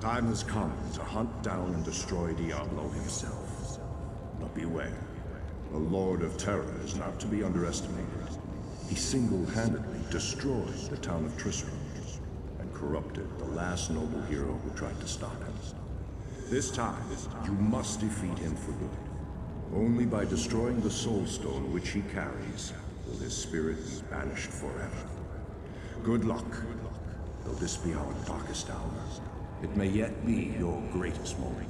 Time has come to hunt down and destroy Diablo himself. But beware, the Lord of Terror is not to be underestimated. He single-handedly destroyed the town of Tristram and corrupted the last noble hero who tried to stop him. This time, you must defeat him for good. Only by destroying the soul stone which he carries will his spirit be banished forever. Good luck. Though this be our darkest hour, it may yet be your greatest moment.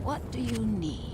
What do you need?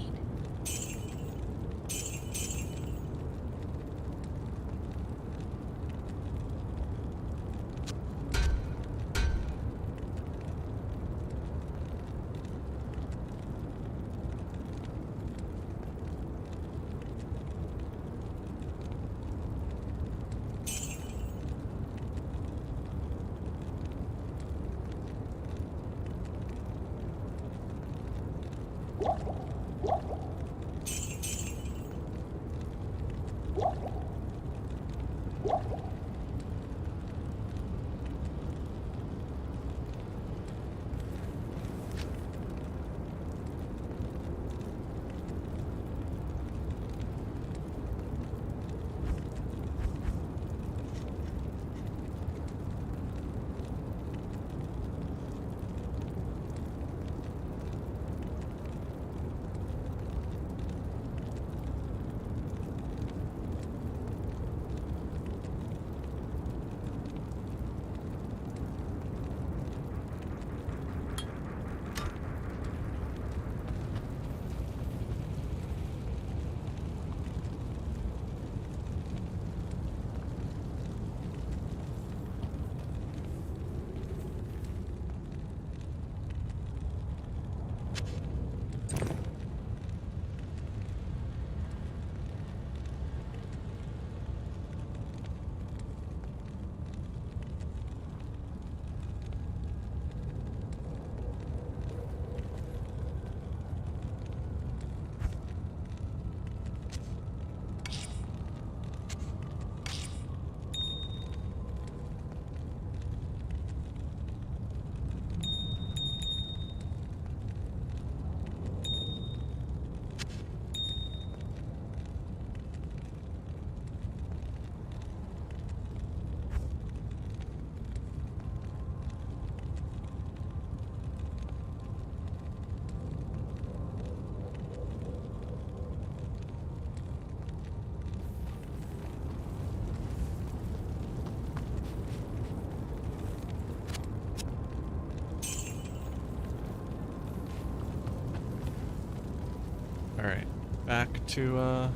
to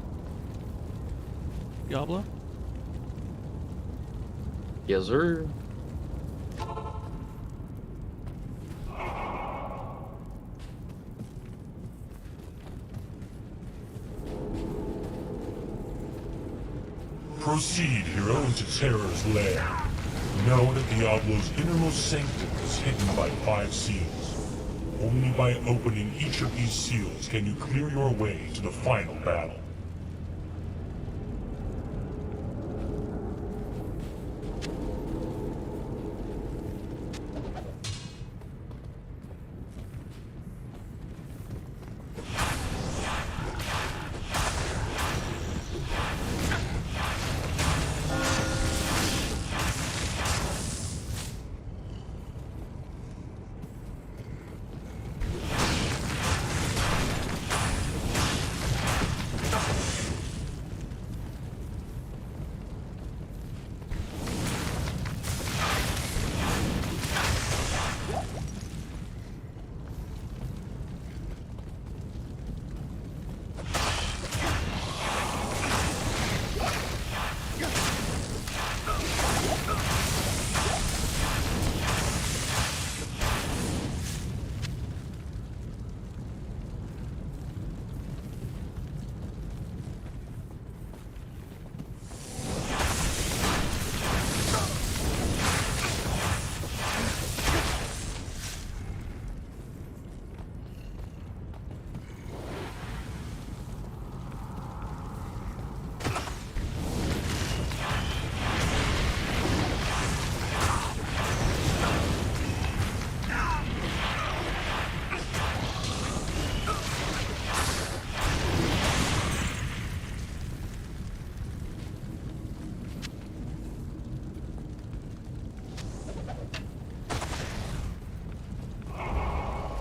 Diablo? Yes, sir. Proceed, hero, into Terror's lair. Know that Diablo's innermost sanctum is hidden by 5 seals. Only by opening each of these seals can you clear your way to the final battle.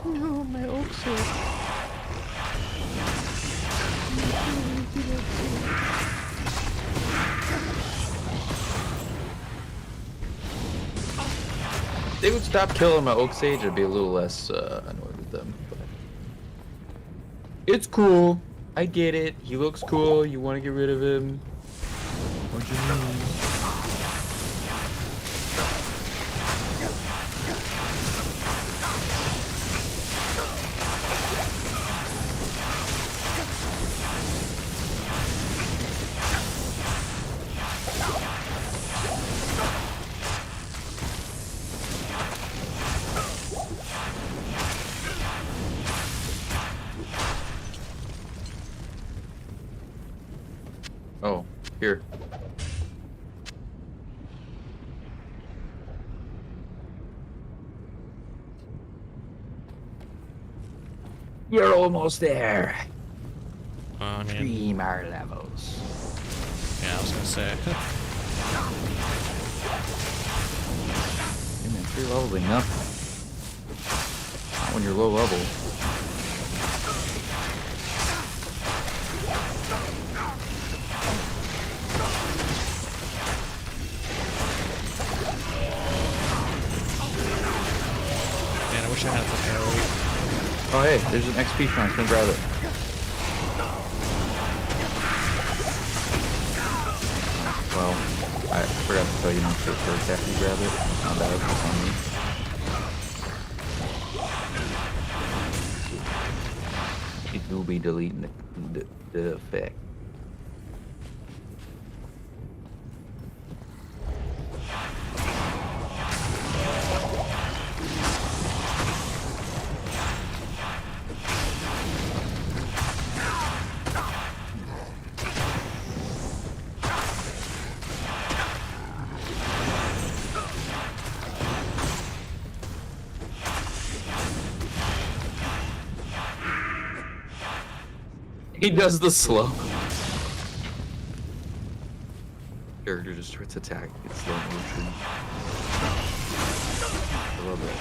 No, my oak sword. If they would stop killing my Oak Sage, I'd be a little less annoyed with them. But it's cool. I get it. He looks cool. You want to get rid of him. What do you mean? Oh, here. You're almost there. I mean, 3 more levels. yeah, I was gonna say. Hey man, 3 levels ain't nothing. Not when you're low level. Man, I wish I had some arrow. Oh hey, there's an XP shrine. Come grab it. Well, I forgot to tell you not to first after you grab it. Not bad if it's on me. It will be deleting the effect. He does the slow. Character just starts attacking in slow motion. I love that.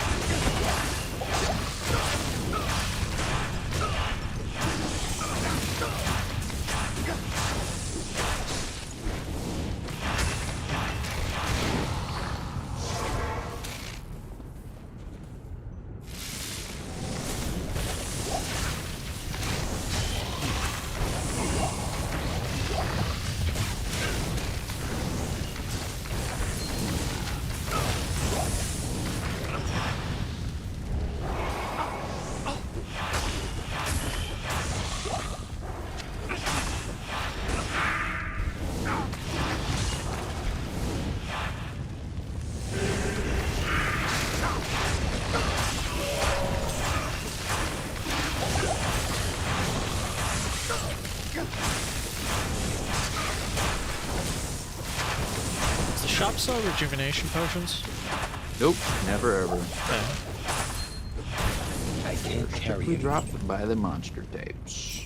shop sell rejuvenation potions? Nope, never ever. Okay. I can't carry We it. dropped by the monster tapes.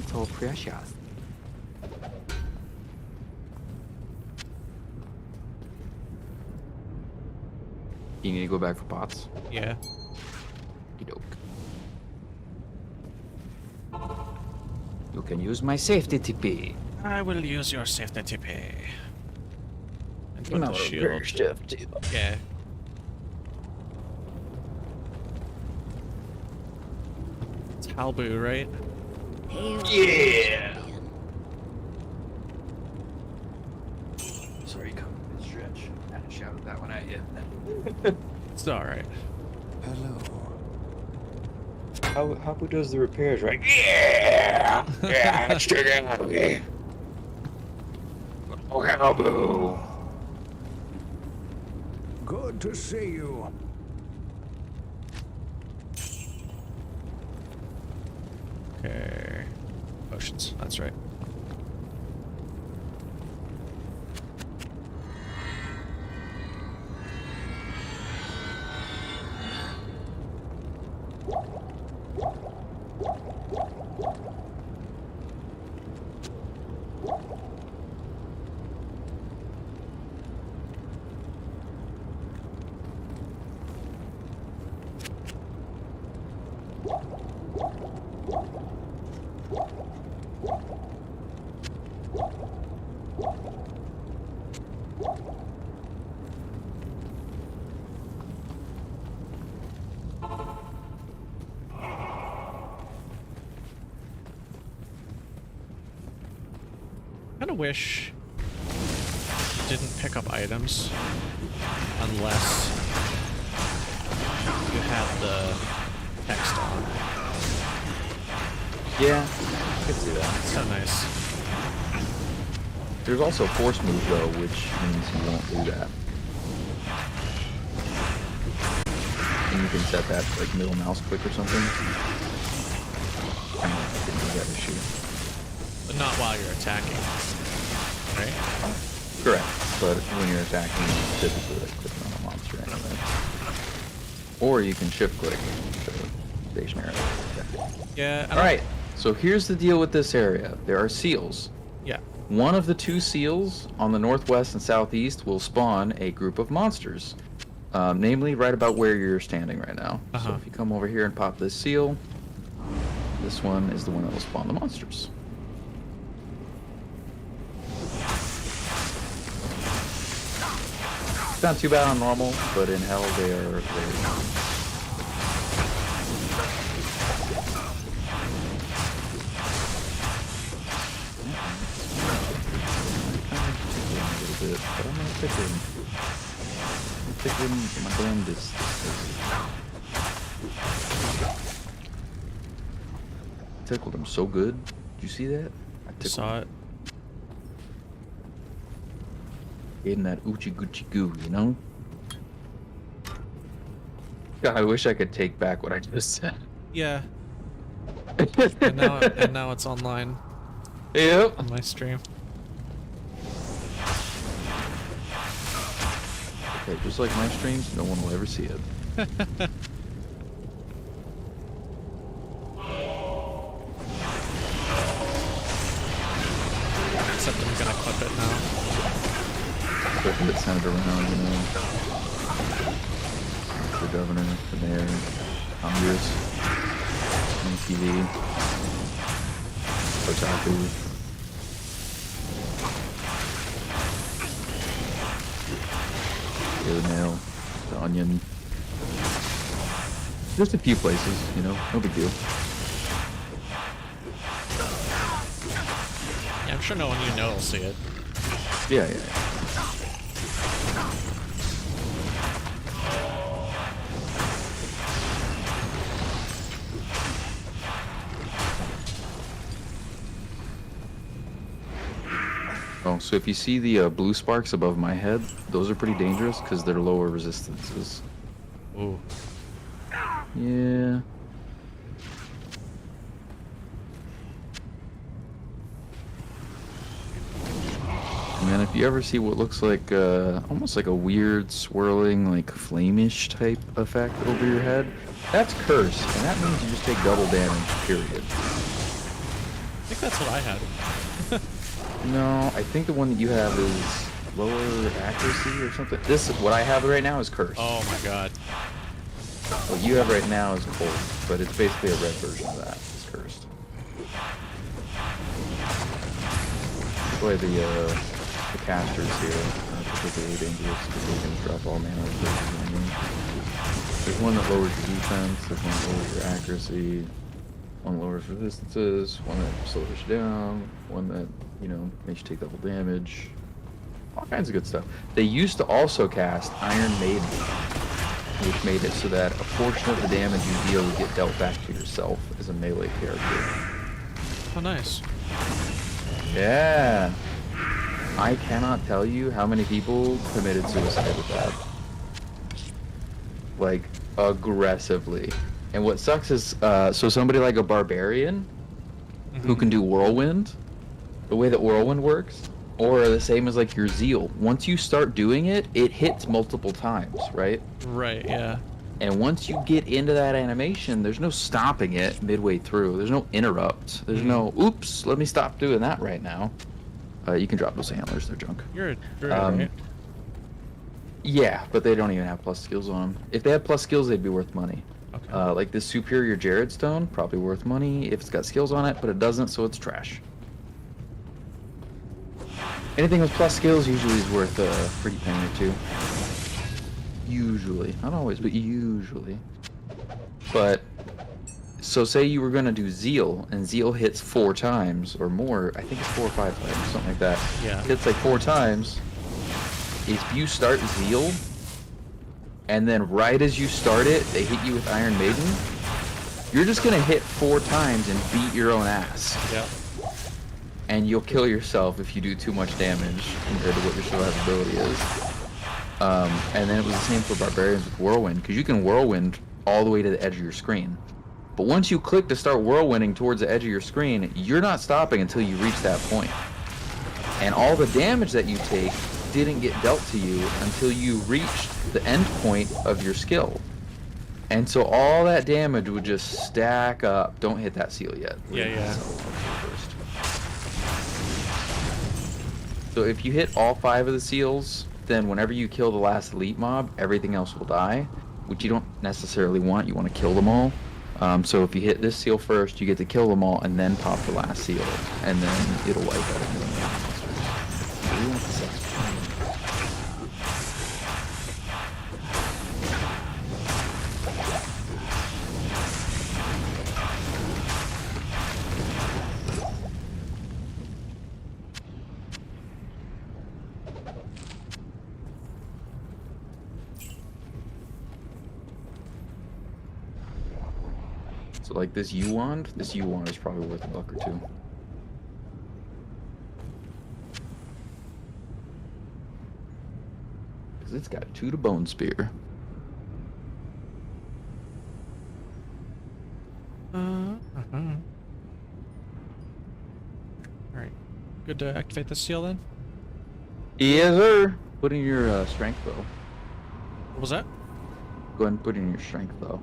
So precious. You need to go back for pots. Yeah. Okey-doke. You can use my safety TP. I will use your safety TP. And put No, the shield. stuff too. Yeah. It's Halbu, right? Yeah. Sorry, come stretch. I had to shout that one at you. It's alright. Hello. Who does the repairs, right? Yeah! Yeah, straight out of me. Oh, Halbu. Good to see you. Okay. Potions, that's right. I kind of wish you didn't pick up items unless you had the text on. Yeah, I could see that. So nice. There's also force move though, which means you won't do that. And you can set that to, like middle mouse click or something. I didn't do that issue. But not while you're attacking. Right? Correct. But when you're attacking, you typically like click on a monster anyway. Or you can shift click to stationary. Yeah. Alright, so here's the deal with this area. There are seals. Yeah. One of the two seals on the northwest and southeast will spawn a group of monsters. Namely, right about where you're standing right now. So if you come over here and pop this seal, this one is the one that will spawn the monsters. It's not too bad on normal, but in hell they are very... But I'm gonna pick him. Pick him my damnedest. Tickled him so good. Did you see that? I saw it. Gave him that oochie goochie goo, you know? God, I wish I could take back what I just said. Yeah. and now it's online. Yep. On my stream. Okay, just like my streams, no one will ever see it. Except I'm gonna clip it now. Clip it, send it around, you know. The governor, the mayor, Congress, on TV, Kotaku. Daily Mail, The Onion. Just a few places, you know, no big deal. Yeah, I'm sure no one you know will see it. Yeah. Oh, so if you see the blue sparks above my head, those are pretty dangerous because they're lower resistances. Ooh. Yeah. And then if you ever see what looks like almost like a weird swirling like flamish type effect over your head, that's curse, and that means you just take double damage, period. I think that's what I had. No, I think the one that you have is lower accuracy or something. This, what I have right now is curse. Oh my god. What you have right now is cold, but it's basically a red version of that. It's cursed. That's why the casters here are particularly dangerous because they can drop all mana with versus enemy. There's one that lowers your defense, there's one that lowers your accuracy, one that lowers resistances, one that slows you down, one that, you know, makes you take double damage. All kinds of good stuff. They used to also cast Iron Maiden, which made it so that a portion of the damage you deal would get dealt back to yourself as a melee character. Oh, nice. Yeah. I cannot tell you how many people committed suicide with that. Like, aggressively. And what sucks is, so somebody like a barbarian who can do whirlwind, the way that whirlwind works, or the same as like your zeal. Once you start doing it, it hits multiple times, right? Right, yeah. And once you get into that animation, there's no stopping it midway through. There's no interrupt. There's no, oops, let me stop doing that right now. You can drop those handlers, they're junk. You're a druid, right? Yeah, but they don't even have plus skills on them. If they had plus skills, they'd be worth money. Okay. Like this Superior Jared Stone, probably worth money if it's got skills on it, but it doesn't, so it's trash. Anything with plus skills usually is worth a pretty penny or two. Usually. Not always, but usually. But, so say you were going to do Zeal, and Zeal hits 4 times or more. I think it's 4 or 5 times, something like that. Yeah. Hits like 4 times. If you start Zeal, and then right as you start it, they hit you with Iron Maiden, you're just going to hit 4 times and beat your own ass. Yeah. And you'll kill yourself if you do too much damage compared to what your survivability is. And then it was the same for Barbarians with Whirlwind, because you can Whirlwind all the way to the edge of your screen. But once you click to start whirlwinding towards the edge of your screen, you're not stopping until you reach that point. And all the damage that you take didn't get dealt to you until you reached the end point of your skill. And so all that damage would just stack up. Don't hit that seal yet. Yeah. So if you hit all 5 of the seals, then whenever you kill the last elite mob, everything else will die, which you don't necessarily want. You want to kill them all. So if you hit this seal first, you get to kill them all and then pop the last seal, and then it'll wipe out everything. So like this U wand is probably worth $1 or $2. Because it's got 2 to bone spear. Alright. Good to activate the seal then? Yes, sir. Put in your strength bow. What was that? Go ahead and put in your strength bow.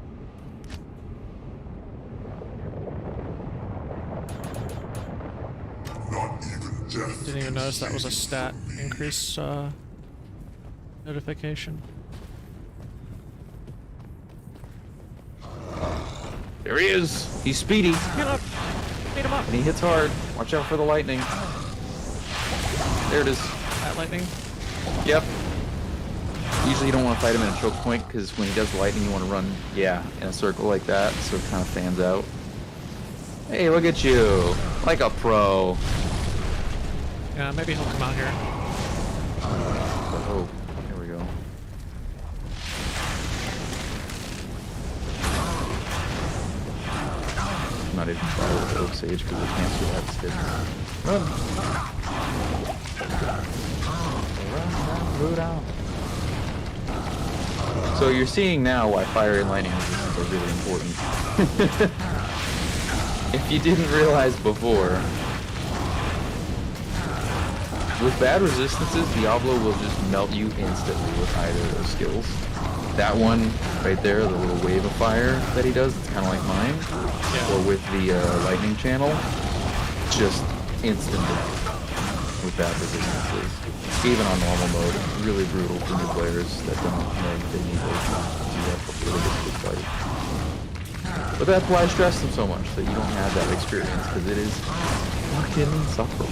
Didn't even notice that was a stat increase notification. There he is. He's speedy. Get up! Beat him up! And he hits hard. Watch out for the lightning. There it is. That lightning? Yep. Usually you don't want to fight him in a choke point, because when he does lightning you want to run, yeah, in a circle like that, so it kind of fans out. Hey, look at you. Like a pro. Yeah, maybe he'll come out here. Oh, here we go. I'm not even trying with the Oak Sage because we can't see that stick. Run! So you're seeing now why fire and lightning resistance are really important. If you didn't realize before, With bad resistances, Diablo will just melt you instantly with either of those skills. That one right there, the little wave of fire that he does, it's kind of like mine. Yeah. Or with the lightning channel, just instant death with bad resistances. Even on normal mode, it's really brutal for new players that don't know that they need those to do that before they get to the fight. But that's why I stress them so much, that you don't have that experience, because it is fucking insufferable.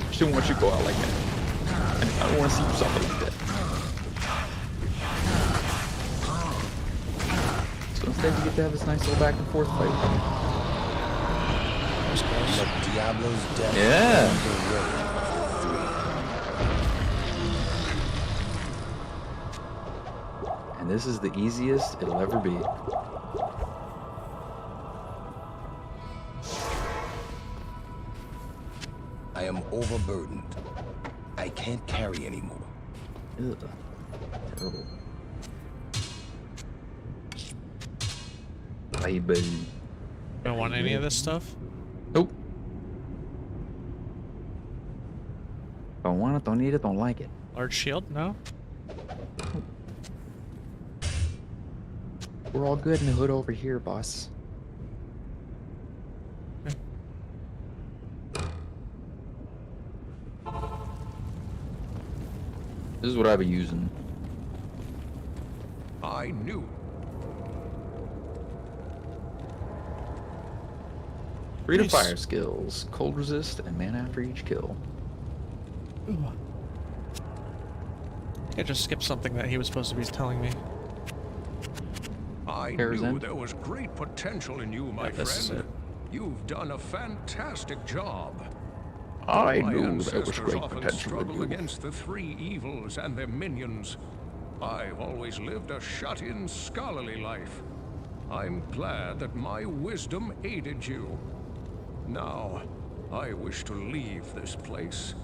I just don't want you to go out like that. I don't want to see you suffer like that. So instead you get to have this nice little back and forth fight. Let Diablo's death Yeah. And this is the easiest it'll ever be. I am overburdened. I can't carry anymore. Ugh. Terrible. Baby. Don't want any of this stuff? Nope. Don't want it, don't need it, don't like it. Large shield? No? We're all good in the hood over here, boss. This is what I've been using. I knew. Free to Nice. fire skills, cold resist, and mana after each kill. I just skipped something that he was supposed to be telling me. I There's knew in. there was great potential in you, my Yeah, this is friend. it. You've done a fantastic job. I My knew there ancestors was great often potential in struggled you. against the three evils and their minions. I've always lived a shut-in, scholarly life. I'm glad that my wisdom aided you. Now, I wish to leave this place.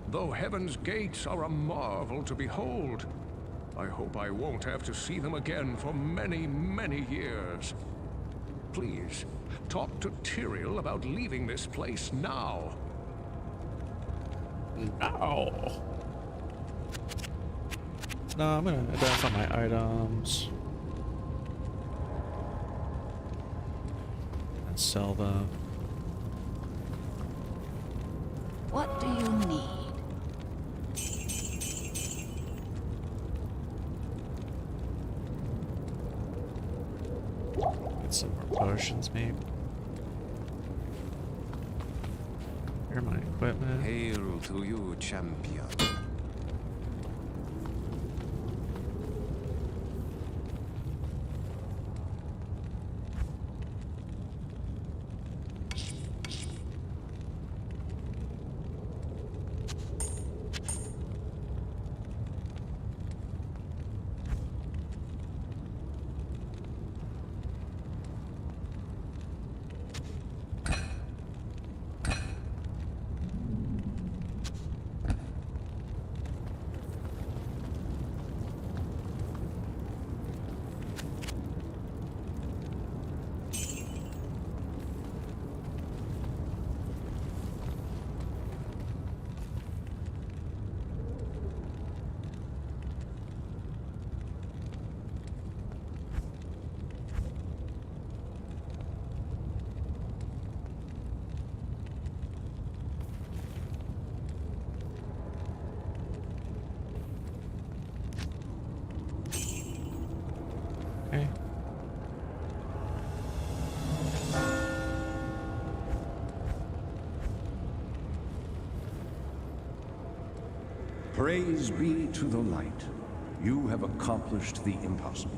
Though heaven's gates are a marvel to behold, I hope I won't have to see them again for many, many years. Please, talk to Tyrael about leaving this place now. No. No, I'm gonna identify my items. And sell them. What do you need? Get some more potions, maybe. Here are my equipment. Hail to you, champion. Okay. Praise be to the light. You have accomplished the impossible.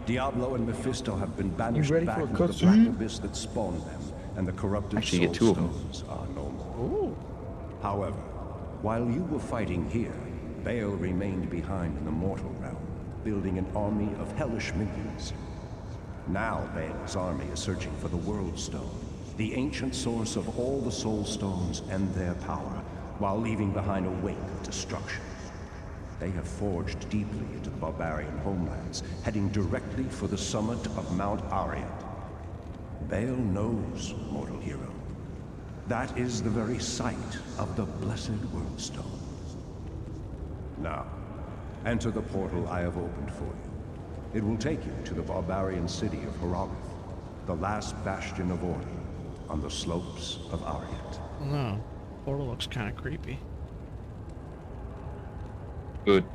Diablo and Mephisto have been banished ready back for a into the cutscene? black abyss that spawned them, and the corrupted Actually, you soul get two of them. stones are no more. However, while you were fighting here, Baal remained behind in the mortal realm, building an army of hellish minions. Now Baal's army is searching for the World Stone, the ancient source of all the Soul Stones and their power, while leaving behind a wake of destruction. They have forged deeply into the barbarian homelands, heading directly for the summit of Mount Aryan. Vale knows, mortal hero. That is the very site of the Blessed Wormstone. Now, enter the portal I have opened for you. It will take you to the barbarian city of Hrothgar, the last bastion of order on the slopes of Ariat. No, portal looks kind of creepy. Good.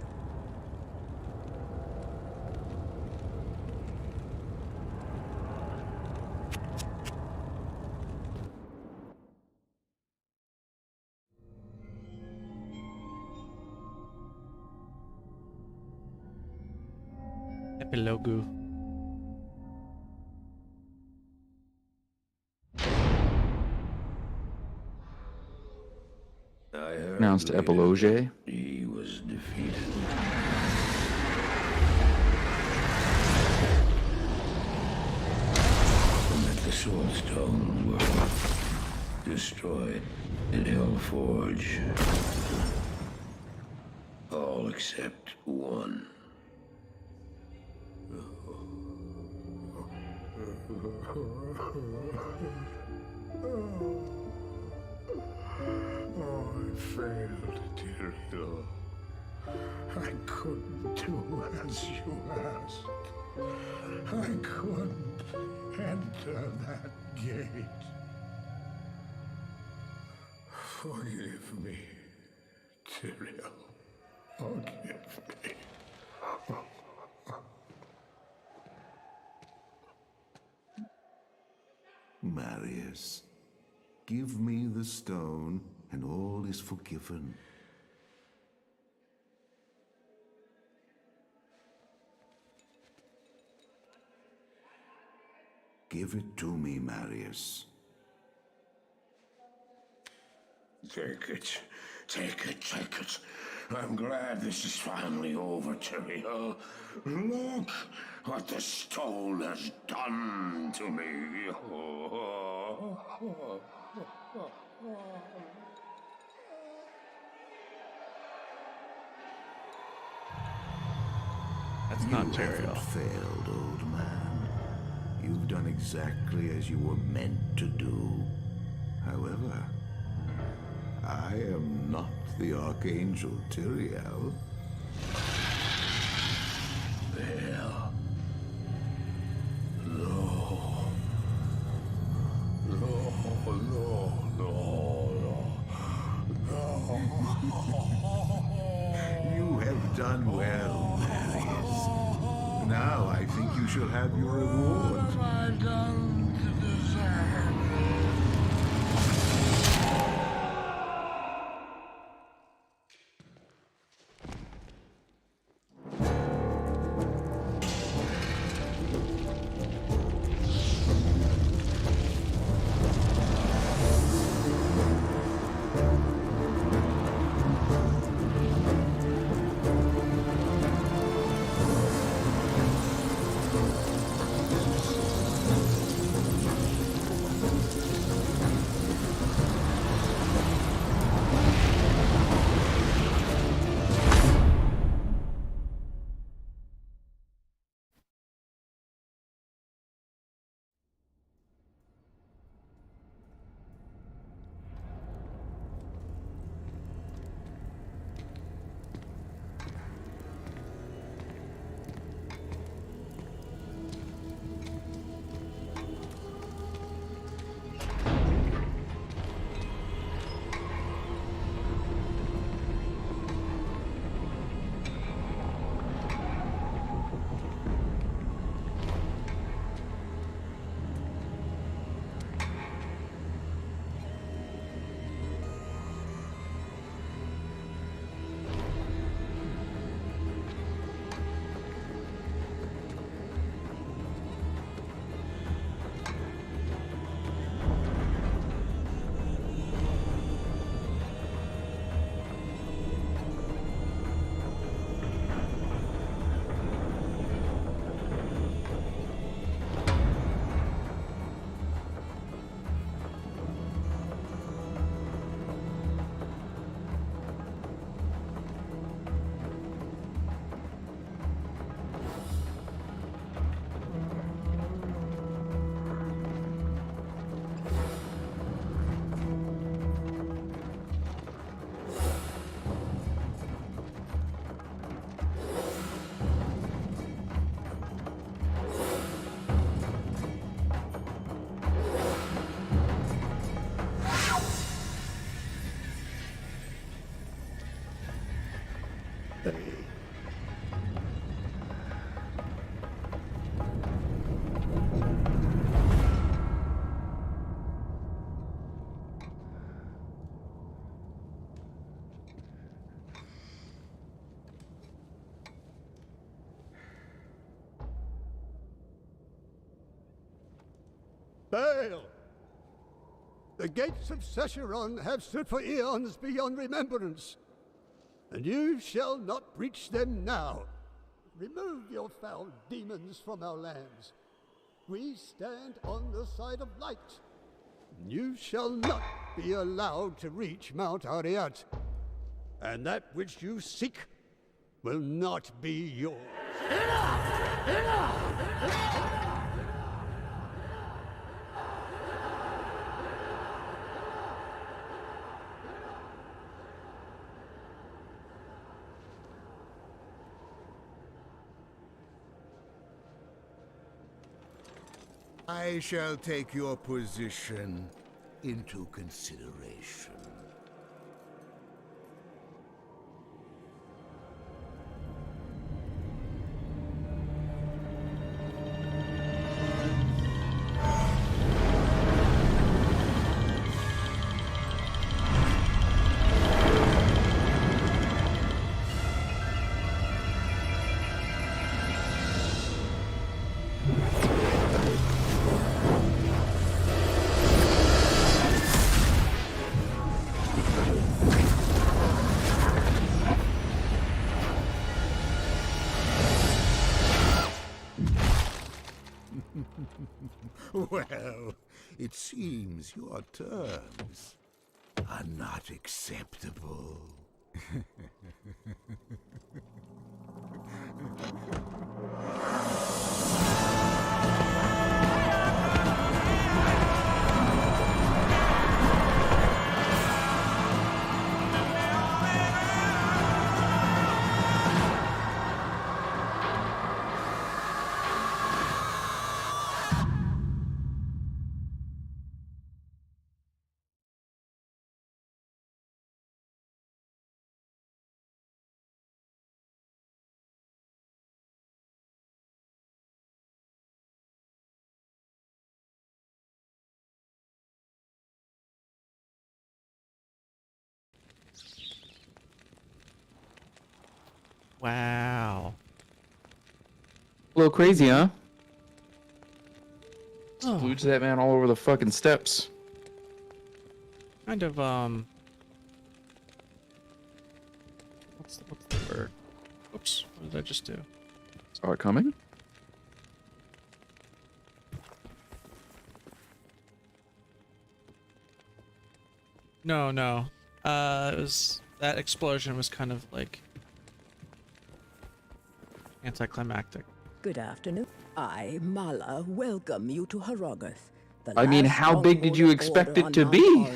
Epilogu. Pronounced epilogue. He was defeated. And that the Sword Stone were destroyed in Hellforge. All except one. Oh, I failed, Tyrael. I couldn't do as you asked. I couldn't enter that gate. Forgive me, Tyrael. Forgive me. Marius, give me the stone, and all is forgiven. Give it to me, Marius. Take it. Take it, take it. I'm glad this is finally over, Tyrael. Look what the stone has done to me. That's not You Tyrael. haven't failed, old man. You've done exactly as you were meant to do. However, I am not the Archangel Tyrael. Well, no. No, no, no, no. You have done well, Marius. Now I think you shall have your reward. What have I done to deserve it? Bail! The gates of Secheron have stood for eons beyond remembrance, and you shall not breach them now. Remove your foul demons from our lands. We stand on the side of light. You shall not be allowed to reach Mount Ariat, and that which you seek will not be yours. Enough! Enough! I shall take your position into consideration. Well, it seems your terms are not acceptable. Wow. A little crazy, huh? Oh. Splooge that man all over the fucking steps. Kind of, what's the word? Oops, what did I just do? Saw it coming? No, no. It was, that explosion was kind of like anticlimactic. Good afternoon. I, Mala, welcome you to Hrogoth. I mean, how big did you expect it to be?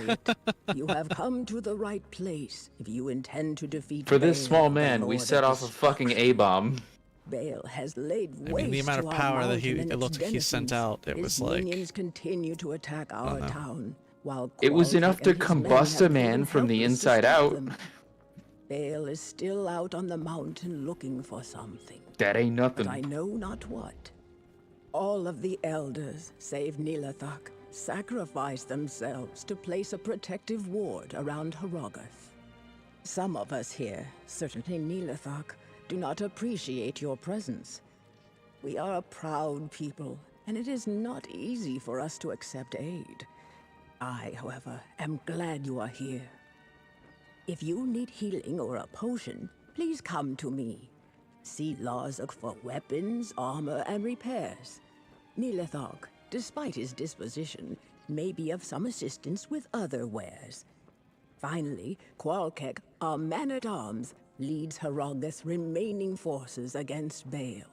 You have come to the right place if you intend to defeat For this Baal, small the man, we Lord set of off a fucking A-bomb. Baal has laid I waste mean, the amount to of our power that mountain and it its looked like he sent denizens. out, it His was like, minions continue to attack our know. town, while It was Qualtech enough to and his men combust a have man proven from the helpless to inside stop out. them. Baal is still out on the mountain looking for something. That ain't nothing. But I know not what. All of the elders, save Nilathak, sacrificed themselves to place a protective ward around Hrogoth. Some of us here, certainly Nilathak, do not appreciate your presence. We are a proud people, and it is not easy for us to accept aid. I, however, am glad you are here. If you need healing or a potion, please come to me. See Lorzuk for weapons, armor, and repairs. Nilathak, despite his disposition, may be of some assistance with other wares. Finally, Qualtech, our man-at-arms, leads Hrogoth's remaining forces against Baal.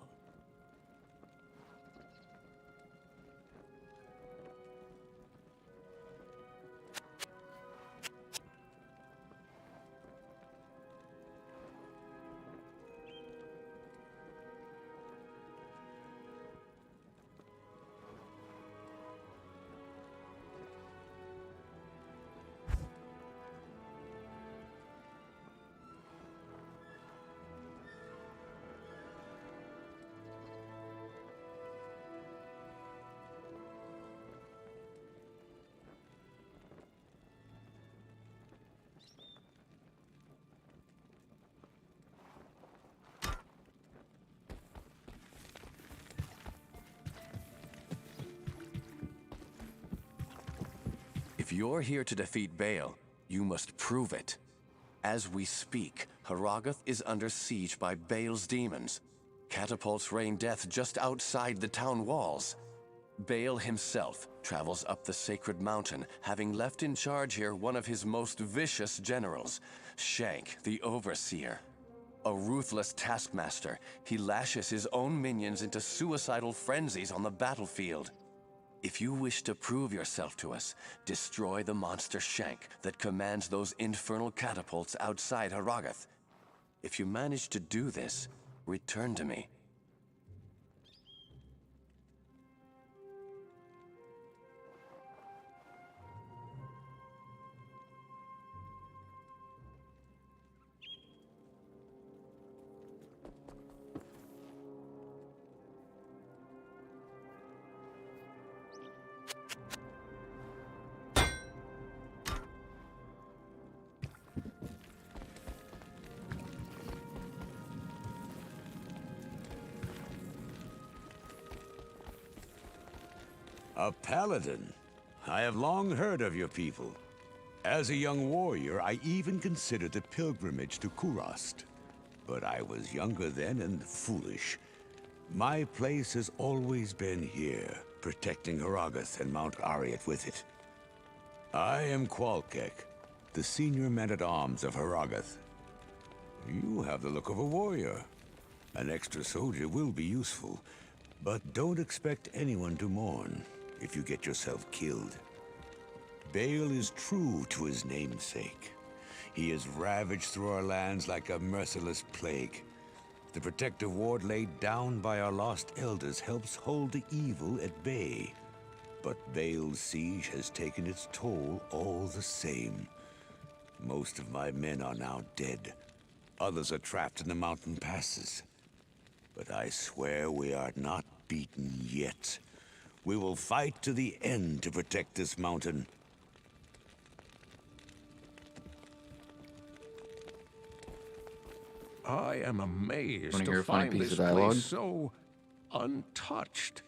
If you're here to defeat Baal, you must prove it. As we speak, Harrogath is under siege by Baal's demons. Catapults rain death just outside the town walls. Baal himself travels up the sacred mountain, having left in charge here one of his most vicious generals, Shank, the Overseer. A ruthless taskmaster, he lashes his own minions into suicidal frenzies on the battlefield. If you wish to prove yourself to us, destroy the monster Shank that commands those infernal catapults outside Harrogath. If you manage to do this, return to me. A paladin? I have long heard of your people. As a young warrior, I even considered the pilgrimage to Kurast. But I was younger then and foolish. My place has always been here, protecting Harrogath and Mount Ariat with it. I am Qualkek, the senior man-at-arms of Harrogath. You have the look of a warrior. An extra soldier will be useful, but don't expect anyone to mourn if you get yourself killed. Baal is true to his namesake. He has ravaged through our lands like a merciless plague. The protective ward laid down by our lost elders helps hold the evil at bay. But Baal's siege has taken its toll all the same. Most of my men are now dead. Others are trapped in the mountain passes. But I swear we are not beaten yet. We will fight to the end to protect this mountain. I am amazed Wanna hear to a funny find piece this of dialogue? place so untouched.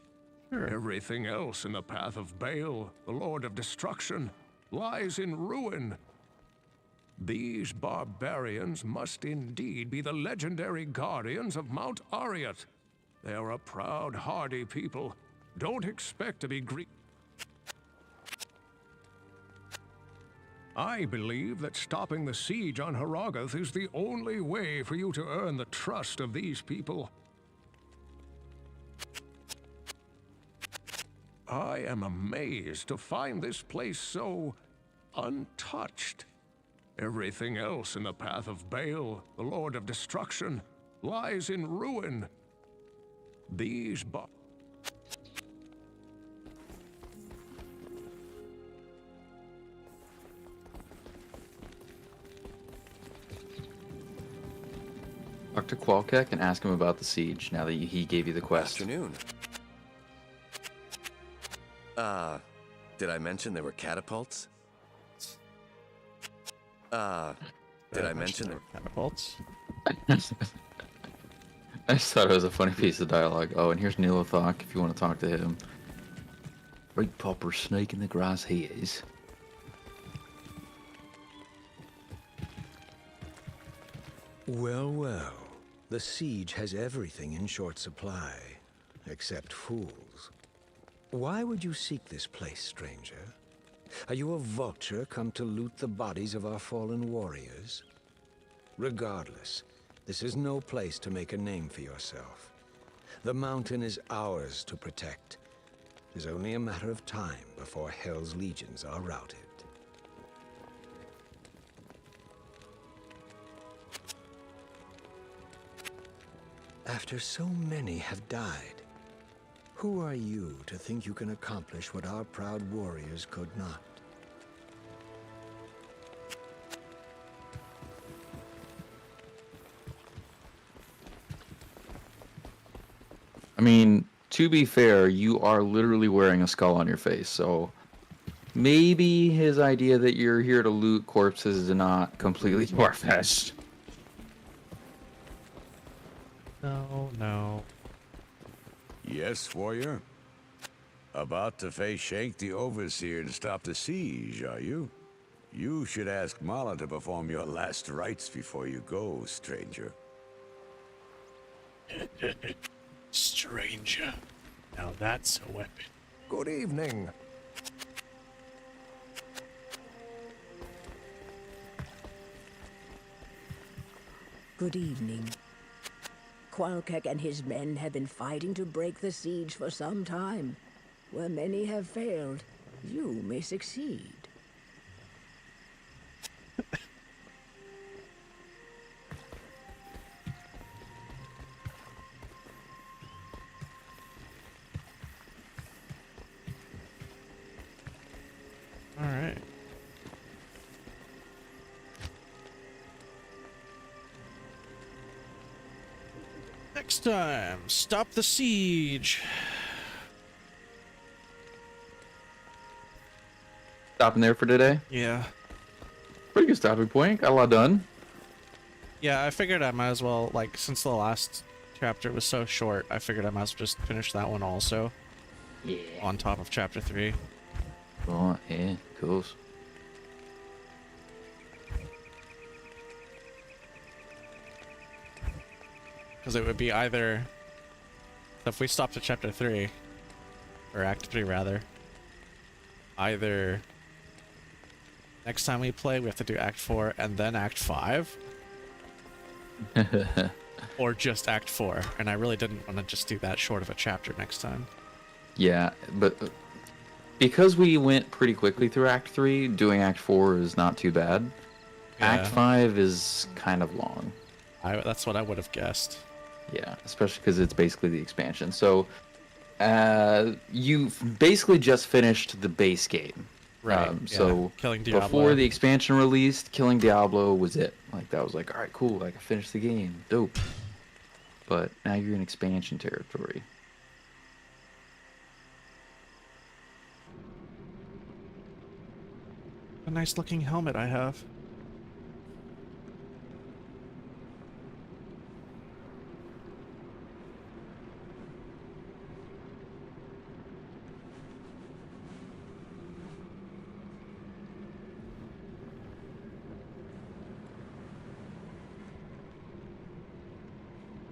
Everything else in the path of Baal, the Lord of Destruction, lies in ruin. These barbarians must indeed be the legendary guardians of Mount Ariat. They are a proud, hardy people. Don't expect to be I believe that stopping the siege on Harrogath is the only way for you to earn the trust of these people. I am amazed to find this place so untouched. Everything else in the path of Baal, the Lord of Destruction, lies in ruin. These Talk to Qualkek and ask him about the siege now that he gave you the quest. Afternoon. Did I mention there were catapults? Did I mention there were catapults? I just thought it was a funny piece of dialogue. Oh, and here's Nilothok if you want to talk to him. Right proper snake in the grass he is. Well, well. The siege has everything in short supply, except fools. Why would you seek this place, stranger? Are you a vulture come to loot the bodies of our fallen warriors? Regardless, this is no place to make a name for yourself. The mountain is ours to protect. It is only a matter of time before Hell's legions are routed. After so many have died, who are you to think you can accomplish what our proud warriors could not? I mean, to be fair, you are literally wearing a skull on your face, so maybe his idea that you're here to loot corpses is not completely far-fetched. No, no. Yes, warrior? About to face Shank the Overseer to stop the siege, are you? You should ask Mala to perform your last rites before you go, stranger. Stranger. Now that's a weapon. Good evening. Good evening. Qualkek and his men have been fighting to break the siege for some time. Where many have failed, you may succeed. All right. Next time, stop the siege. Stopping there for today. Yeah. Pretty good stopping point. Got a lot done. Yeah, I figured I might as well, like, since the last chapter was so short, I figured I might as well just finish that one also. Yeah. On top of chapter 3. Oh, yeah, cool. Because it would be either... If we stopped at chapter 3, or act 3 rather, either next time we play we have to do act 4 and then act 5, or just act 4, and I really didn't want to just do that short of a chapter next time. Yeah, but because we went pretty quickly through Act 3, doing Act 4 is not too bad. Yeah. Act 5 is kind of long. That's what I would have guessed. Yeah, especially because it's basically the expansion. So, you basically just finished the base game. Right. So, Killing Diablo. before the expansion released, killing Diablo was it. Like, that was like, alright, cool, I can finish the game. Dope. But now you're in expansion territory. A nice looking helmet I have.